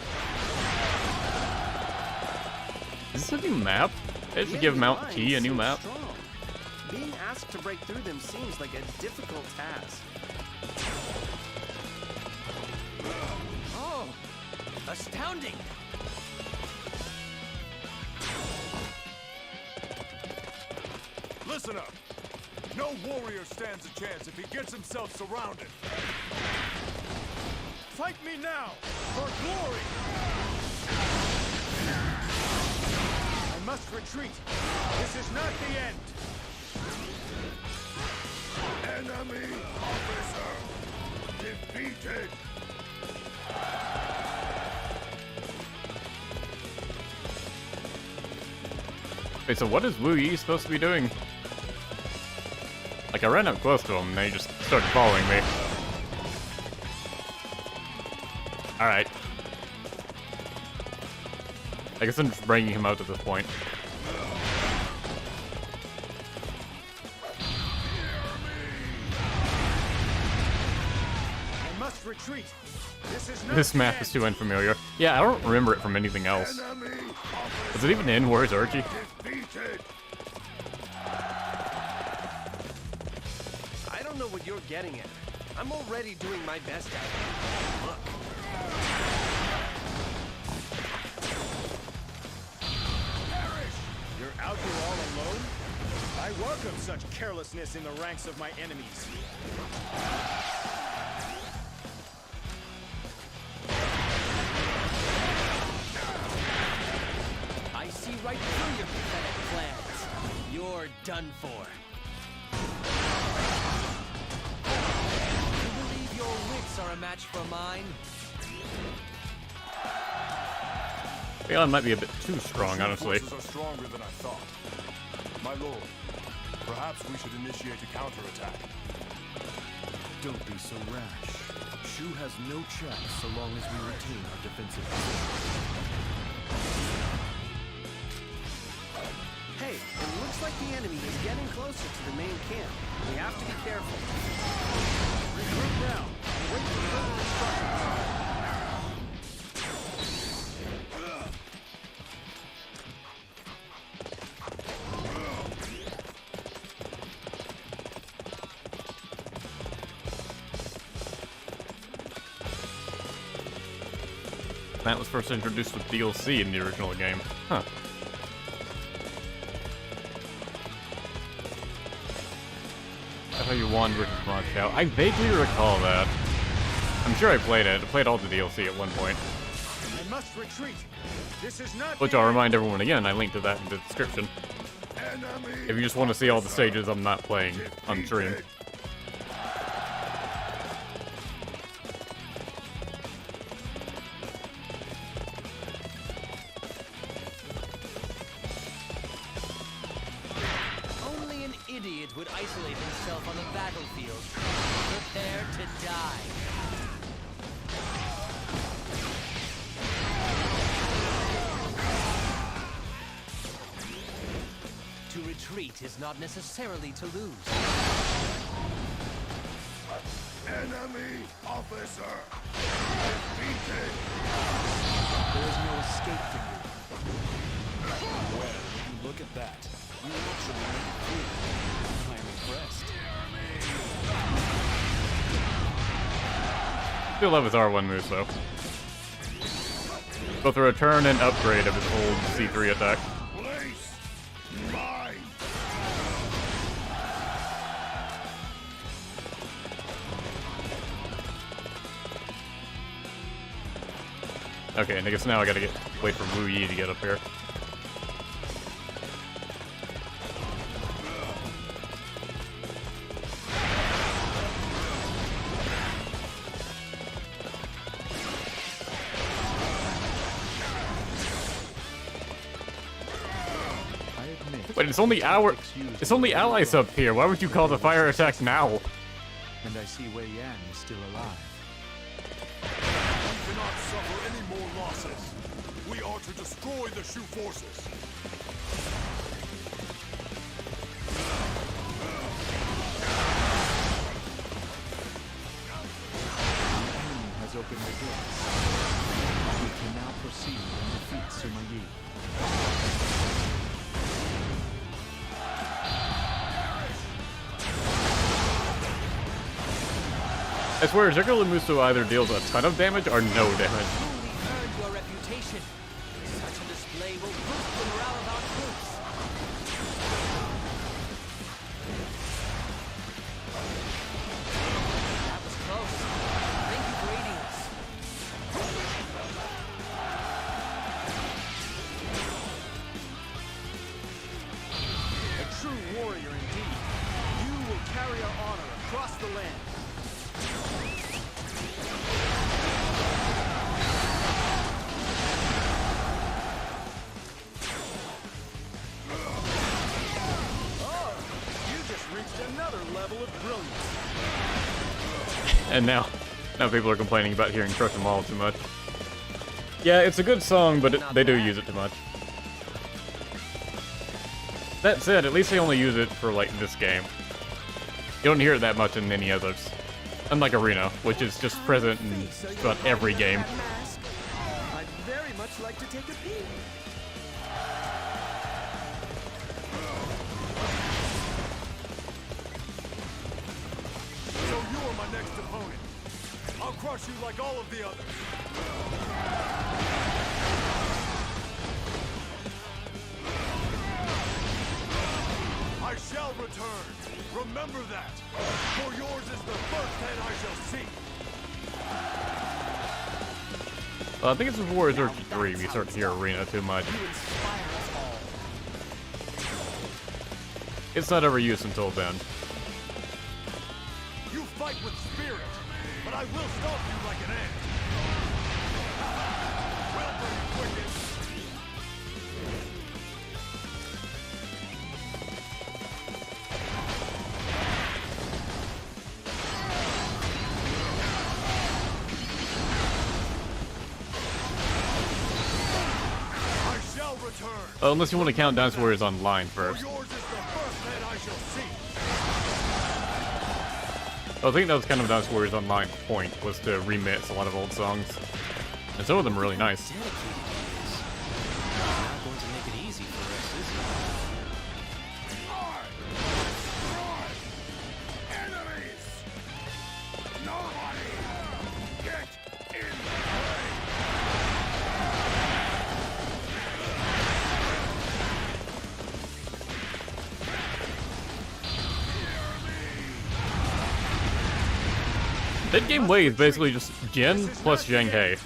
S1: Is this a new map? They should give Mount T a new map.
S11: Being asked to break through them seems like a difficult task.
S20: Oh, astounding!
S7: Listen up. No warrior stands a chance if he gets himself surrounded. Fight me now, for glory! I must retreat. This is not the end.
S5: Enemy officer defeated.
S1: Wait, so what is Wu Yi supposed to be doing? Like, I ran up close to him, and then he just started following me. Alright. I guess I'm just bringing him out at this point.
S7: I must retreat.
S1: This map is too unfamiliar. Yeah, I don't remember it from anything else. Was it even in Warriors Archie?
S11: I don't know what you're getting at. I'm already doing my best at it. Look.
S18: You're out here all alone? I welcome such carelessness in the ranks of my enemies.
S20: I see right through your pathetic plans. You're done for. You believe your wits are a match for mine?
S1: Wei Yan might be a bit too strong, honestly.
S7: Forces are stronger than I thought. My lord, perhaps we should initiate a counterattack.
S16: Don't be so rash. Shu has no chance so long as we retain our defensive position.
S11: Hey, it looks like the enemy is getting closer to the main camp. We have to be careful.
S7: Regroup now. Wait for further instructions.
S1: That was first introduced with DLC in the original game. Huh. That's how you won versus Ma Chao. I vaguely recall that. I'm sure I played it. I played all the DLC at one point.
S18: I must retreat. This is not
S1: Which I'll remind everyone again, I linked to that in the description. If you just want to see all the stages I'm not playing on stream.
S20: Only an idiot would isolate himself on the battlefield. Prepare to die. To retreat is not necessarily to lose.
S5: Enemy officer defeated.
S19: There is no escape for you. Well, when you look at that, you actually make it through. I'm impressed.
S1: Still love his R1 moves though. Both a return and upgrade of his old C3 attack. Okay, and I guess now I gotta wait for Wu Yi to get up here. Wait, it's only allies up here. Why would you call the fire attack now?
S19: And I see Wei Yan is still alive.
S7: We cannot suffer any more losses. We are to destroy the Shu forces.
S19: The enemy has opened the gates. We can now proceed and defeat Sima Yi.
S1: I swear, Zhurong Masu either deals a ton of damage or no damage.
S20: Truly earned your reputation. Such a display will boost the morale of our troops.
S18: across the land. Oh, you just reached another level of brilliance.
S1: And now people are complaining about hearing Crush 'Em All too much. Yeah, it's a good song, but they do use it too much. That said, at least they only use it for, like, this game. You don't hear it that much in any others. Unlike Arena, which is just present in just about every game.
S18: I'd very much like to take a peek.
S7: So you are my next opponent. I'll crush you like all of the others. I shall return. Remember that. For yours is the first head I shall see.
S1: I think it's before Zurong 3 we start to hear Arena too much. It's not ever used until then.
S7: You fight with spirit, but I will stomp you like an ant. Well done, wicked.
S1: Unless you want to count Dynasty Warriors Online first. I think that was kind of Dynasty Warriors Online point, was to remix a lot of old songs. And some of them are really nice.
S22: Not going to make it easy for us, is
S5: Enemies! Nobody! Get in the way!
S1: That game Wei is basically just Jin plus Xing Cai.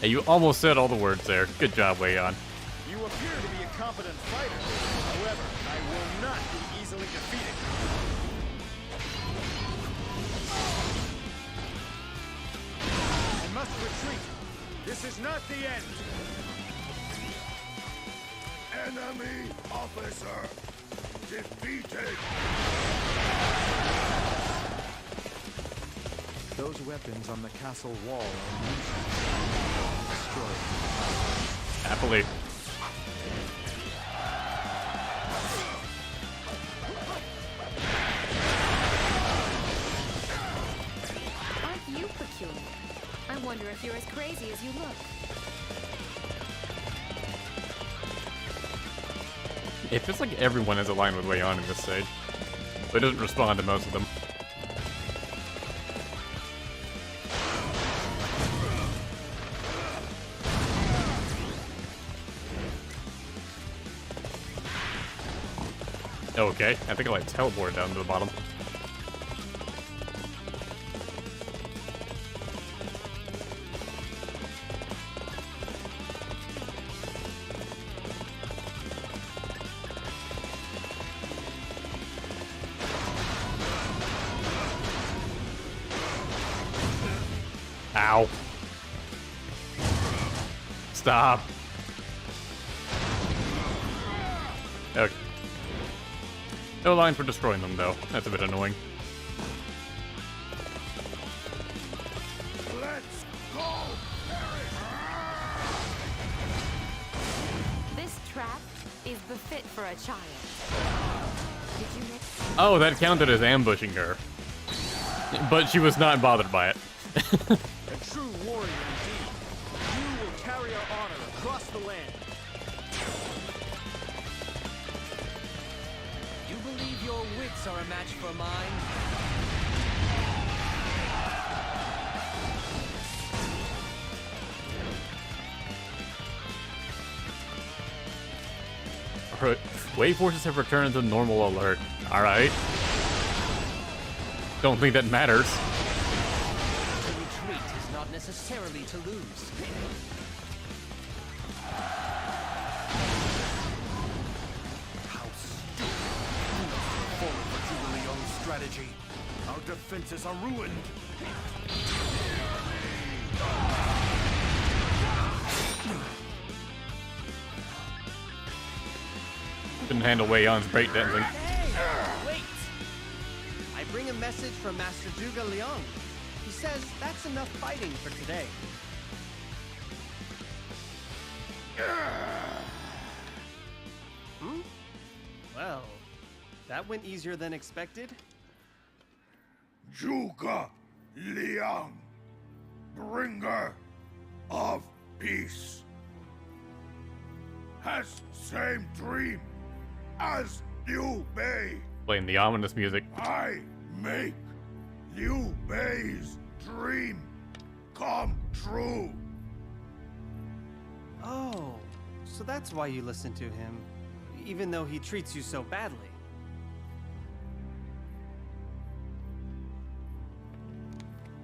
S1: Hey, you almost said all the words there. Good job, Wei Yan.
S18: You appear to be a competent fighter. However, I will not be easily defeated. I must retreat. This is not the end.
S5: Enemy officer defeated.
S19: Those weapons on the castle wall are useless. Destroyed.
S1: Happily.
S14: Aren't you peculiar? I wonder if you're as crazy as you look.
S1: It feels like everyone is aligned with Wei Yan in this stage, but it doesn't respond to most of them. Okay, I think I like teleport down to the bottom. Ow. Stop. Okay. No line for destroying them, though. That's a bit annoying.
S5: Let's go!
S14: This trap is befit for a child. Did you mix?
S1: Oh, that counted as ambushing her. But she was not bothered by it.
S18: A true warrior indeed. You will carry our honor across the land.
S20: You believe your wits are a match for mine?
S1: Wei forces have returned to normal alert. Alright. Don't think that matters.
S21: To retreat is not necessarily to lose.
S16: How stupid. Forward for Zhuge Liang's strategy. Our defenses are ruined.
S1: Couldn't handle Wei Yan's breakdancing.
S11: Hey, wait! I bring a message from Master Zhuge Liang. He says that's enough fighting for today. Hmm? Well, that went easier than expected.
S5: Zhuge Liang, bringer of peace, has same dream as Liu Bei.
S1: Playing the ominous music.
S5: I make Liu Bei's dream come true.
S11: Oh, so that's why you listen to him, even though he treats you so badly.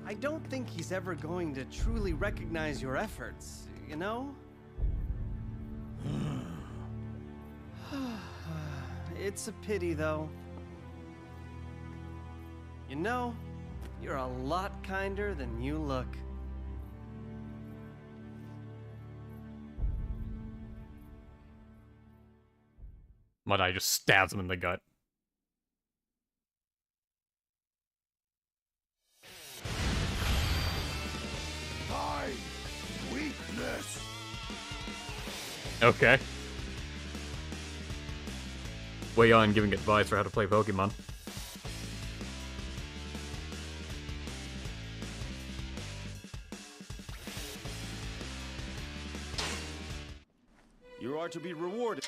S11: I don't think he's ever going to truly recognize your efforts, you know? It's a pity, though. You know, you're a lot kinder than you look.
S1: Madai just stabs him in the gut.
S5: Thy weakness.
S1: Okay. Wei Yan giving advice for how to play Pokemon.
S18: You are to be rewarded.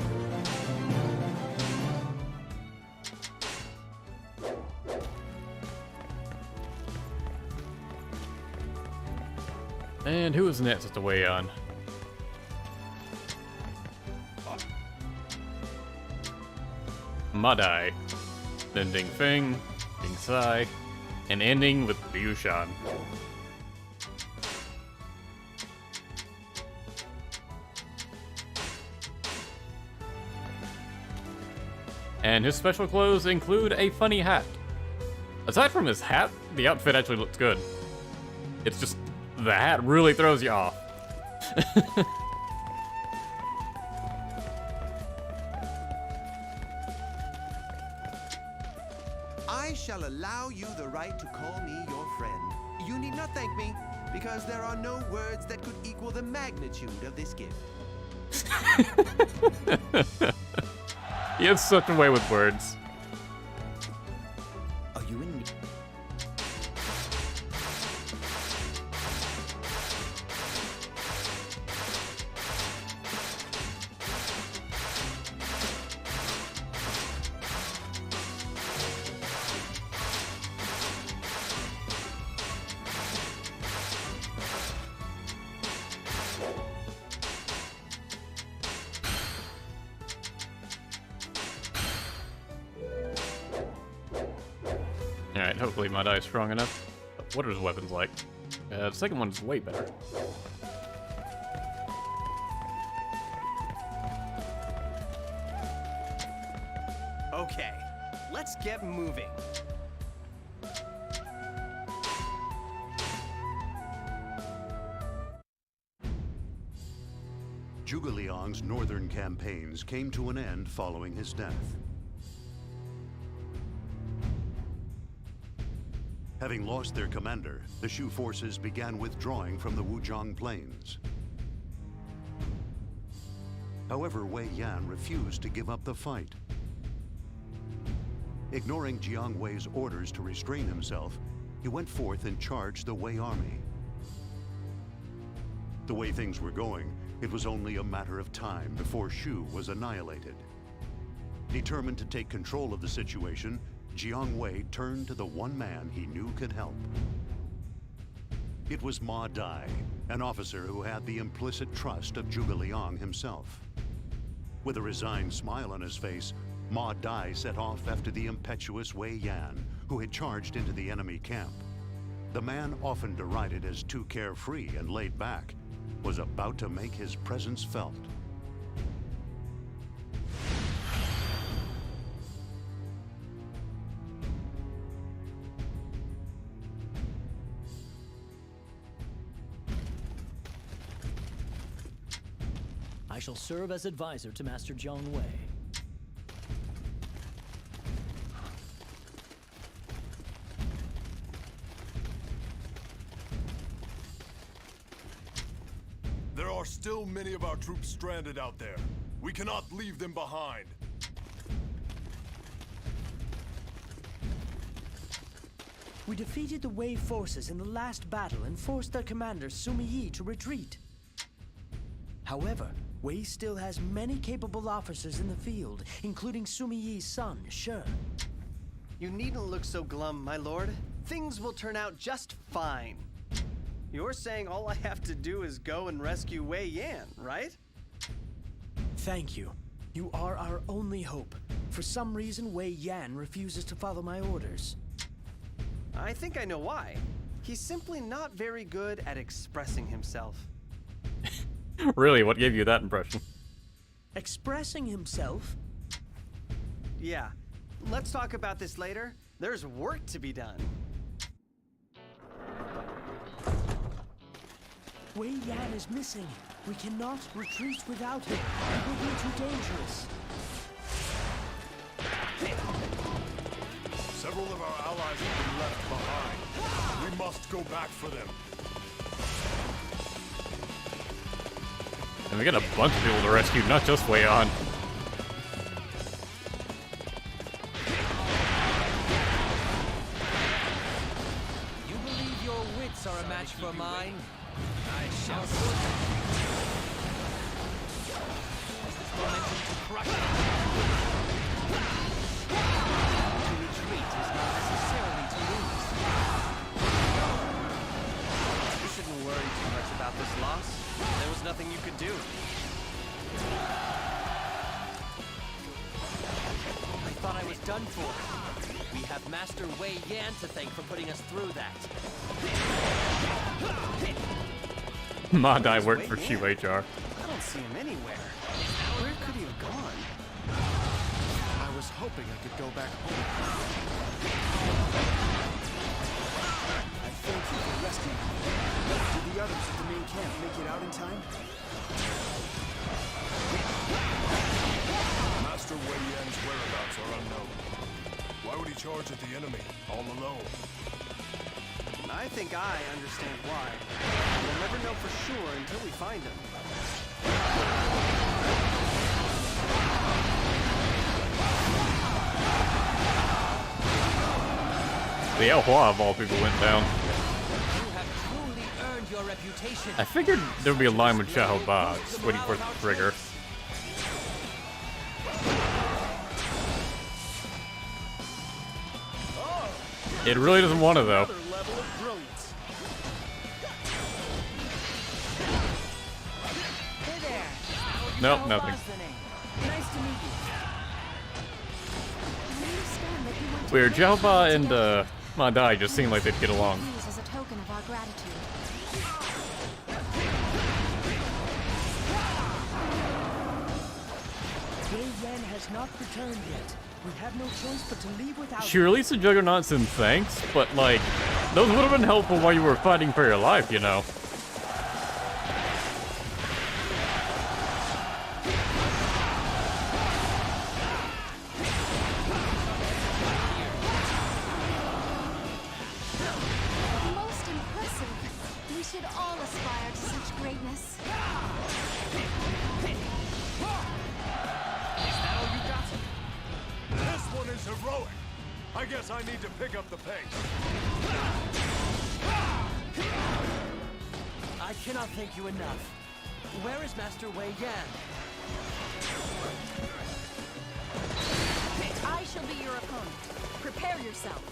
S1: And who is next to Wei Yan? Madai, ending Feng, Xing Cai, and ending with Liu Shan. And his special clothes include a funny hat. Aside from his hat, the outfit actually looks good. It's just, the hat really throws you off.
S8: I shall allow you the right to call me your friend. You need not thank me, because there are no words that could equal the magnitude of this gift.
S1: He has such a way with words.
S8: Are you in?
S1: Alright, hopefully my die is strong enough. What are his weapons like? The second one's way better.
S11: Okay, let's get moving.
S2: Zhuge Liang's northern campaigns came to an end following his death. Having lost their commander, the Shu forces began withdrawing from the Wuzhong plains. However, Wei Yan refused to give up the fight. Ignoring Jiang Wei's orders to restrain himself, he went forth and charged the Wei army. The way things were going, it was only a matter of time before Shu was annihilated. Determined to take control of the situation, Jiang Wei turned to the one man he knew could help. It was Ma Dai, an officer who had the implicit trust of Zhuge Liang himself. With a resigned smile on his face, Ma Dai set off after the impetuous Wei Yan, who had charged into the enemy camp. The man, often derided as too carefree and laid back, was about to make his presence felt.
S4: I shall serve as advisor to Master Zhong Wei.
S7: There are still many of our troops stranded out there. We cannot leave them behind.
S15: We defeated the Wei forces in the last battle and forced their commander Sumi Yi to retreat. However, Wei still has many capable officers in the field, including Sumi Yi's son, Shi.
S11: You needn't look so glum, my lord. Things will turn out just fine. You're saying all I have to do is go and rescue Wei Yan, right?
S15: Thank you. You are our only hope. For some reason, Wei Yan refuses to follow my orders.
S11: I think I know why. He's simply not very good at expressing himself.
S1: Really, what gave you that impression?
S15: Expressing himself?
S11: Yeah. Let's talk about this later. There's work to be done.
S15: Wei Yan is missing. We cannot retreat without him. It will be too dangerous.
S7: Several of our allies have been left behind. We must go back for them.
S1: And we got a bunch of people to rescue, not just Wei Yan.
S20: You believe your wits are a match for mine? I shall. Has this momentum to crush it? To retreat is not necessarily to lose.
S11: You shouldn't worry too much about this loss. There was nothing you could do.
S20: I thought I was done for. We have Master Wei Yan to thank for putting us through that.
S1: Ma Dai worked for QHR.
S11: I don't see him anywhere. Where could he have gone?
S16: I was hoping I could go back home.
S13: I thank you for rescuing me. Did the others at the main camp make it out in time?
S7: Master Wei Yan's whereabouts are unknown. Why would he charge at the enemy, all alone?
S11: I think I understand why. We'll never know for sure until we find him.
S1: The El Hua of all people went down.
S20: You have truly earned your reputation.
S1: I figured there would be a line with Xiahou Ba, just waiting for it to trigger. It really doesn't want to, though. Nope, nothing. Weird, Xiahou Ba and Ma Dai just seem like they'd get along.
S14: As a token of our gratitude.
S15: Wei Yan has not returned yet. We have no choice but to leave without
S1: She released the Juggernauts in thanks, but like, those would have been helpful while you were fighting for your life, you know.
S14: Most impressive. We should all aspire to such greatness.
S7: This one is heroic. I guess I need to pick up the pace.
S20: I cannot thank you enough. Where is Master Wei Yan?
S14: I shall be your opponent. Prepare yourself.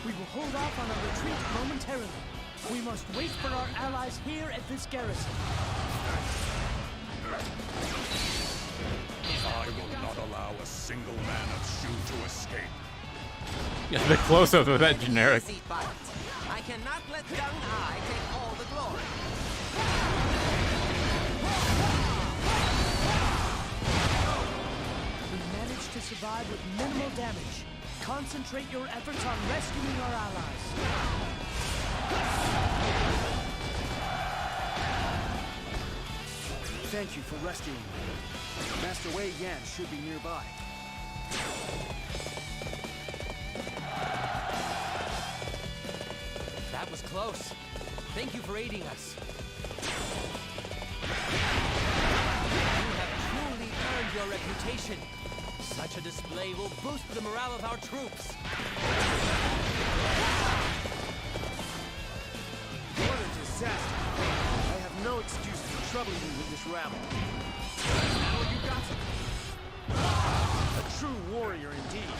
S15: We hold off on our retreat momentarily. We must wait for our allies here at this garrison.
S5: I will not allow a single man of Shu to escape.
S1: Yeah, the close-up of that generic.
S20: Easy fight. I cannot let Young Ai take all the glory.
S15: We managed to survive with minimal damage. Concentrate your efforts on rescuing our allies.
S18: Thank you for rescuing me. Master Wei Yan should be nearby.
S20: That was close. Thank you for aiding us. You have truly earned your reputation. Such a display will boost the morale of our troops.
S18: What a disaster. I have no excuse for troubling you with this rabble. Now you got to be. A true warrior indeed.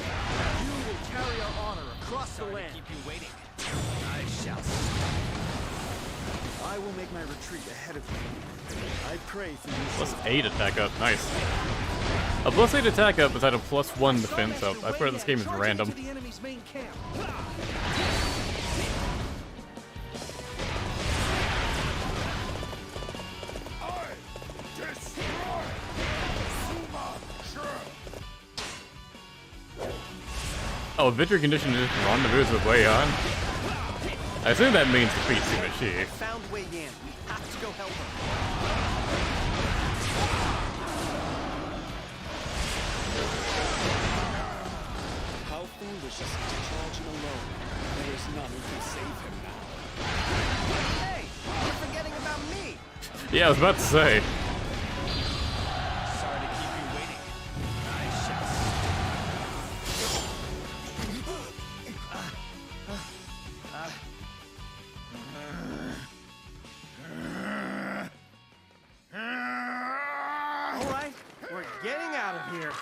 S18: You will carry our honor across the land.
S20: Keep you waiting. I shall.
S18: I will make my retreat ahead of you. I pray for you.
S1: +8 attack up, nice. A +8 attack up is at a +1 defense up. I swear this game is random.
S18: To the enemy's main camp.
S1: Oh, victory condition is just rendezvous with Wei Yan. I assume that means defeat Sima Shi.
S11: Found Wei Yan. We have to go help her.
S18: How foolish is he to charge him alone? There is none who can save him now.
S11: Hey, you're forgetting about me.
S1: Yeah, I was about to say.
S6: Sorry to keep you waiting. I shall.
S11: All right, we're getting out of here.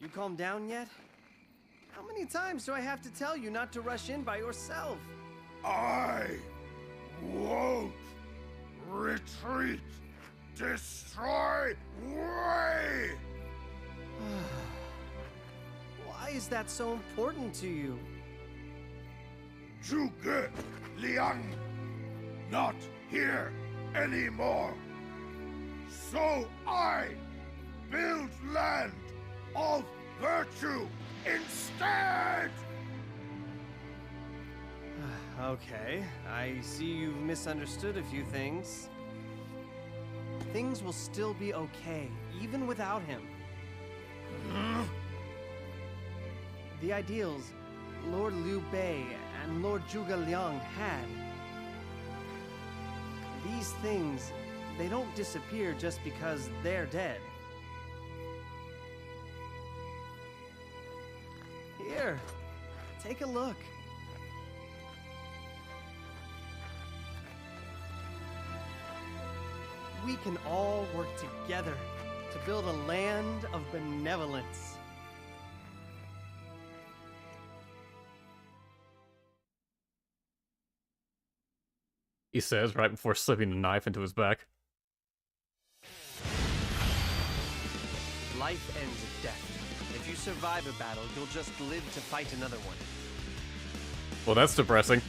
S11: You calmed down yet? How many times do I have to tell you not to rush in by yourself?
S5: I won't retreat. Destroy Wei!
S11: Why is that so important to you?
S5: Zhuge Liang, not here anymore. So I build land of virtue instead.
S11: Okay, I see you've misunderstood a few things. Things will still be okay, even without him. The ideals Lord Liu Bei and Lord Zhuge Liang had. These things, they don't disappear just because they're dead. Here, take a look. We can all work together to build a land of benevolence.
S1: He says right before slipping a knife into his back.
S11: Life ends at death. If you survive a battle, you'll just live to fight another one.
S1: Well, that's depressing.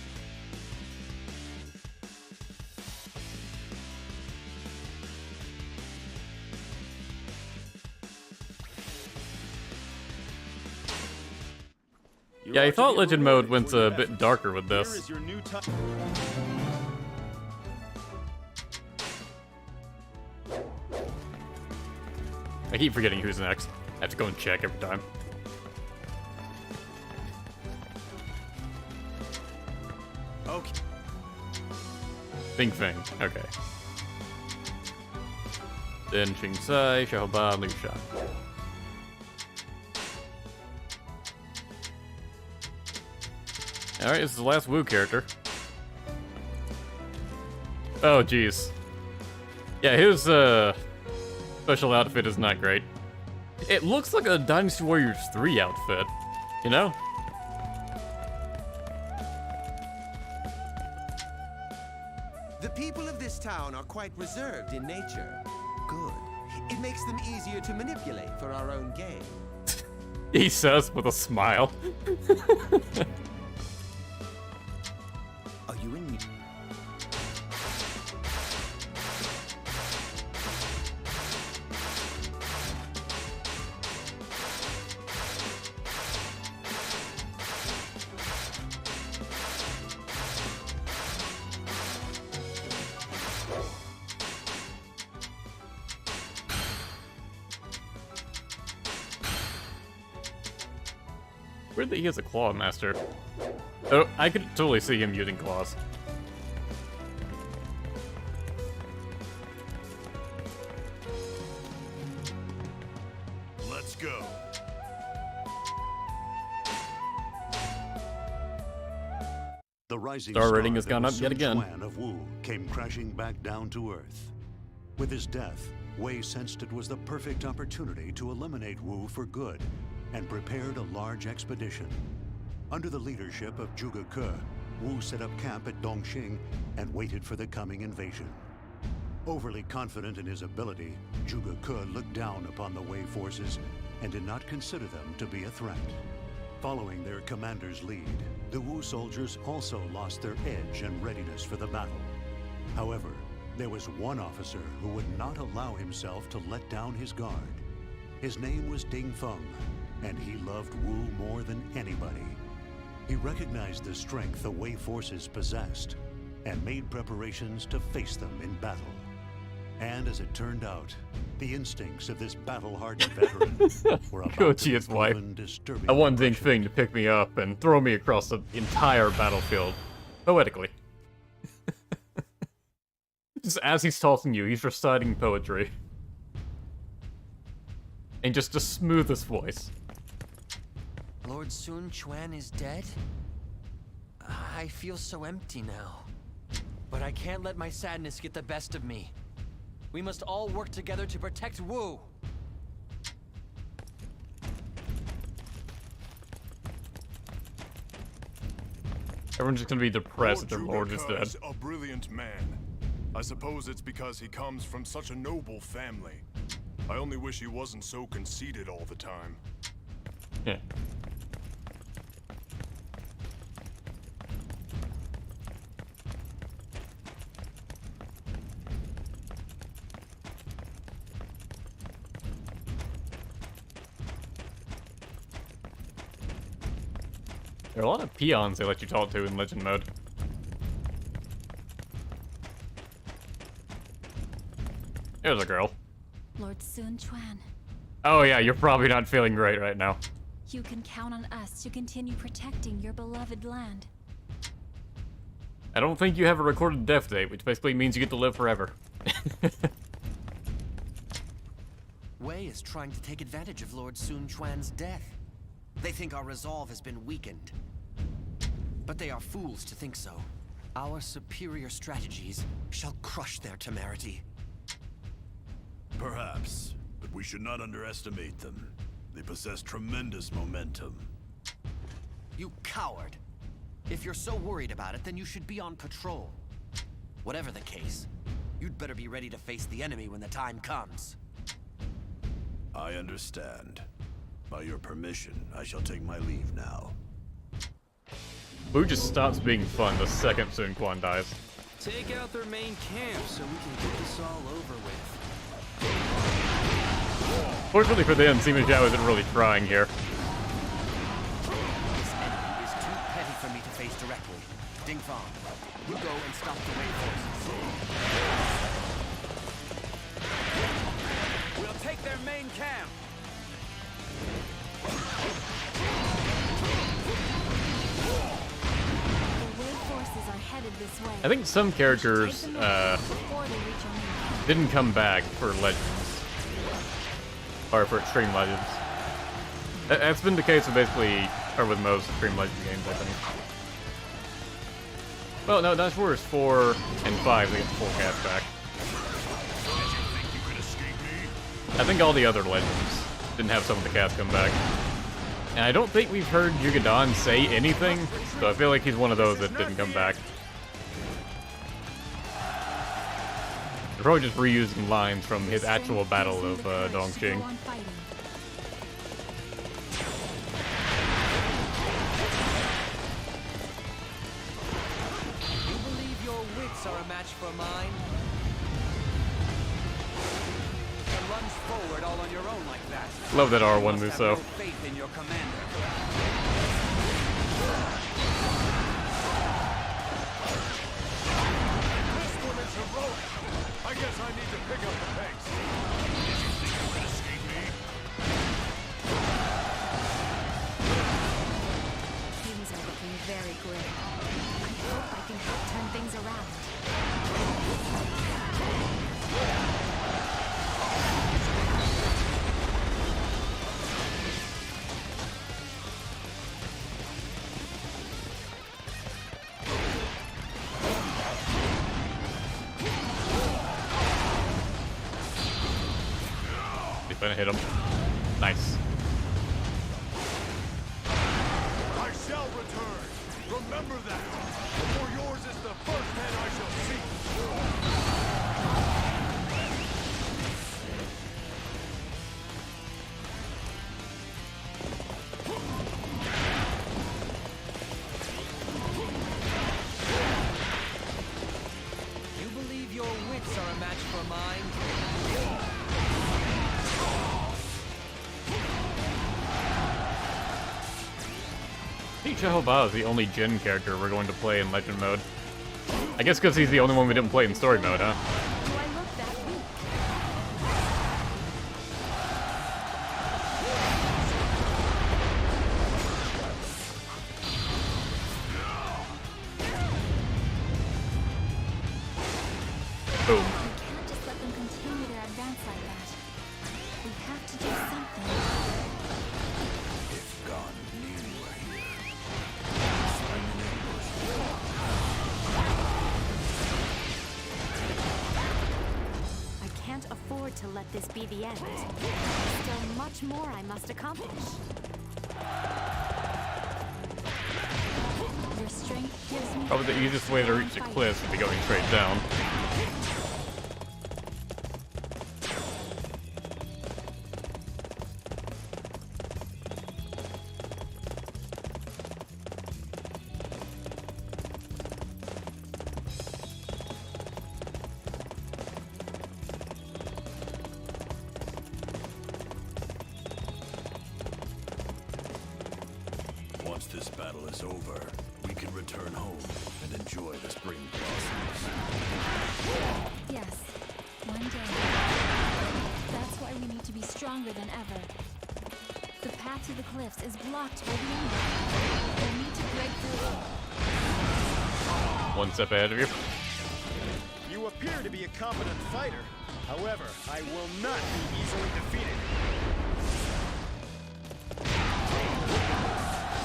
S1: Yeah, I thought Legend mode went a bit darker with this. I keep forgetting who's next. I have to go and check every time.
S11: Okay.
S1: Feng, okay. Then Xing Cai, Xiaoba, Liu Shan. Alright, this is the last Wu character. Oh, jeez. Yeah, his special outfit is not great. It looks like a Dynasty Warriors 3 outfit, you know?
S8: The people of this town are quite reserved in nature. Good. It makes them easier to manipulate for our own gain.
S1: He says with a smile.
S8: Are you in?
S1: Weird that he has a claw master. Oh, I could totally see him using claws.
S5: Let's go.
S2: The rising
S1: Star
S2: star
S1: rating has
S2: that
S1: gone
S2: was
S1: up yet
S2: Sun
S1: again.
S2: Quan of Wu came crashing back down to Earth. With his death, Wei sensed it was the perfect opportunity to eliminate Wu for good and prepared a large expedition. Under the leadership of Zhuge Ke, Wu set up camp at Dongxing and waited for the coming invasion. Overly confident in his ability, Zhuge Ke looked down upon the Wei forces and did not consider them to be a threat. Following their commander's lead, the Wu soldiers also lost their edge and readiness for the battle. However, there was one officer who would not allow himself to let down his guard. His name was Ding Feng, and he loved Wu more than anybody. He recognized the strength the Wei forces possessed and made preparations to face them in battle. And as it turned out, the instincts of this battle-hardened veteran were about
S1: Go
S2: to
S1: to
S2: be
S1: his wife.
S2: proven disturbing.
S1: I want Ding Feng to pick me up and throw me across the entire battlefield. Poetically. Just as he's talking to you, he's reciting poetry. In just the smoothest voice.
S20: Lord Sun Quan is dead? I feel so empty now. But I can't let my sadness get the best of me. We must all work together to protect Wu.
S1: Everyone's just gonna be depressed that their
S7: Lord
S1: lord is
S7: Zhuge
S1: dead.
S7: Ke's a brilliant man. I suppose it's because he comes from such a noble family. I only wish he wasn't so conceited all the time.
S1: Yeah. There are a lot of peons they let you talk to in Legend mode. There's a girl.
S14: Lord Sun Quan,
S1: Oh yeah, you're probably not feeling great right now.
S14: you can count on us to continue protecting your beloved land.
S1: I don't think you have a recorded death date, which basically means you get to live forever.
S3: Wei is trying to take advantage of Lord Sun Quan's death. They think our resolve has been weakened. But they are fools to think so. Our superior strategies shall crush their temerity.
S5: Perhaps, but we should not underestimate them. They possess tremendous momentum.
S3: You coward! If you're so worried about it, then you should be on patrol. Whatever the case, you'd better be ready to face the enemy when the time comes.
S5: I understand. By your permission, I shall take my leave now.
S1: Wu just stops being fun the second Sun Quan dies.
S22: Take out their main camp so we can get this all over with.
S1: Fortunately for them, Sima Zhao isn't really trying here.
S3: This enemy is too petty for me to face directly. Ding Feng, you go and stop the Wei forces.
S22: We'll take their main camp.
S14: The Wei forces are headed this way.
S1: I think some characters
S14: Take them out before they reach our main camp.
S1: didn't come back for Legends. Or for Extreme Legends. That's been the case with basically, or with most Extreme Legends games, I think. Well, no, Dynasty Warriors 4 and 5, they get the full cast back. I think all the other Legends didn't have some of the cast come back. And I don't think we've heard Jugadan say anything, so I feel like he's one of those that didn't come back. They're probably just reusing lines from his actual battle of Dongqing.
S20: You believe your wits are a match for mine? To lunge forward all on your own like that.
S1: Love that R1 move, so.
S20: Faith in your commander.
S7: This woman's heroic. I guess I need to pick up the pace. Did you think you could escape me?
S14: Things are looking very grim. I hope I can help turn things around.
S1: Gonna hit him. Nice.
S7: I shall return. Remember that. For yours is the first head I shall see.
S20: You believe your wits are a match for mine?
S1: I think Xiao Bao is the only Jin character we're going to play in Legend mode. I guess because he's the only one we didn't play in story mode, huh? Boom.
S14: We can't just let them continue their advance like that. We have to do something.
S16: If Guan Ping were here,
S14: I can't afford to let this be the end. There's still much more I must accomplish. Your strength gives me...
S1: Probably the easiest way to reach the cliff would be going straight down.
S16: once this battle is over, we can return home and enjoy the spring blossoms.
S14: Yes, one day. That's why we need to be stronger than ever. The path to the cliffs is blocked by the enemy. We'll need to break through.
S1: One step ahead of you.
S18: You appear to be a competent fighter. However, I will not be easily defeated.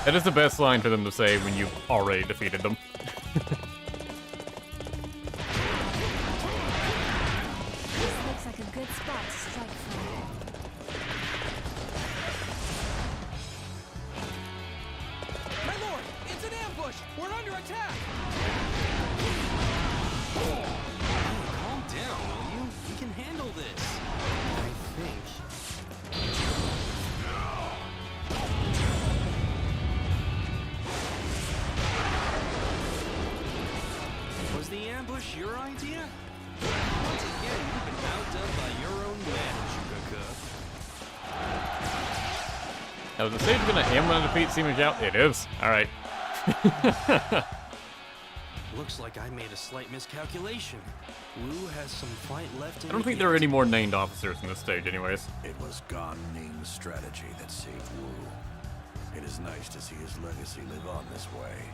S1: That is the best line for them to say when you've already defeated them.
S14: This looks like a good spot to strike from.
S20: My lord, it's an ambush! We're under attack! Calm down, will you? We can handle this. I think. Was the ambush your idea? Once again, you've been outdone by your own men, Sugar Cup.
S1: Now, is the stage gonna am gonna defeat Sima Zhao? It is. Alright.
S22: Looks like I made a slight miscalculation. Wu has some fight left in
S1: I don't think there are any more named officers in this stage anyways.
S16: It was Guan Ning's strategy that saved Wu. It is nice to see his legacy live on this way.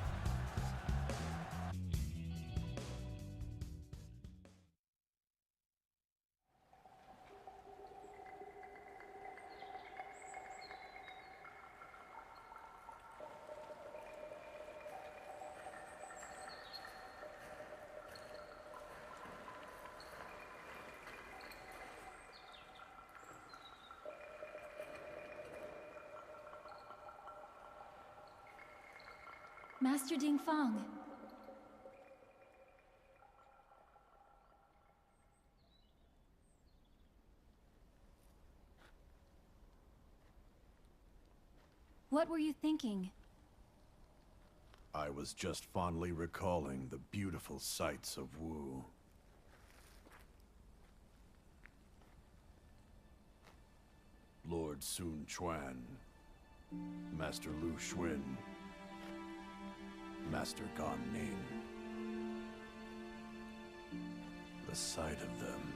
S14: Master Ding Feng. What were you thinking?
S7: I was just fondly recalling the beautiful sights of Wu. Lord Sun Quan, Master Lu Xun, Master Gan Ning. The sight of them,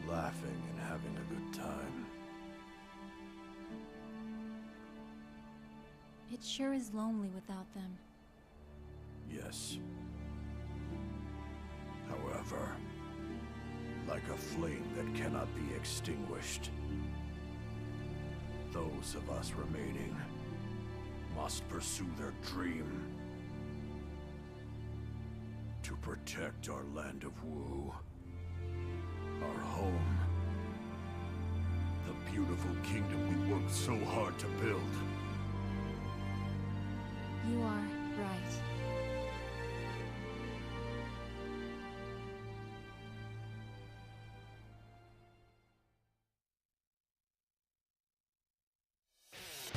S7: laughing and having a good time.
S14: It sure is lonely without them.
S7: Yes. However, like a flame that cannot be extinguished, those of us remaining must pursue their dream to protect our land of Wu, our home, the beautiful kingdom we worked so hard to build.
S14: You are right.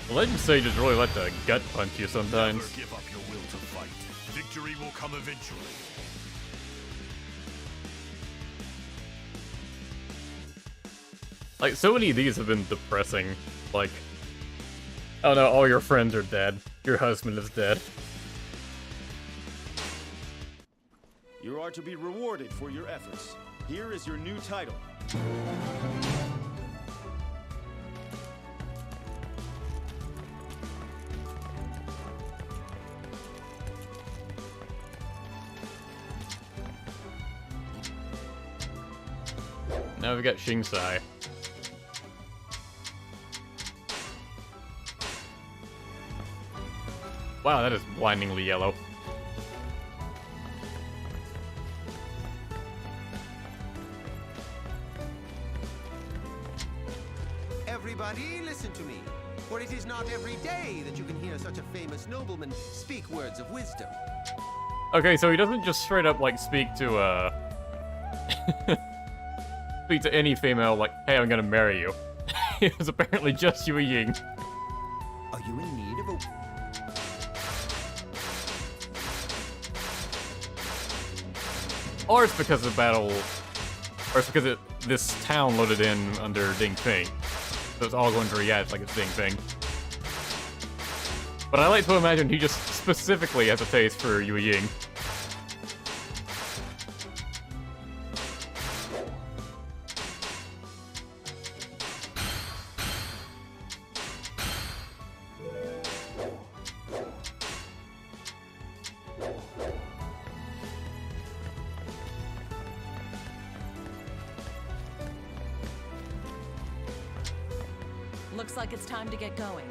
S1: The legend sages really like to gut punch you sometimes.
S7: Never give up your will to fight. Victory will come eventually.
S1: Like, so many of these have been depressing. Like, oh no, all your friends are dead. Your husband is dead.
S18: You are to be rewarded for your efforts. Here is your new title.
S1: Now we got Xing Cai. Wow, that is blindingly yellow.
S8: Everybody, listen to me, for it is not every day that you can hear such a famous nobleman speak words of wisdom.
S1: Okay, so he doesn't just straight up, like, speak to, speak to any female, like, hey, I'm gonna marry you. It was apparently just Wei Yan.
S8: Are you in need of a...
S1: Or it's because the battle... Or it's because this town loaded in under Ding Ping. So it's all going to react like it's Ding Ping. But I like to imagine he just specifically has a taste for Wei Yan.
S21: Looks like it's time to get going.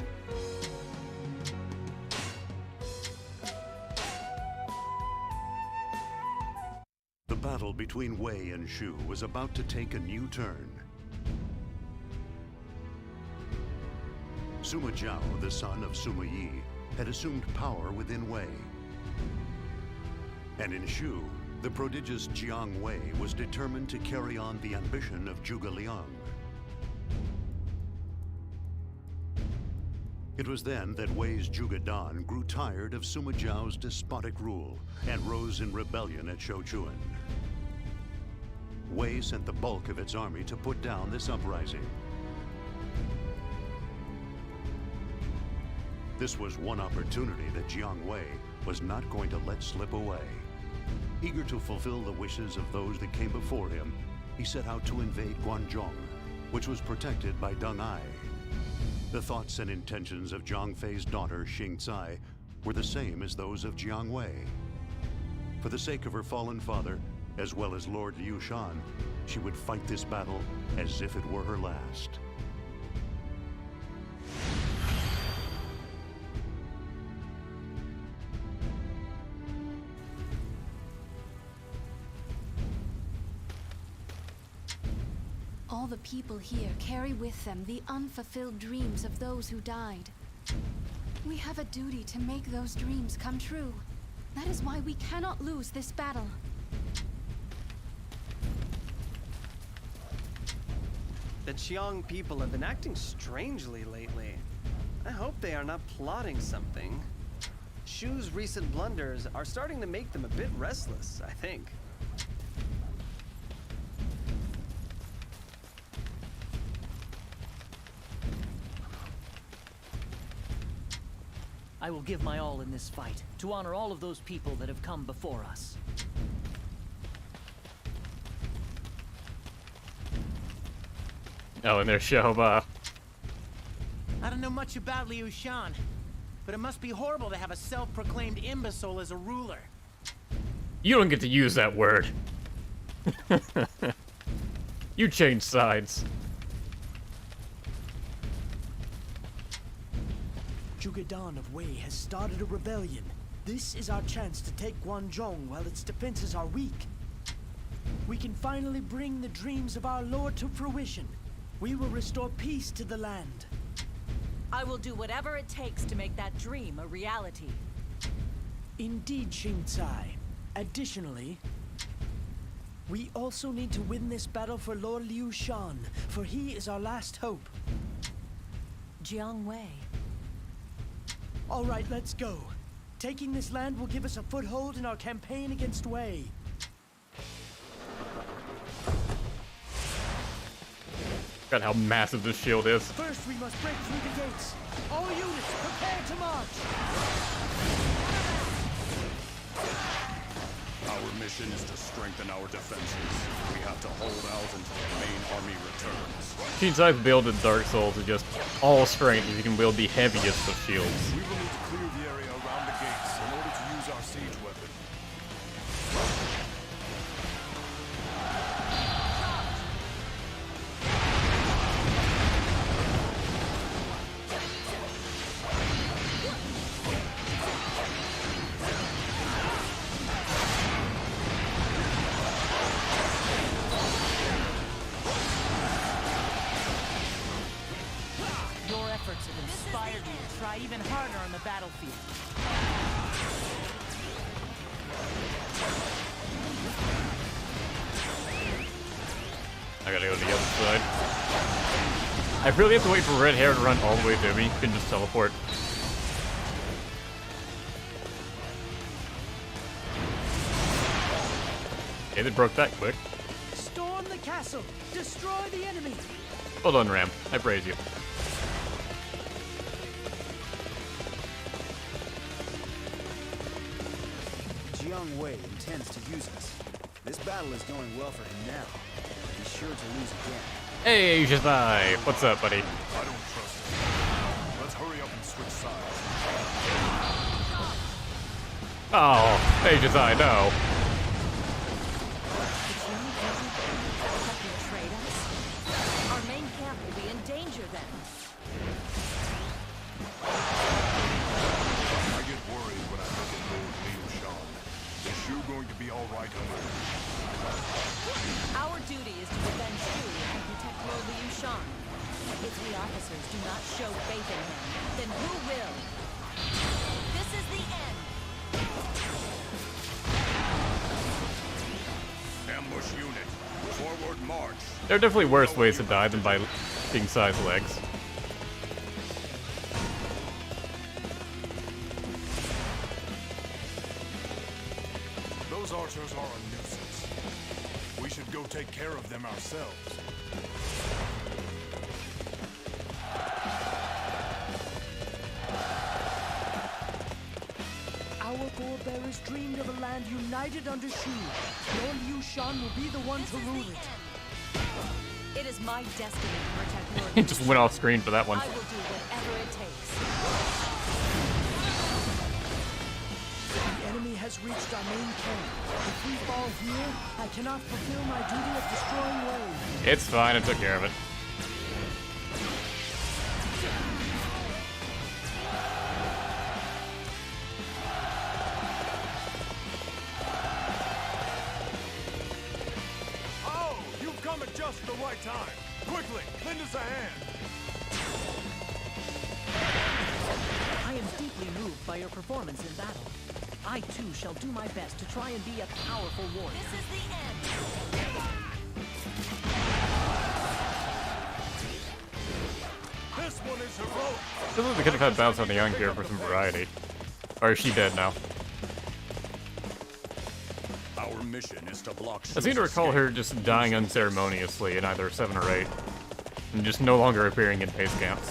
S2: The battle between Wei and Shu was about to take a new turn. Sima Zhao, the son of Sima Yi, had assumed power within Wei. And in Shu, the prodigious Jiang Wei was determined to carry on the ambition of Zhuge Liang. It was then that Wei's Zhuge Dan grew tired of Sima Zhao's despotic rule and rose in rebellion at Shouchuan. Wei sent the bulk of its army to put down this uprising. This was one opportunity that Jiang Wei was not going to let slip away. Eager to fulfill the wishes of those that came before him, he set out to invade Guangzhong, which was protected by Deng Ai. The thoughts and intentions of Zhang Fei's daughter, Xing Cai, were the same as those of Jiang Wei. For the sake of her fallen father, as well as Lord Liu Shan, she would fight this battle as if it were her last.
S14: All the people here carry with them the unfulfilled dreams of those who died. We have a duty to make those dreams come true. That is why we cannot lose this battle.
S11: The Qiang people have been acting strangely lately. I hope they are not plotting something. Shu's recent blunders are starting to make them a bit restless, I think.
S12: I will give my all in this fight, to honor all of those people that have come before us.
S1: Oh, and there's Xiaoba.
S9: I don't know much about Liu Shan, but it must be horrible to have a self-proclaimed imbecile as a ruler.
S1: You don't get to use that word. You changed sides.
S15: Zhuge Dan of Wei has started a rebellion. This is our chance to take Guangzhong while its defenses are weak. We can finally bring the dreams of our lord to fruition. We will restore peace to the land.
S21: I will do whatever it takes to make that dream a reality.
S15: Indeed, Xing Cai. Additionally, we also need to win this battle for Lord Liu Shan, for he is our last hope.
S21: Jiang Wei.
S15: All right, let's go. Taking this land will give us a foothold in our campaign against Wei.
S1: God, how massive this shield is.
S15: First, we must break through the gates. All units, prepare to march.
S5: Our mission is to strengthen our defenses. We have to hold out until the main army returns.
S1: Xing Cai's build in Dark Souls is just all strength if you can wield the heaviest of shields.
S7: We will need to clear the area around the gates in order to use our siege weapon.
S9: Even harder on the battlefield.
S1: I gotta go to the other side. I really have to wait for red hair to run all the way through me. You can just teleport. Okay, they broke that quick.
S15: Storm the castle! Destroy the enemy!
S1: Well done, Ram. I praise you.
S13: Jiang Wei intends to use us. This battle is going well for him now. He's sure to lose again.
S1: Hey, Shazai! What's up, buddy?
S7: I don't trust him. Let's hurry up and switch sides.
S1: Oh, hey, Shazai, no.
S21: Our main camp will be in danger then.
S7: I get worried when I look at Lord Liu Shan. Is Shu going to be all right under him?
S21: Our duty is to defend Shu and protect Lord Liu Shan. If we officers do not show faith in him, then who will? This is the end.
S5: Ambush unit, forward march.
S1: There are definitely worse ways to die than by king-size legs.
S7: Those archers are a nuisance. We should go take care of them ourselves.
S15: Our forebears dreamed of a land united under Shu. Lord Liu Shan will be the one to rule it.
S21: It is my destiny to protect Lord Liu
S1: Just went off screen for that one.
S21: I will do whatever it takes.
S15: The enemy has reached our main camp. If we fall here, I cannot fulfill my duty of destroying Wei.
S1: It's fine, I took care of it.
S7: Oh, you've come at just the right time. Quickly, lend us a hand.
S12: I am deeply moved by your performance in battle.
S4: I too shall do my best to try and be a powerful warrior.
S21: This is the end.
S7: This one is heroic.
S1: I feel like they could have had Bounce on the Young here for some variety. Or is she dead now?
S10: Our mission is to block.
S1: I seem to recall her just dying unceremoniously in either 7 or 8. And just no longer appearing in base camps.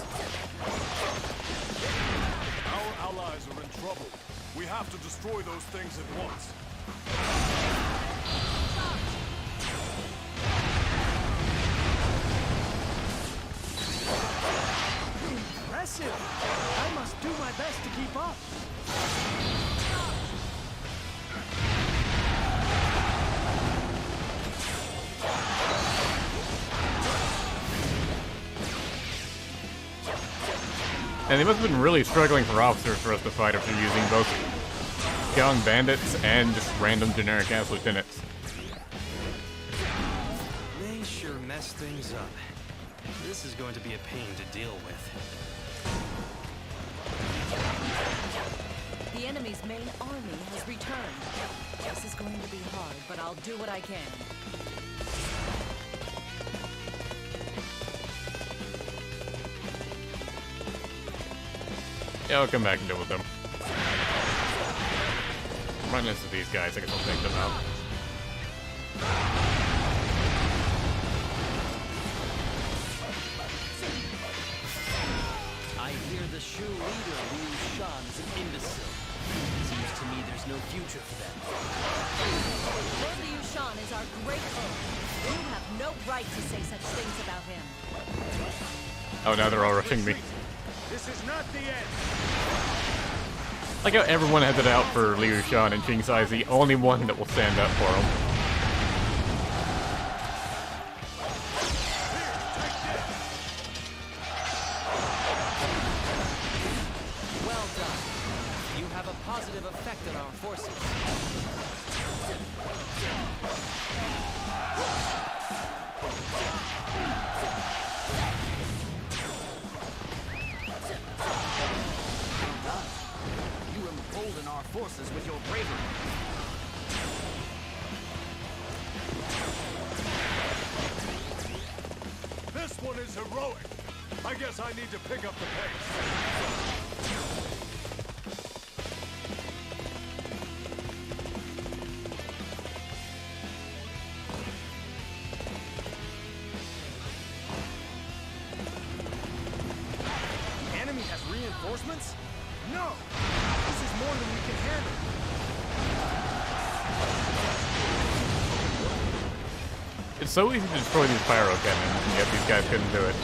S7: Our allies are in trouble. We have to destroy those things at once.
S15: Impressive! I must do my best to keep up.
S1: And they must have been really struggling for officers for us to fight after using both young bandits and just random generic ass lieutenants.
S22: They sure mess things up. This is going to be a pain to deal with.
S21: The enemy's main army has returned. This is going to be hard, but I'll do what I can.
S1: Yeah, I'll come back and deal with them. Right next to these guys, I guess I'll take them out.
S4: I hear the Shu leader, Liu Shan, is an imbecile. Seems to me there's no future for them.
S21: Lord Liu Shan is our great foe. You have no right to say such things about him.
S1: Oh, now they're all rushing me.
S18: This is not the end.
S1: Like how everyone has it out for Liu Shan and Xing Cai is the only one that will stand up for him.
S21: Well done. You have a positive effect on our forces.
S4: You embolden our forces with your bravery.
S7: This one is heroic. I guess I need to pick up the pace.
S18: The enemy has reinforcements? No! This is more than we can handle.
S1: It's so easy to destroy these pyro cannons, and yet these guys couldn't do it.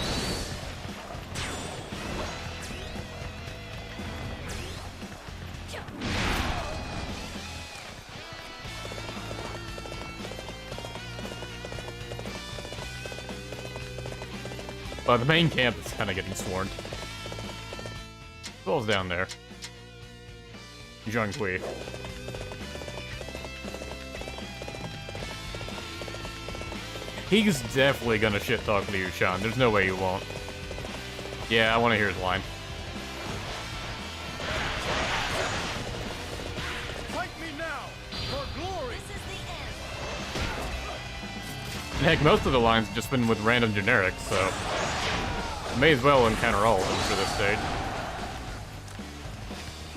S1: Well, the main camp is kind of getting swarmed. Falls down there. Zhang Kui. He's definitely gonna shit talk Liu Shan. There's no way he won't. Yeah, I want to hear his line.
S18: Fight me now! For glory!
S21: This is the end.
S1: And heck, most of the lines have just been with random generics, so may as well encounter all of them for this stage.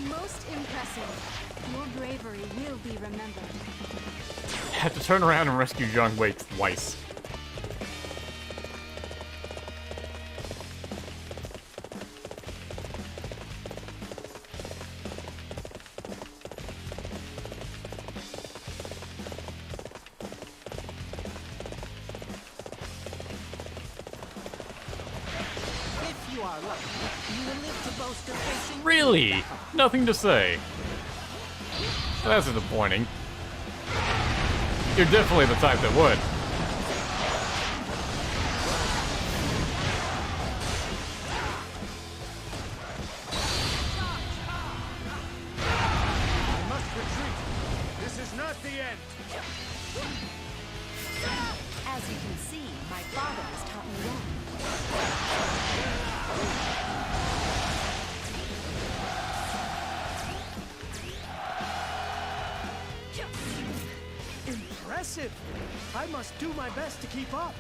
S14: Most impressive. Your bravery will be remembered.
S1: Had to turn around and rescue Zhang Wei twice.
S9: If you are lucky, you will live to boast of facing...
S1: Really? Nothing to say. That's disappointing. You're definitely the type that would.
S18: I must retreat. This is not the end.
S21: As you can see, my father has taught me well.
S15: impressive. I must do my best to keep up.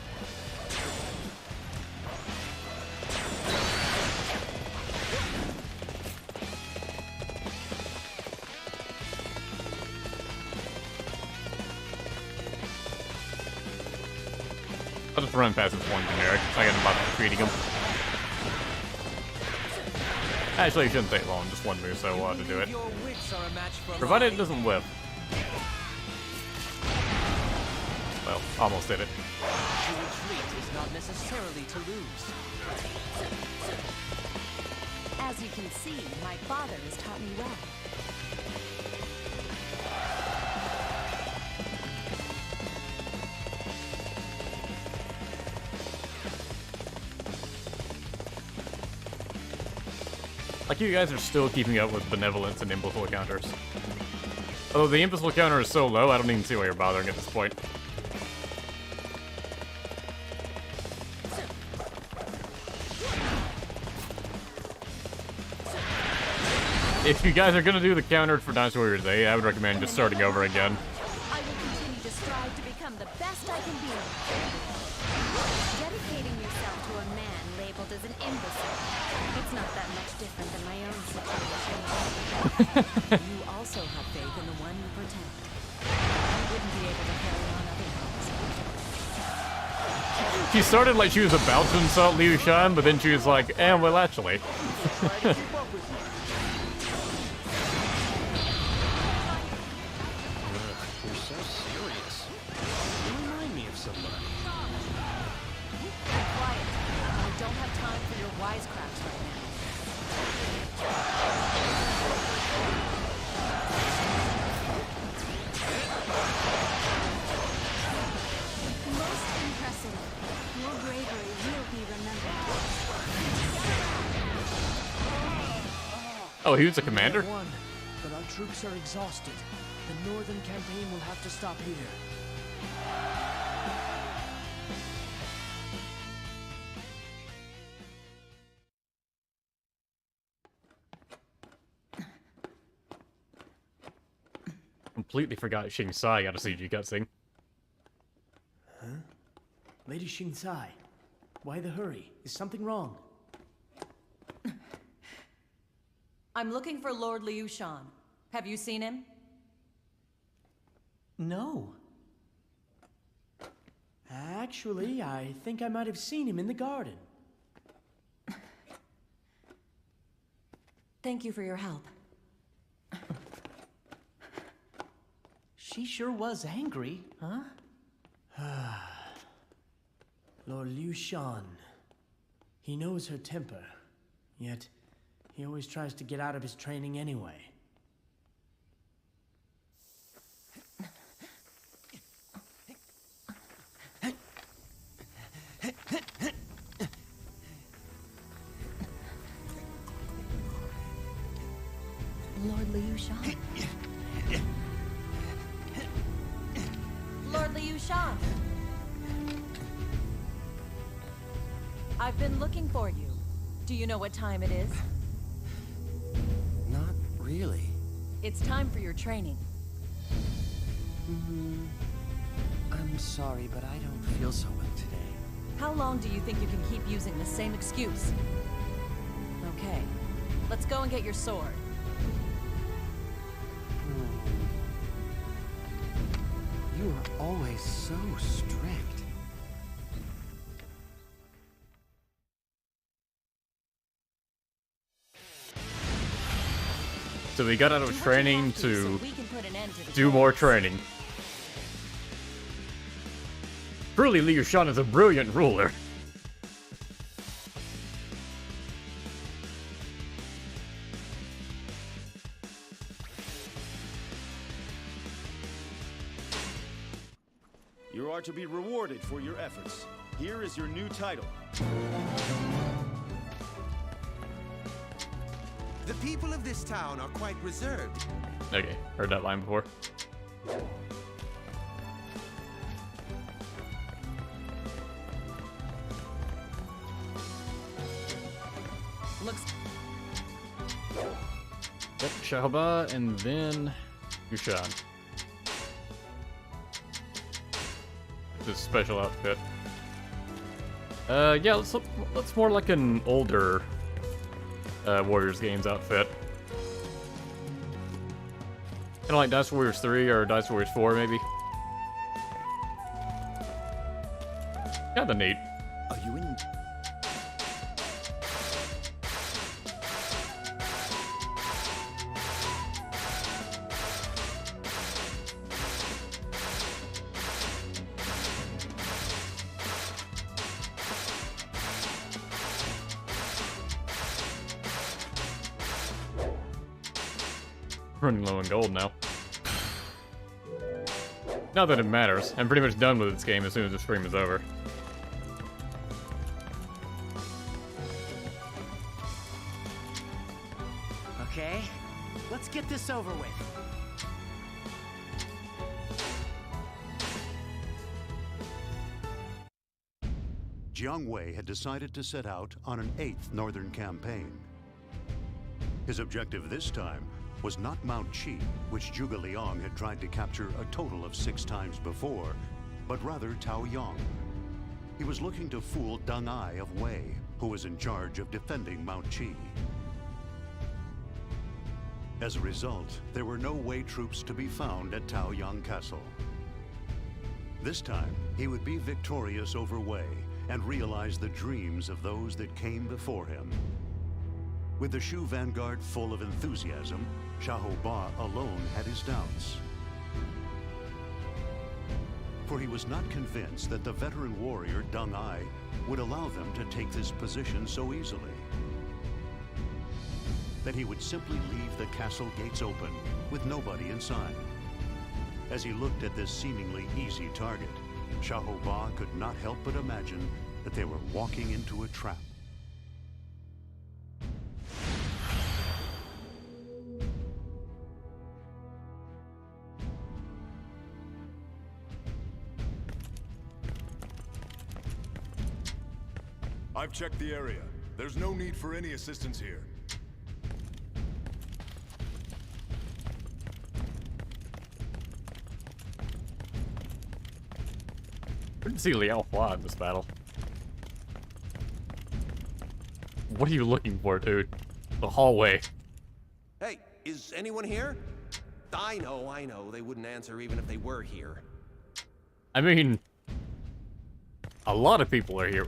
S1: I'll just run past this one generic. I got about treating him. Actually, it shouldn't take long. Just one move, so to do it. Provided it doesn't whip. Well, almost did it.
S12: To retreat is not necessarily to lose.
S21: As you can see, my father has taught me well.
S1: Like, you guys are still keeping up with benevolence and imbecile counters. Although the imbecile counter is so low, I don't even see why you're bothering at this point. If you guys are gonna do the counter for Dynasty Warriors 8, I would recommend just starting over again.
S21: I will continue to strive to become the best I can be. Dedicating yourself to a man labeled as an imbecile, it's not that much different than my own situation. You also have faith in the one you protect. You wouldn't be able to carry on otherwise.
S1: She started like she was about to insult Liu Shan, but then she was like, well, actually.
S18: You're so serious. You remind me of somebody.
S21: Be quiet. I don't have time for your wisecracks right now. Most impressive. Your bravery will be remembered.
S1: Oh, he was a commander?
S15: Won, but our troops are exhausted. The northern campaign will have to stop here.
S1: Completely forgot Xing Cai got a CG cutscene.
S15: Huh? Lady Xing Cai, why the hurry? Is something wrong?
S17: I'm looking for Lord Liu Shan. Have you seen him?
S12: No.
S15: Actually, I think I might have seen him in the garden.
S17: Thank you for your help.
S12: She sure was angry, huh?
S15: Lord Liu Shan. He knows her temper, yet he always tries to get out of his training anyway.
S21: Lord Liu Shan.
S17: Lord Liu Shan. I've been looking for you. Do you know what time it is?
S3: Not really.
S17: It's time for your training.
S3: I'm sorry, but I don't feel so well today.
S17: How long do you think you can keep using the same excuse? Okay, let's go and get your sword.
S3: You are always so strict.
S1: So we got out of training to do more training. Truly, Liu Shan is a brilliant ruler.
S18: You are to be rewarded for your efforts. Here is your new title.
S8: The people of this town are quite reserved.
S1: Okay, heard that line before.
S17: Looks.
S1: Yep, Xiaoba and then Liu Shan. his special outfit. Yeah, let's more like an older Warriors Games outfit. Kinda like Dynasty Warriors 3 or Dynasty Warriors 4, maybe. Kinda neat.
S6: Are you in?
S1: Running low in gold now. Not that it matters. I'm pretty much done with this game as soon as the stream is over.
S9: Okay, let's get this over with.
S2: Jiang Wei had decided to set out on an 8th northern campaign. His objective this time was not Mount Qi, which Zhuge Liang had tried to capture a total of 6 times before, but rather Taoyang. He was looking to fool Deng Ai of Wei, who was in charge of defending Mount Qi. As a result, there were no Wei troops to be found at Taoyang Castle. This time, he would be victorious over Wei and realize the dreams of those that came before him. With the Shu vanguard full of enthusiasm, Xiahou Ba alone had his doubts. For he was not convinced that the veteran warrior Deng Ai would allow them to take this position so easily. That he would simply leave the castle gates open, with nobody inside. As he looked at this seemingly easy target, Xiahou Ba could not help but imagine that they were walking into a trap.
S7: I've checked the area. There's no need for any assistance here.
S1: Didn't see Liao Hua in this battle. What are you looking for, dude? The hallway.
S8: Hey, is anyone here? I know. They wouldn't answer even if they were here.
S1: I mean, a lot of people are here.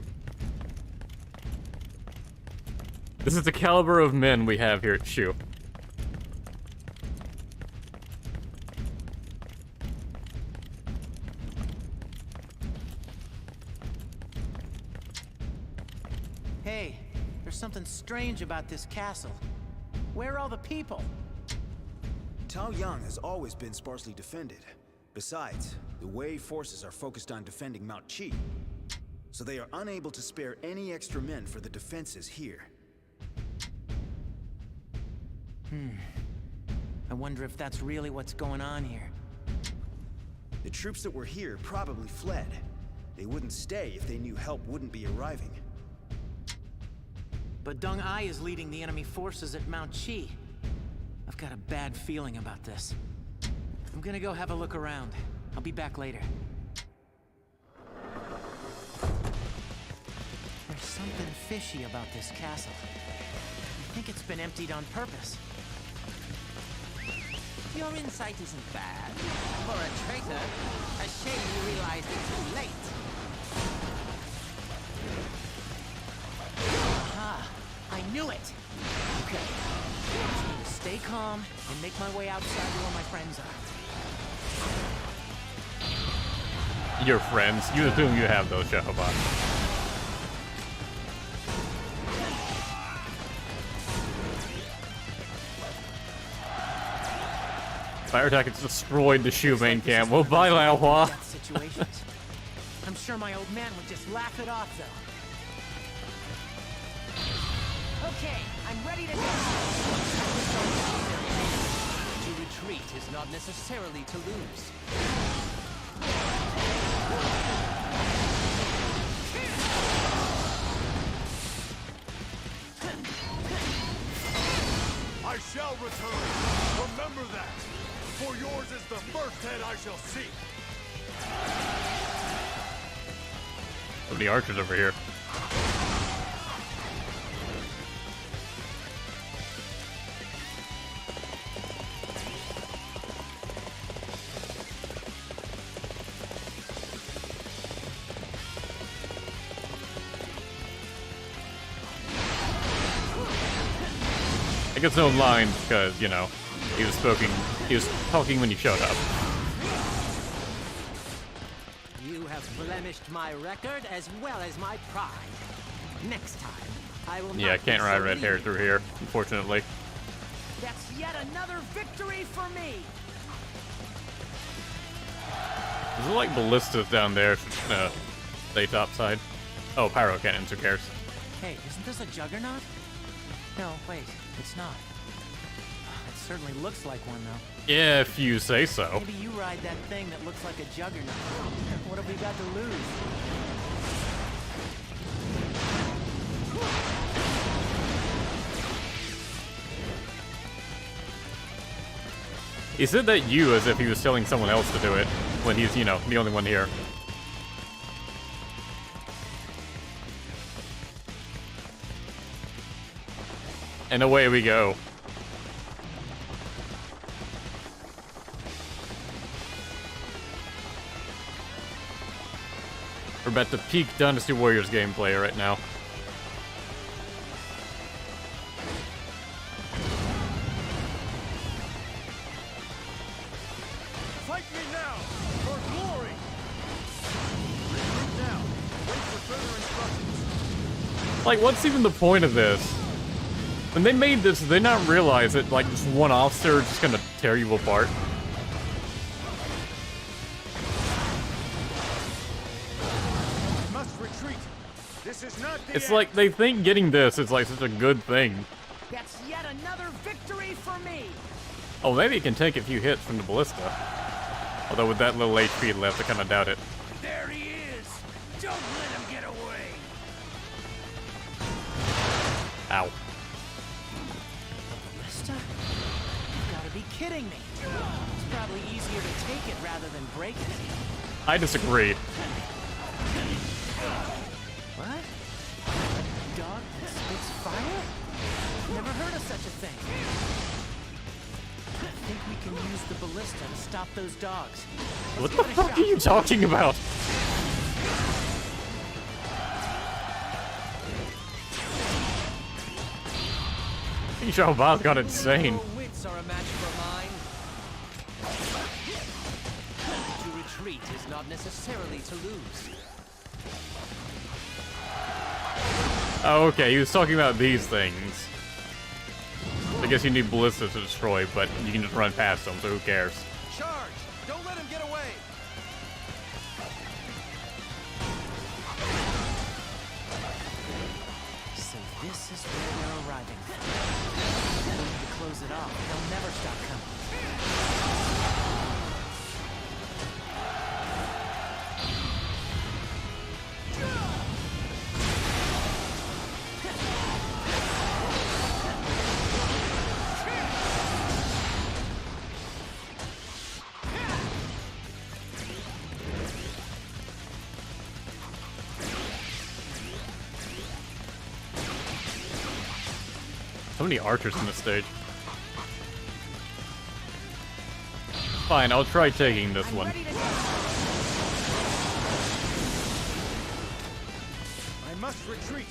S1: This is the caliber of men we have here at Shu.
S9: Hey, there's something strange about this castle. Where are all the people?
S6: Taoyang has always been sparsely defended. Besides, the Wei forces are focused on defending Mount Qi, so they are unable to spare any extra men for the defenses here.
S9: I wonder if that's really what's going on here.
S6: The troops that were here probably fled. They wouldn't stay if they knew help wouldn't be arriving.
S9: But Deng Ai is leading the enemy forces at Mount Qi. I've got a bad feeling about this. I'm gonna go have a look around. I'll be back later. There's something fishy about this castle. I think it's been emptied on purpose.
S21: Your insight isn't bad. For a traitor, a shame you realized it too late.
S9: Aha! I knew it! Okay. I just need to stay calm and make my way outside to where my friends are.
S1: Your friends. You assume you have those, Xiahou Ba. Fire attack has destroyed the Shu main camp. Well, bye, Liao Hua.
S9: Situations. I'm sure my old man would just laugh it off, though. Okay, I'm ready to go.
S20: To retreat is not necessarily to lose.
S7: I shall return. Remember that. For yours is the first head I shall seek.
S1: So many archers over here. I guess no lines because, you know, he was talking when you showed up.
S9: You have blemished my record as well as my pride. Next time, I will
S1: Yeah, I can't ride red hair through here, unfortunately.
S9: That's yet another victory for me.
S1: Is it like ballistas down there? Stay topside. Oh, pyro cannons, who cares?
S9: Hey, isn't this a juggernaut? No, wait, it's not. It certainly looks like one, though.
S1: Yeah, if you say so.
S9: Maybe you ride that thing that looks like a juggernaut. What have we got to lose?
S1: He said that you as if he was telling someone else to do it, when he's, you know, the only one here. And away we go. We're about to peak Dynasty Warriors gameplay right now.
S18: Fight me now, for glory! Regroup now. Wait for further instructions.
S1: Like, what's even the point of this? When they made this, did they not realize that, like, just one officer is just gonna tear you apart?
S18: Must retreat. This is not the
S1: It's
S18: end.
S1: like they think getting this is like such a good thing.
S9: That's yet another victory for me.
S1: Oh, maybe it can take a few hits from the ballista. Although with that little HP left, I kind of doubt it.
S18: There he is. Don't let him get away.
S1: Ow.
S9: Ballista? You've got to be kidding me. It's probably easier to take it rather than break it.
S1: I disagree.
S9: What? A dog that spits fire? Never heard of such a thing. I think we can use the ballista to stop those dogs.
S1: What the fuck are you talking about? Xiao Ba's got insane.
S9: Your wits are a match for mine. To retreat is not necessarily to lose.
S1: Oh, okay, he was talking about these things. I guess you need ballistas to destroy, but you can just run past them, so who cares?
S18: Charge! Don't let him get away.
S9: So this is where they're arriving. We need to close it off. They'll never stop coming.
S1: So many archers in this stage. Fine, I'll try taking this one.
S18: I must retreat.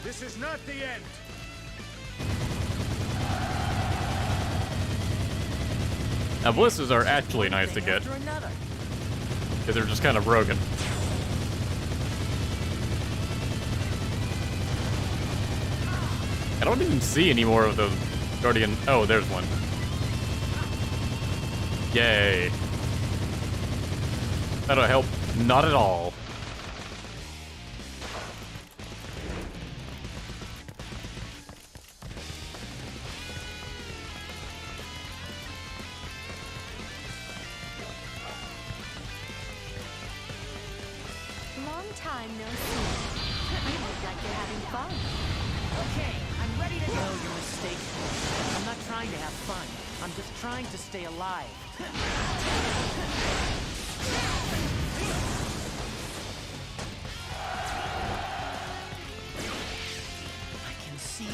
S18: This is not the end.
S1: Now, ballistas are actually nice to get. Because they're just kind of broken. I don't even see any more of those Guardian. Oh, there's one. Yay. That'll help. Not at all.
S14: Long time no see. You look like you're having fun.
S9: Okay, I'm ready to go. No, you're mistaken. I'm not trying to have fun. I'm just trying to stay alive.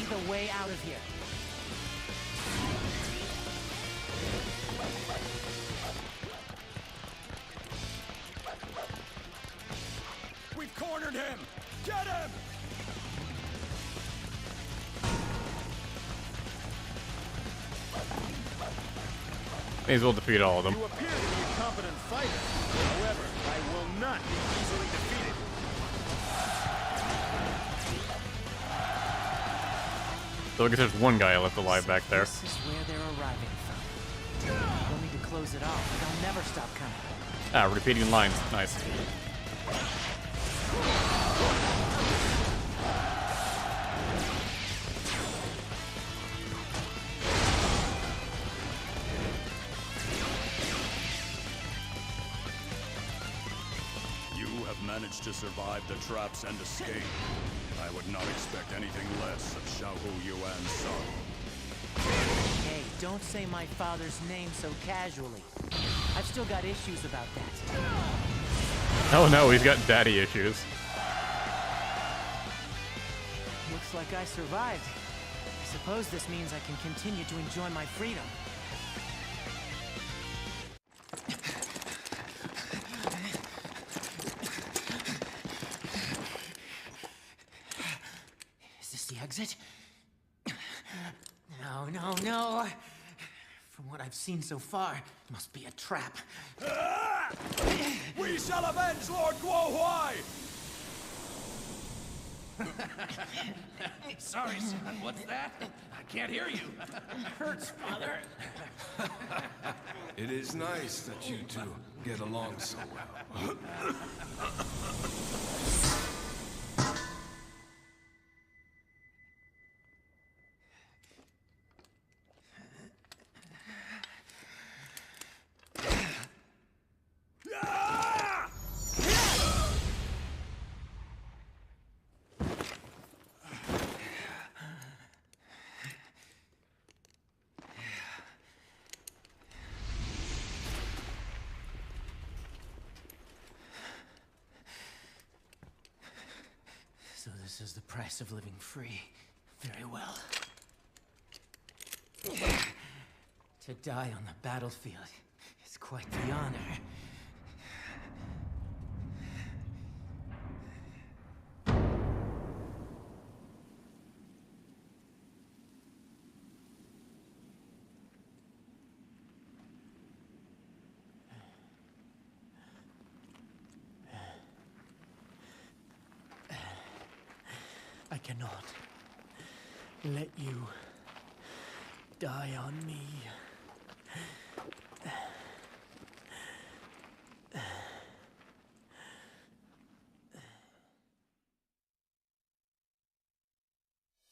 S9: be the way out of here.
S10: We've cornered him! Get him!
S1: May as well defeat all of them.
S18: You appear to be a competent fighter. However, I will not be easily defeated.
S1: So I guess there's one guy left alive back there.
S9: This is where they're arriving from. We'll need to close it off, but they'll never stop coming.
S1: Ah, repeating lines. Nice.
S10: You have managed to survive the traps and escape. I would not expect anything less of Xiahou Yuan's son.
S9: Hey, don't say my father's name so casually. I've still got issues about that.
S1: Oh no, he's got daddy issues.
S9: Looks like I survived. I suppose this means I can continue to enjoy my freedom. Is this the exit? No, no, no. From what I've seen so far, it must be a trap.
S10: We shall avenge Lord Guo Huai!
S4: Sorry, son, what's that? I can't hear you.
S9: Hurts, father.
S16: It is nice that you two get along so well.
S9: So this is the price of living free. Very well. To die on the battlefield is quite the honor. I cannot let you die on me.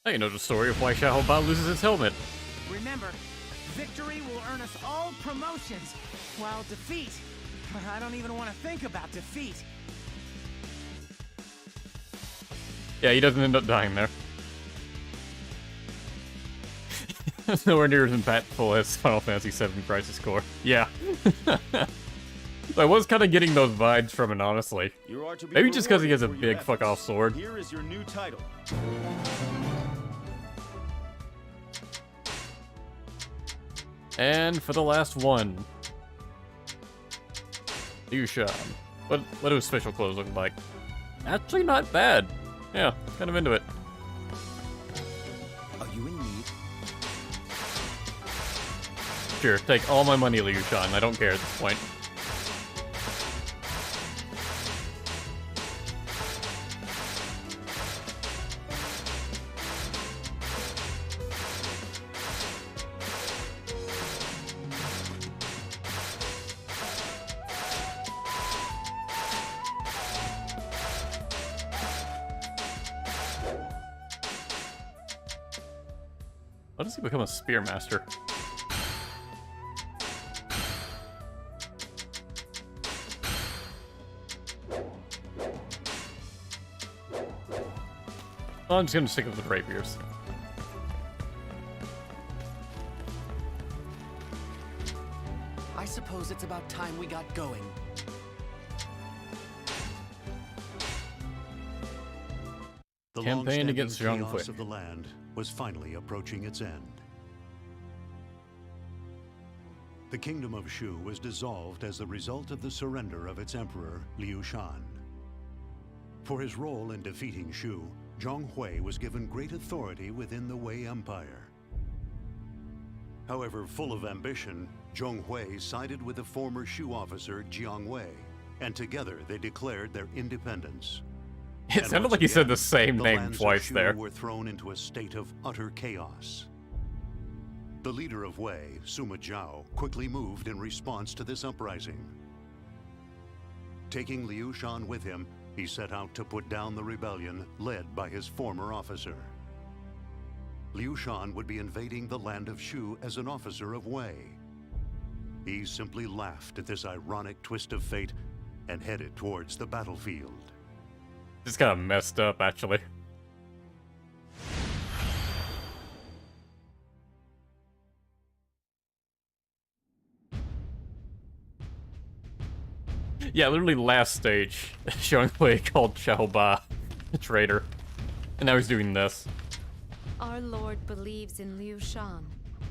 S1: Now you know the story of why Xiahou Ba loses his helmet.
S9: Remember, victory will earn us all promotions, while defeat, I don't even want to think about defeat.
S1: Yeah, he doesn't end up dying there. Nowhere near as impactful as Final Fantasy VII Crisis Core. Yeah. I was kind of getting those vibes from it, honestly.
S18: You are to be
S1: Maybe just because he has a
S18: rewarded for your
S1: big fuck-off sword.
S18: Here is your new title.
S1: And for the last one, Liu Shan. What do his special clothes look like? Actually, not bad. Yeah, kind of into it.
S6: Are you in need?
S1: Sure, take all my money, Liu Shan. I don't care at this point. How does he become a spearmaster? Well, I'm just gonna stick with the rapiers.
S3: I suppose it's about time we got going.
S2: The
S1: campaign against Zhurong
S2: chaos of the land was finally approaching its end. The kingdom of Shu was dissolved as the result of the surrender of its emperor, Liu Shan. For his role in defeating Shu, Zhong Hui was given great authority within the Wei Empire. However, full of ambition, Zhong Hui sided with the former Shu officer Jiang Wei, and together they declared their independence.
S1: It sounded like he said the same name twice there.
S2: The were thrown into a state of utter chaos. The leader of Wei, Sima Zhao, quickly moved in response to this uprising. Taking Liu Shan with him, he set out to put down the rebellion led by his former officer. Liu Shan would be invading the land of Shu as an officer of Wei. He simply laughed at this ironic twist of fate and headed towards the battlefield.
S1: It's kind of messed up, actually. Yeah, literally last stage, Zhong Hui called Xiao Ba a traitor, and now he's doing this.
S11: Our lord believes in Liu Shan.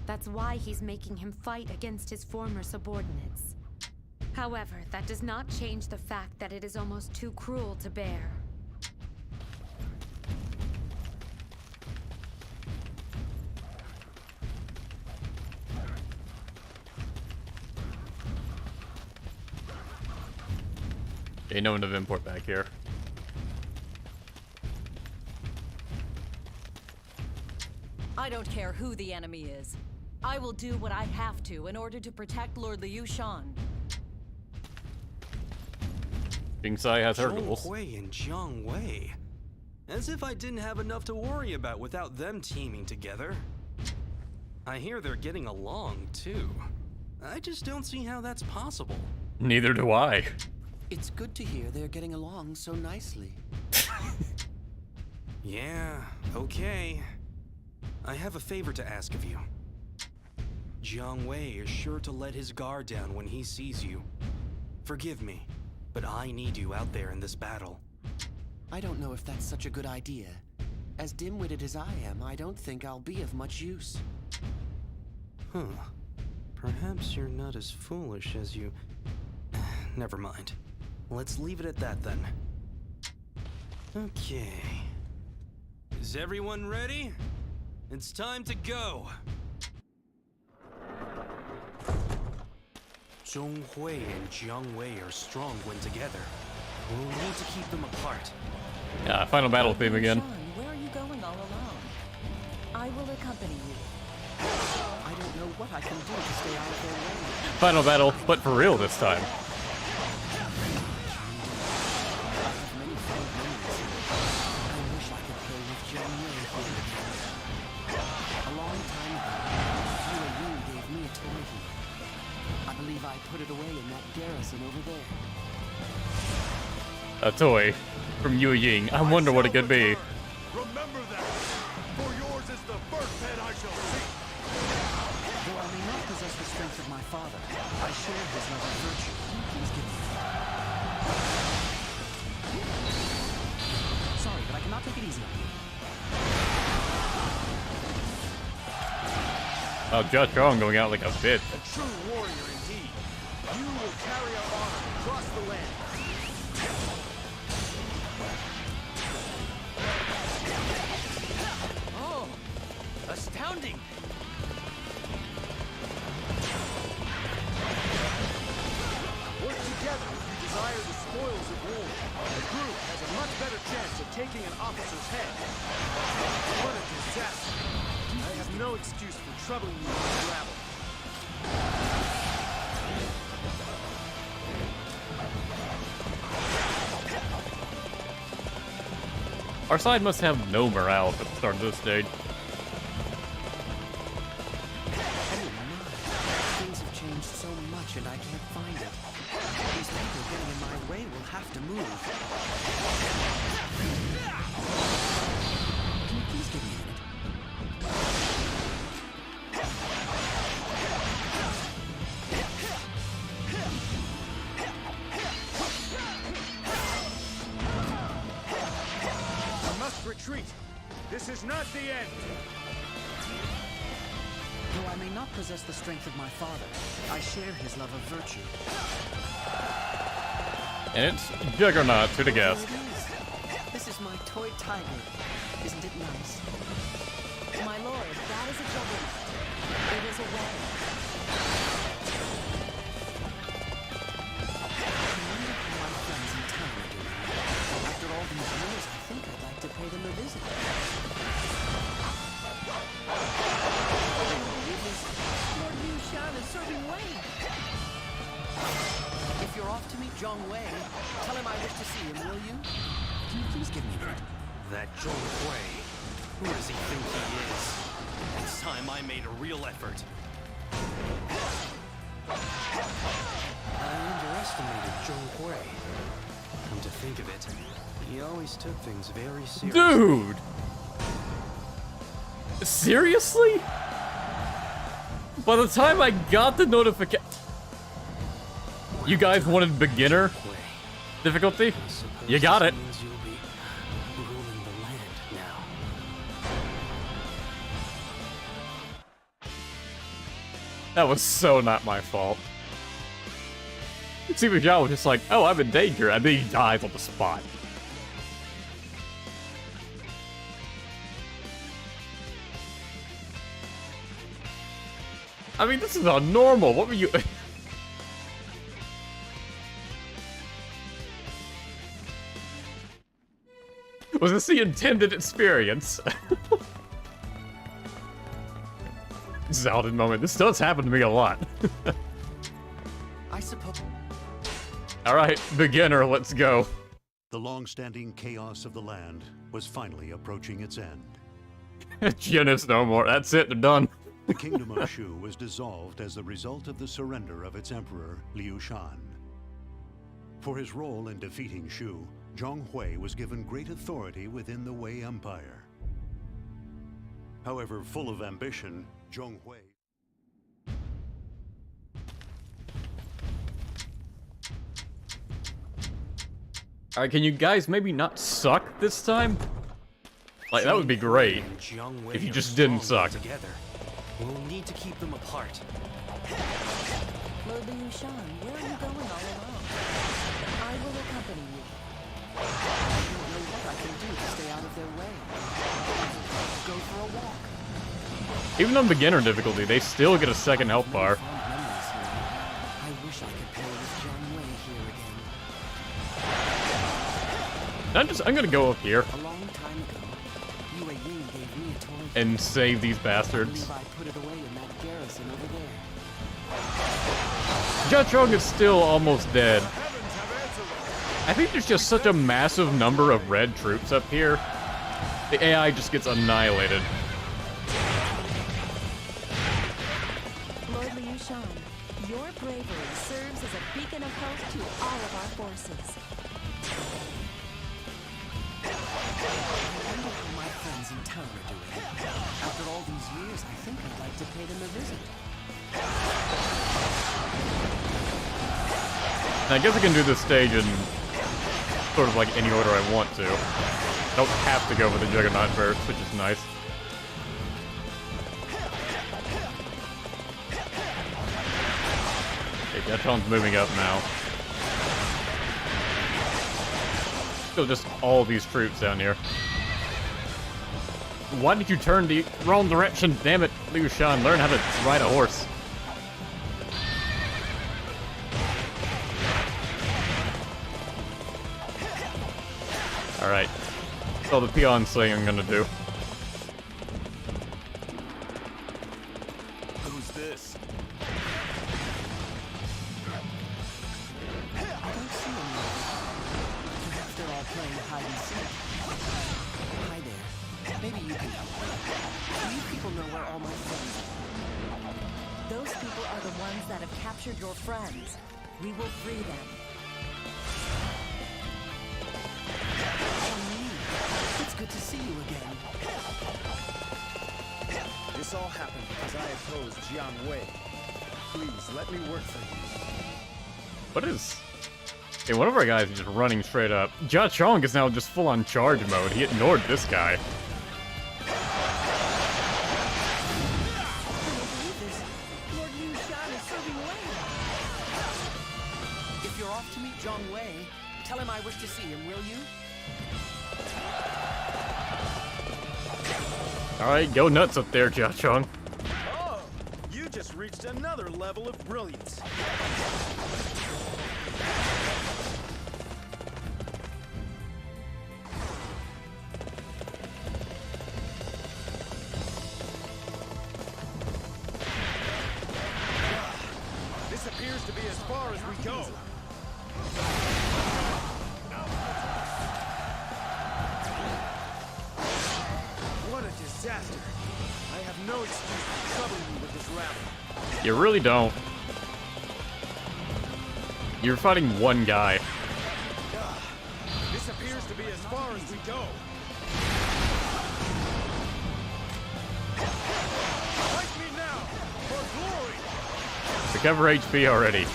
S11: That's why he's making him fight against his former subordinates. However, that does not change the fact that it is almost too cruel to bear.
S1: Ain't no one to import back here.
S17: I don't care who the enemy is. I will do what I have to in order to protect Lord Liu Shan.
S1: Xing Cai has her goals.
S22: Zhong Hui and Jiang Wei. As if I didn't have enough to worry about without them teaming together. I hear they're getting along, too. I just don't see how that's possible.
S1: Neither do I.
S3: It's good to hear they're getting along so nicely.
S22: Yeah, okay. I have a favor to ask of you. Jiang Wei is sure to let his guard down when he sees you. Forgive me, but I need you out there in this battle.
S3: I don't know if that's such a good idea. As dim-witted as I am, I don't think I'll be of much use.
S22: Huh. Perhaps you're not as foolish as you... Never mind. Let's leave it at that then. Okay. Is everyone ready? It's time to go! Zhong Hui and Jiang Wei are strong when together. We'll need to keep them apart.
S1: Yeah, final battle theme again.
S17: Where are you going all alone? I will accompany you.
S3: I don't know what I can do to stay out of their way.
S1: Final battle, but for real this time.
S3: I put it away in that garrison over there.
S1: A toy from Yu Ying. I wonder what it could be.
S7: Remember that, for yours is the first head I shall see.
S13: Though I may not possess the strength of my father, I share his love of virtue. Please give me that. Sorry, but I cannot take it easy on you.
S1: Oh, Judge Zhurong going out like a bitch.
S18: A true warrior indeed. You will carry our honor across the land.
S3: Oh, astounding!
S18: Work together if you desire the spoils of war. The group has a much better chance of taking an officer's head. What a disaster! I have no excuse for troubling you with this rabble.
S1: Our side must have no morale at the start of this stage.
S3: Things have changed so much and I can't find it. These people getting in my way will have to move. Can you please give me a minute?
S18: I must retreat. This is not the end!
S15: Though I may not possess the strength of my father, I share his love of virtue.
S1: And it's Juggernaut, who'd have guessed?
S15: This is my toy tiger. Isn't it nice?
S21: My lord, that is a juggernaut. It is a weapon.
S15: After all these years, I think I'd like to pay them a visit.
S21: Lord Liu Shan is serving Wei.
S3: If you're off to meet Zhong Wei, tell him I wish to see him, will you?
S15: Can you please give me that?
S22: That Zhong Wei. Who does he think he is? This time I made a real effort. I underestimated Zhong Wei. Come to think of it, he always took things very seriously.
S1: Dude! Seriously? By the time I got the notification... You guys wanted beginner difficulty? You got it. That was so not my fault. Sima Zhao was just like, oh, I'm in danger, and then he dies on the spot. I mean, this is not normal. What were you... Was this the intended experience? Zelda moment. This does happen to me a lot.
S3: I suppose...
S1: Alright, beginner, let's go.
S2: The long-standing chaos of the land was finally approaching its end.
S1: Jin is no more. That's it, they're done.
S2: The kingdom of Shu was dissolved as the result of the surrender of its emperor, Liu Shan. For his role in defeating Shu, Zhong Hui was given great authority within the Wei Empire. However, full of ambition, Zhong Hui...
S1: Alright, can you guys maybe not suck this time? Like, that would be great if you just didn't suck.
S22: Together. We'll need to keep them apart.
S21: Lord Liu Shan, where are you going all alone? I will accompany you.
S15: I don't know what I can do to stay out of their way. Go for a walk.
S1: Even on beginner difficulty, they still get a second health bar.
S15: I wish I could play with Zhong Wei here again.
S1: I'm gonna go up here
S15: A long time ago, Wei Yan gave me a toy.
S1: and save these
S15: I
S1: bastards.
S15: believe I put it away in that garrison over there.
S1: Zhurong is still almost dead. I think there's just such a massive number of red troops up here. The AI just gets annihilated.
S21: Lord Liu Shan, your bravery serves as a beacon of hope to all of our forces.
S15: I wonder how my friends in town are doing. After all these years, I think I'd like to pay them a visit.
S1: And I guess I can do this stage in sort of like any order I want to. I don't have to go with the Juggernaut first, which is nice. Okay, Jetron's moving up now. Still just all these troops down here. Why did you turn the wrong direction? Damn it, Liu Shan, learn how to ride a horse. Alright. So the peon thing I'm gonna do.
S7: Who's this?
S15: I don't see anyone. Perhaps they're all playing hide and seek. Hi there. Maybe you can help. Do you people know where all my friends are?
S21: Those people are the ones that have captured your friends. We will free them.
S15: It's good to see you again.
S18: This all happened because I opposed Jiang Wei. Please, let me work for you.
S1: What is... Hey, one of our guys is just running straight up. Zhurong is now just full on charge mode. He ignored this guy.
S3: you're off to meet Zhong Wei, tell him I wish to see him, will you?
S1: Alright, go nuts up there, Jia Chong.
S18: Oh, you just reached another level of brilliance. This appears to be as far as we go. What a disaster. I have no excuse for troubling you with this rabble.
S1: You really don't. You're fighting one guy.
S18: This appears to be as far as we go. Fight me now, for glory!
S1: Recover HP already.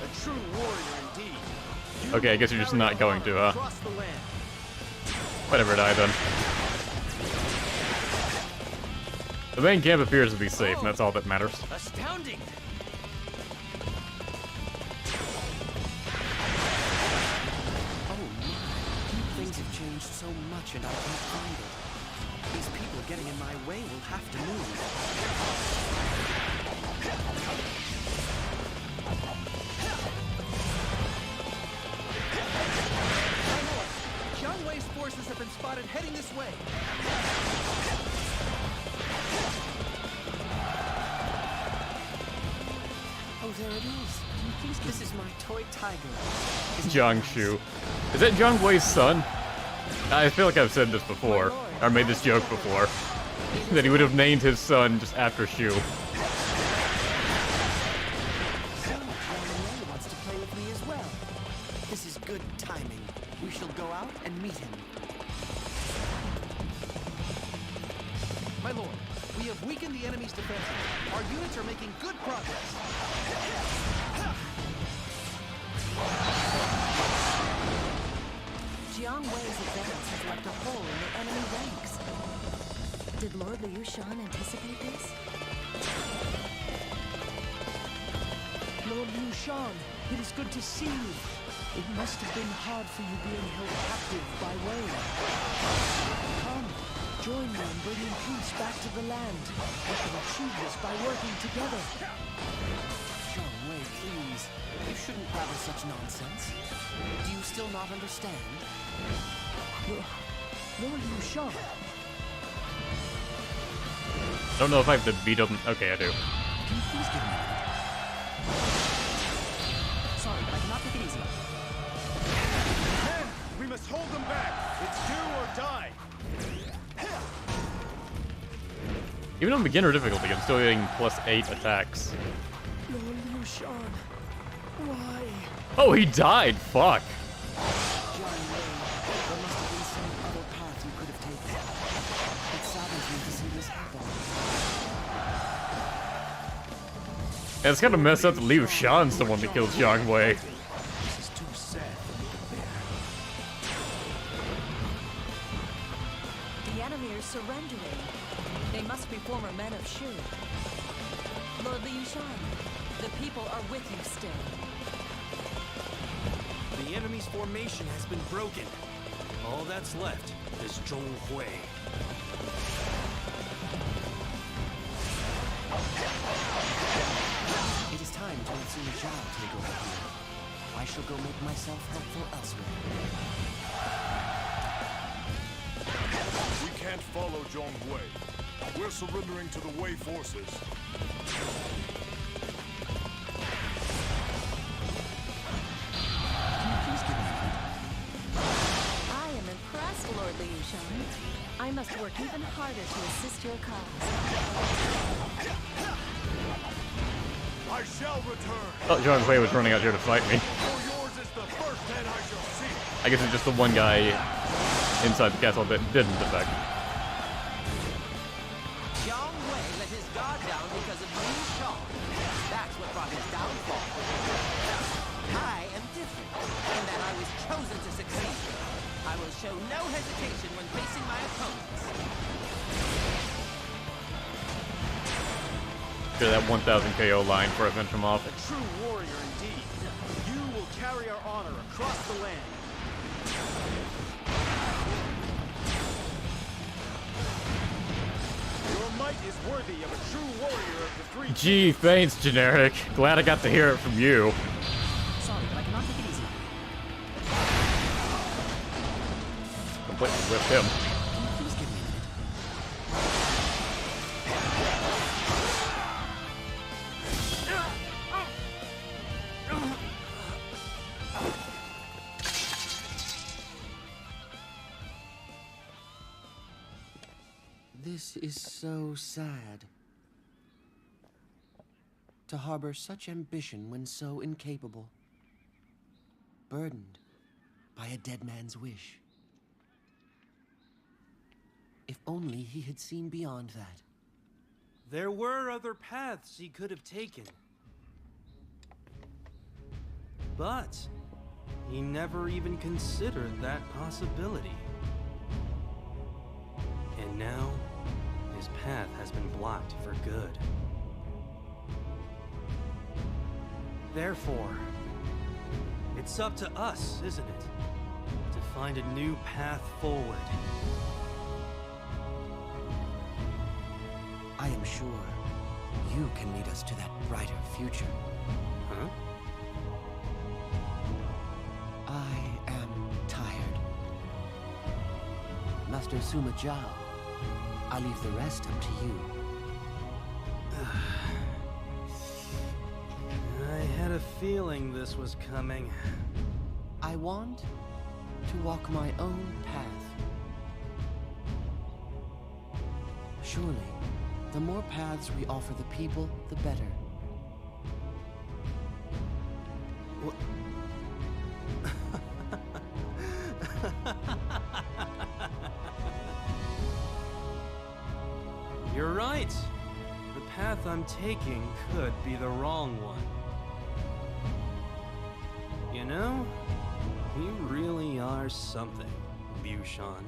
S18: A true warrior indeed.
S1: Okay, I guess you're just not going to, huh?
S18: Across the land.
S1: Whatever, die then. The main camp appears to be safe, and that's all that matters.
S3: Astounding! Oh my, things have changed so much and I can't find it. These people getting in my way will have to move. Zhang Wei's forces have been spotted heading this way. Oh, there it is. This is my toy tiger.
S1: Jiang Shu. Is that Zhang Wei's son? I feel like I've said this before, or made this joke before, that he would have named his son just after Shu.
S3: Wants to play with me as well. This is good timing. We shall go out and meet him. My lord, we have weakened the enemy's defenses. Our units are making good progress.
S21: Jiang Wei's advance has left a hole in the enemy ranks. Did Lord Liu Shan anticipate this?
S15: Lord Liu Shan, it is good to see you. It must have been hard for you being held captive by Wei. Come, join me in bringing peace back to the land. We can achieve this by working together.
S3: Zhang Wei, please. You shouldn't babble such nonsense. Do you still not understand?
S15: Lord Liu Shan.
S1: I don't know if I have to beat him. Okay, I do.
S3: Can you please give me Sorry, but I cannot take it easy.
S18: Men, we must hold them back. It's do or die.
S1: Even on beginner difficulty, I'm still getting +8 attacks.
S15: Lord Liu Shan, why?
S1: Oh, he died! Fuck!
S3: Zhang Wei, there must have been some other path you could have taken. It saddens me to see this happen.
S1: And it's kind of messed up that Liu Shan's the one that killed Zhang Wei.
S18: This is too sad.
S17: The enemy are surrendering. They must be former men of Shu. Lord Liu Shan, the people are with you still.
S22: The enemy's formation has been broken. All that's left is Zhong Hui.
S3: It is time to let Sun Zhao take over here. I shall go make myself helpful elsewhere.
S7: We can't follow Zhong Hui. We're surrendering to the Wei forces.
S21: I am impressed, Lord Liu Shan. I must work even harder to assist your cause.
S7: I shall return.
S1: Oh, Zhang Hui was running out here to fight me.
S7: For yours is the first head I shall see.
S1: I guess it's just the one guy inside the castle that didn't affect.
S3: Zhang Wei let his guard down because of Liu Shan. That's what brought his downfall. I am different in that I was chosen to succeed. I will show no hesitation when facing my opponents.
S1: Sure, that 1000 KO line before I finish him off.
S6: A true warrior indeed. You will carry our honor across the land. Your might is worthy of a true warrior of the three.
S1: Gee, thanks, generic. Glad I got to hear it from you.
S12: Sorry, but I cannot take it easy.
S1: Completely whipped him.
S12: Please give me a minute.
S3: This is so sad. To harbor such ambition when so incapable. Burdened by a dead man's wish. If only he had seen beyond that.
S22: There were other paths he could have taken. But he never even considered that possibility. And now, his path has been blocked for good. Therefore, it's up to us, isn't it? To find a new path forward.
S3: I am sure you can lead us to that brighter future.
S22: Huh?
S3: I am tired. Master Suma Zhao, I leave the rest up to you.
S22: I had a feeling this was coming.
S3: I want to walk my own path. Surely, the more paths we offer the people, the better.
S22: You're right. The path I'm taking could be the wrong one. You know, you really are something, Liu Shan.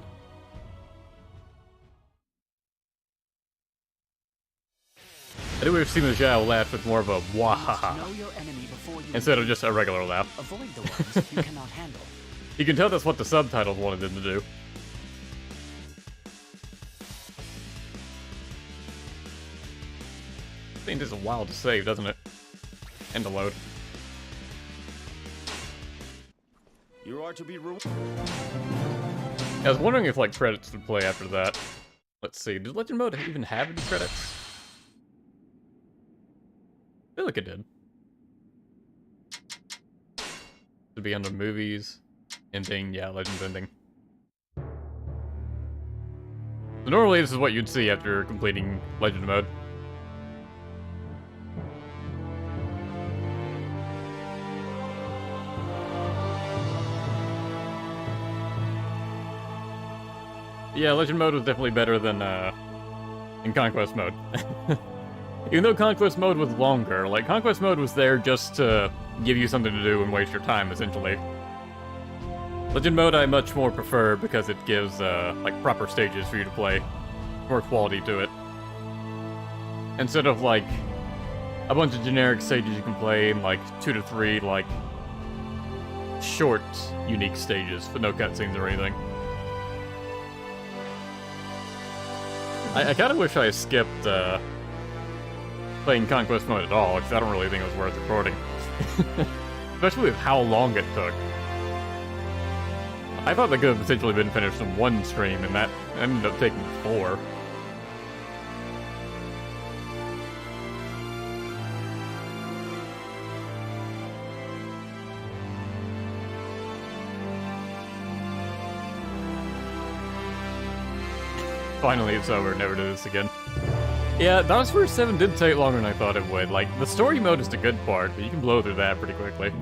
S1: I think we've seen the Zhao laugh with more of a wahaha
S12: Know your enemy before you
S1: instead of just a regular laugh.
S12: avoid the ones you cannot handle.
S1: You can tell that's what the subtitles wanted them to do. I think this is a while to save, doesn't it? And to load.
S6: You are to be ruled.
S1: I was wondering if like credits would play after that. Let's see, did Legend Mode even have any credits? I feel like it did. To be under movies, ending, yeah, Legends ending. So normally this is what you'd see after completing Legend Mode. Yeah, Legend Mode was definitely better than in Conquest Mode. Even though Conquest Mode was longer, like, Conquest Mode was there just to give you something to do and waste your time, essentially. Legend Mode I much more prefer because it gives, like, proper stages for you to play. More quality to it. Instead of, like, a bunch of generic stages you can play in, like, 2 to 3, like, short, unique stages with no cutscenes or anything. I kind of wish I skipped, playing Conquest Mode at all, because I don't really think it was worth recording. Especially with how long it took. I thought that could have potentially been finished in one stream, and that ended up taking 4. Finally, it's over. Never do this again. Yeah, Dynasty 7 did take longer than I thought it would. Like, the story mode is the good part, but you can blow through that pretty quickly.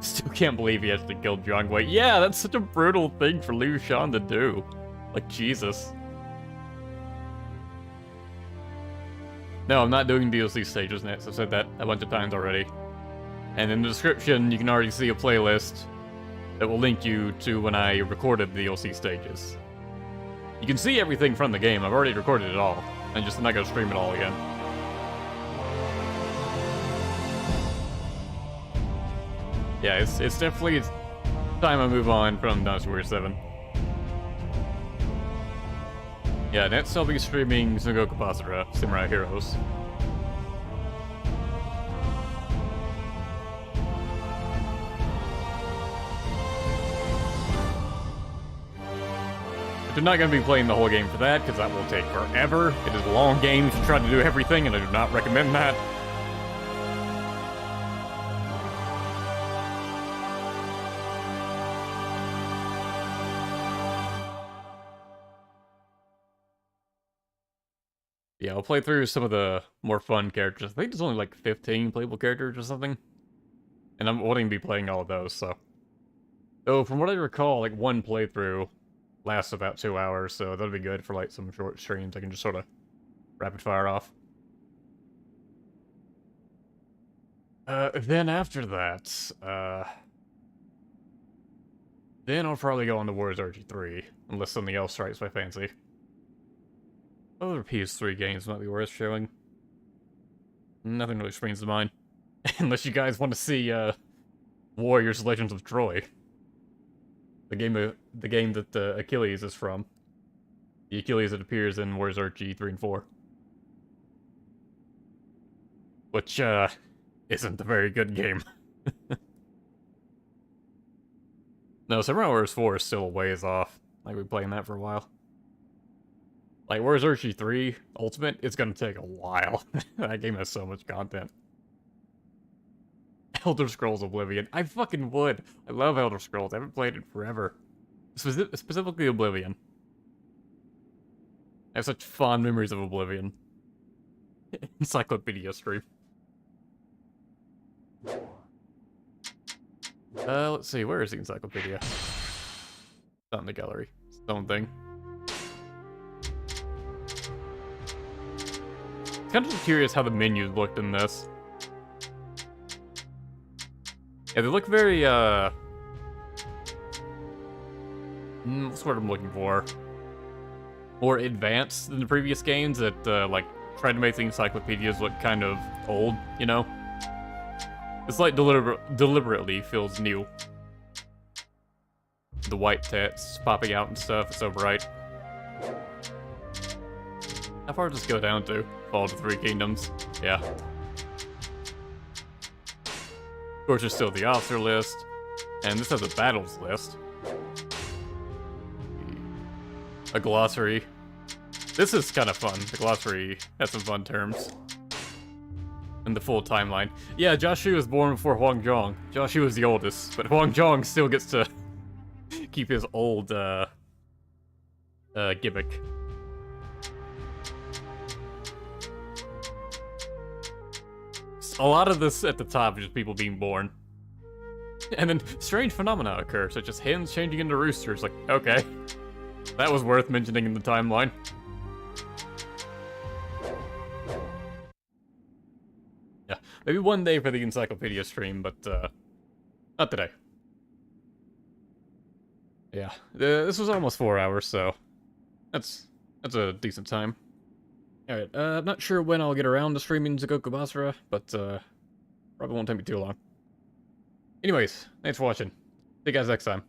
S1: Still can't believe he actually killed Jiang Wei. Yeah, that's such a brutal thing for Liu Shan to do. Like, Jesus. No, I'm not doing DLC stages next. I've said that a bunch of times already. And in the description, you can already see a playlist that will link you to when I recorded the DLC stages. You can see everything from the game. I've already recorded it all. I'm just not gonna stream it all again. Yeah, it's definitely time I move on from Dynasty Warriors 7. Yeah, next I'll be streaming Sengoku Basara, Samurai Heroes. But I'm not going to be playing the whole game for that, because that will take forever. It is a long game if you try to do everything, and I do not recommend that. Yeah, I'll play through some of the more fun characters. I think there's only like 15 playable characters or something. And I'm wanting to be playing all of those, so. Though, from what I recall, like one playthrough lasts about 2 hours, so that'll be good for like some short streams. I can just sort of rapid fire off. Then after that, then I'll probably go on to Warriors RG3, unless something else strikes my fancy. Other PS3 games might be worth showing. Nothing really springs to mind. Unless you guys want to see, Warriors Legends of Troy. The game that Achilles is from. The Achilles that appears in Warriors RG 3 and 4. Which, isn't a very good game. No, Samurai Warriors 4 is still a ways off. Like, we've been playing that for a while. Like, Warriors RG 3 Ultimate, it's gonna take a while. That game has so much content. Elder Scrolls Oblivion. I fucking would. I love Elder Scrolls. I haven't played it forever. Specifically Oblivion. I have such fond memories of Oblivion. Encyclopedia stream. Let's see, where is the encyclopedia? It's not in the gallery. It's its own thing. Kind of curious how the menus looked in this. Yeah, they look very, what's the word I'm looking for? More advanced than the previous games that, like, tried to make the encyclopedias look kind of old, you know? It's like deliberately feels new. The white text popping out and stuff, it's so bright. How far does this go down to? Fall to Three Kingdoms. Yeah. Of course, there's still the officer list. And this has a battles list. A glossary. This is kind of fun. The glossary has some fun terms. And the full timeline. Yeah, Joshu was born before Huang Zhong. Joshu was the oldest, but Huang Zhong still gets to keep his old, gimmick. A lot of this at the top is just people being born. And then strange phenomena occur, such as hens changing into roosters. Like, okay. That was worth mentioning in the timeline. Yeah, maybe one day for the encyclopedia stream, but, not today. Yeah, this was almost 4 hours, so that's a decent time. Alright, I'm not sure when I'll get around to streaming Sengoku Basara, but, probably won't take me too long. Anyways, thanks for watching. See you guys next time.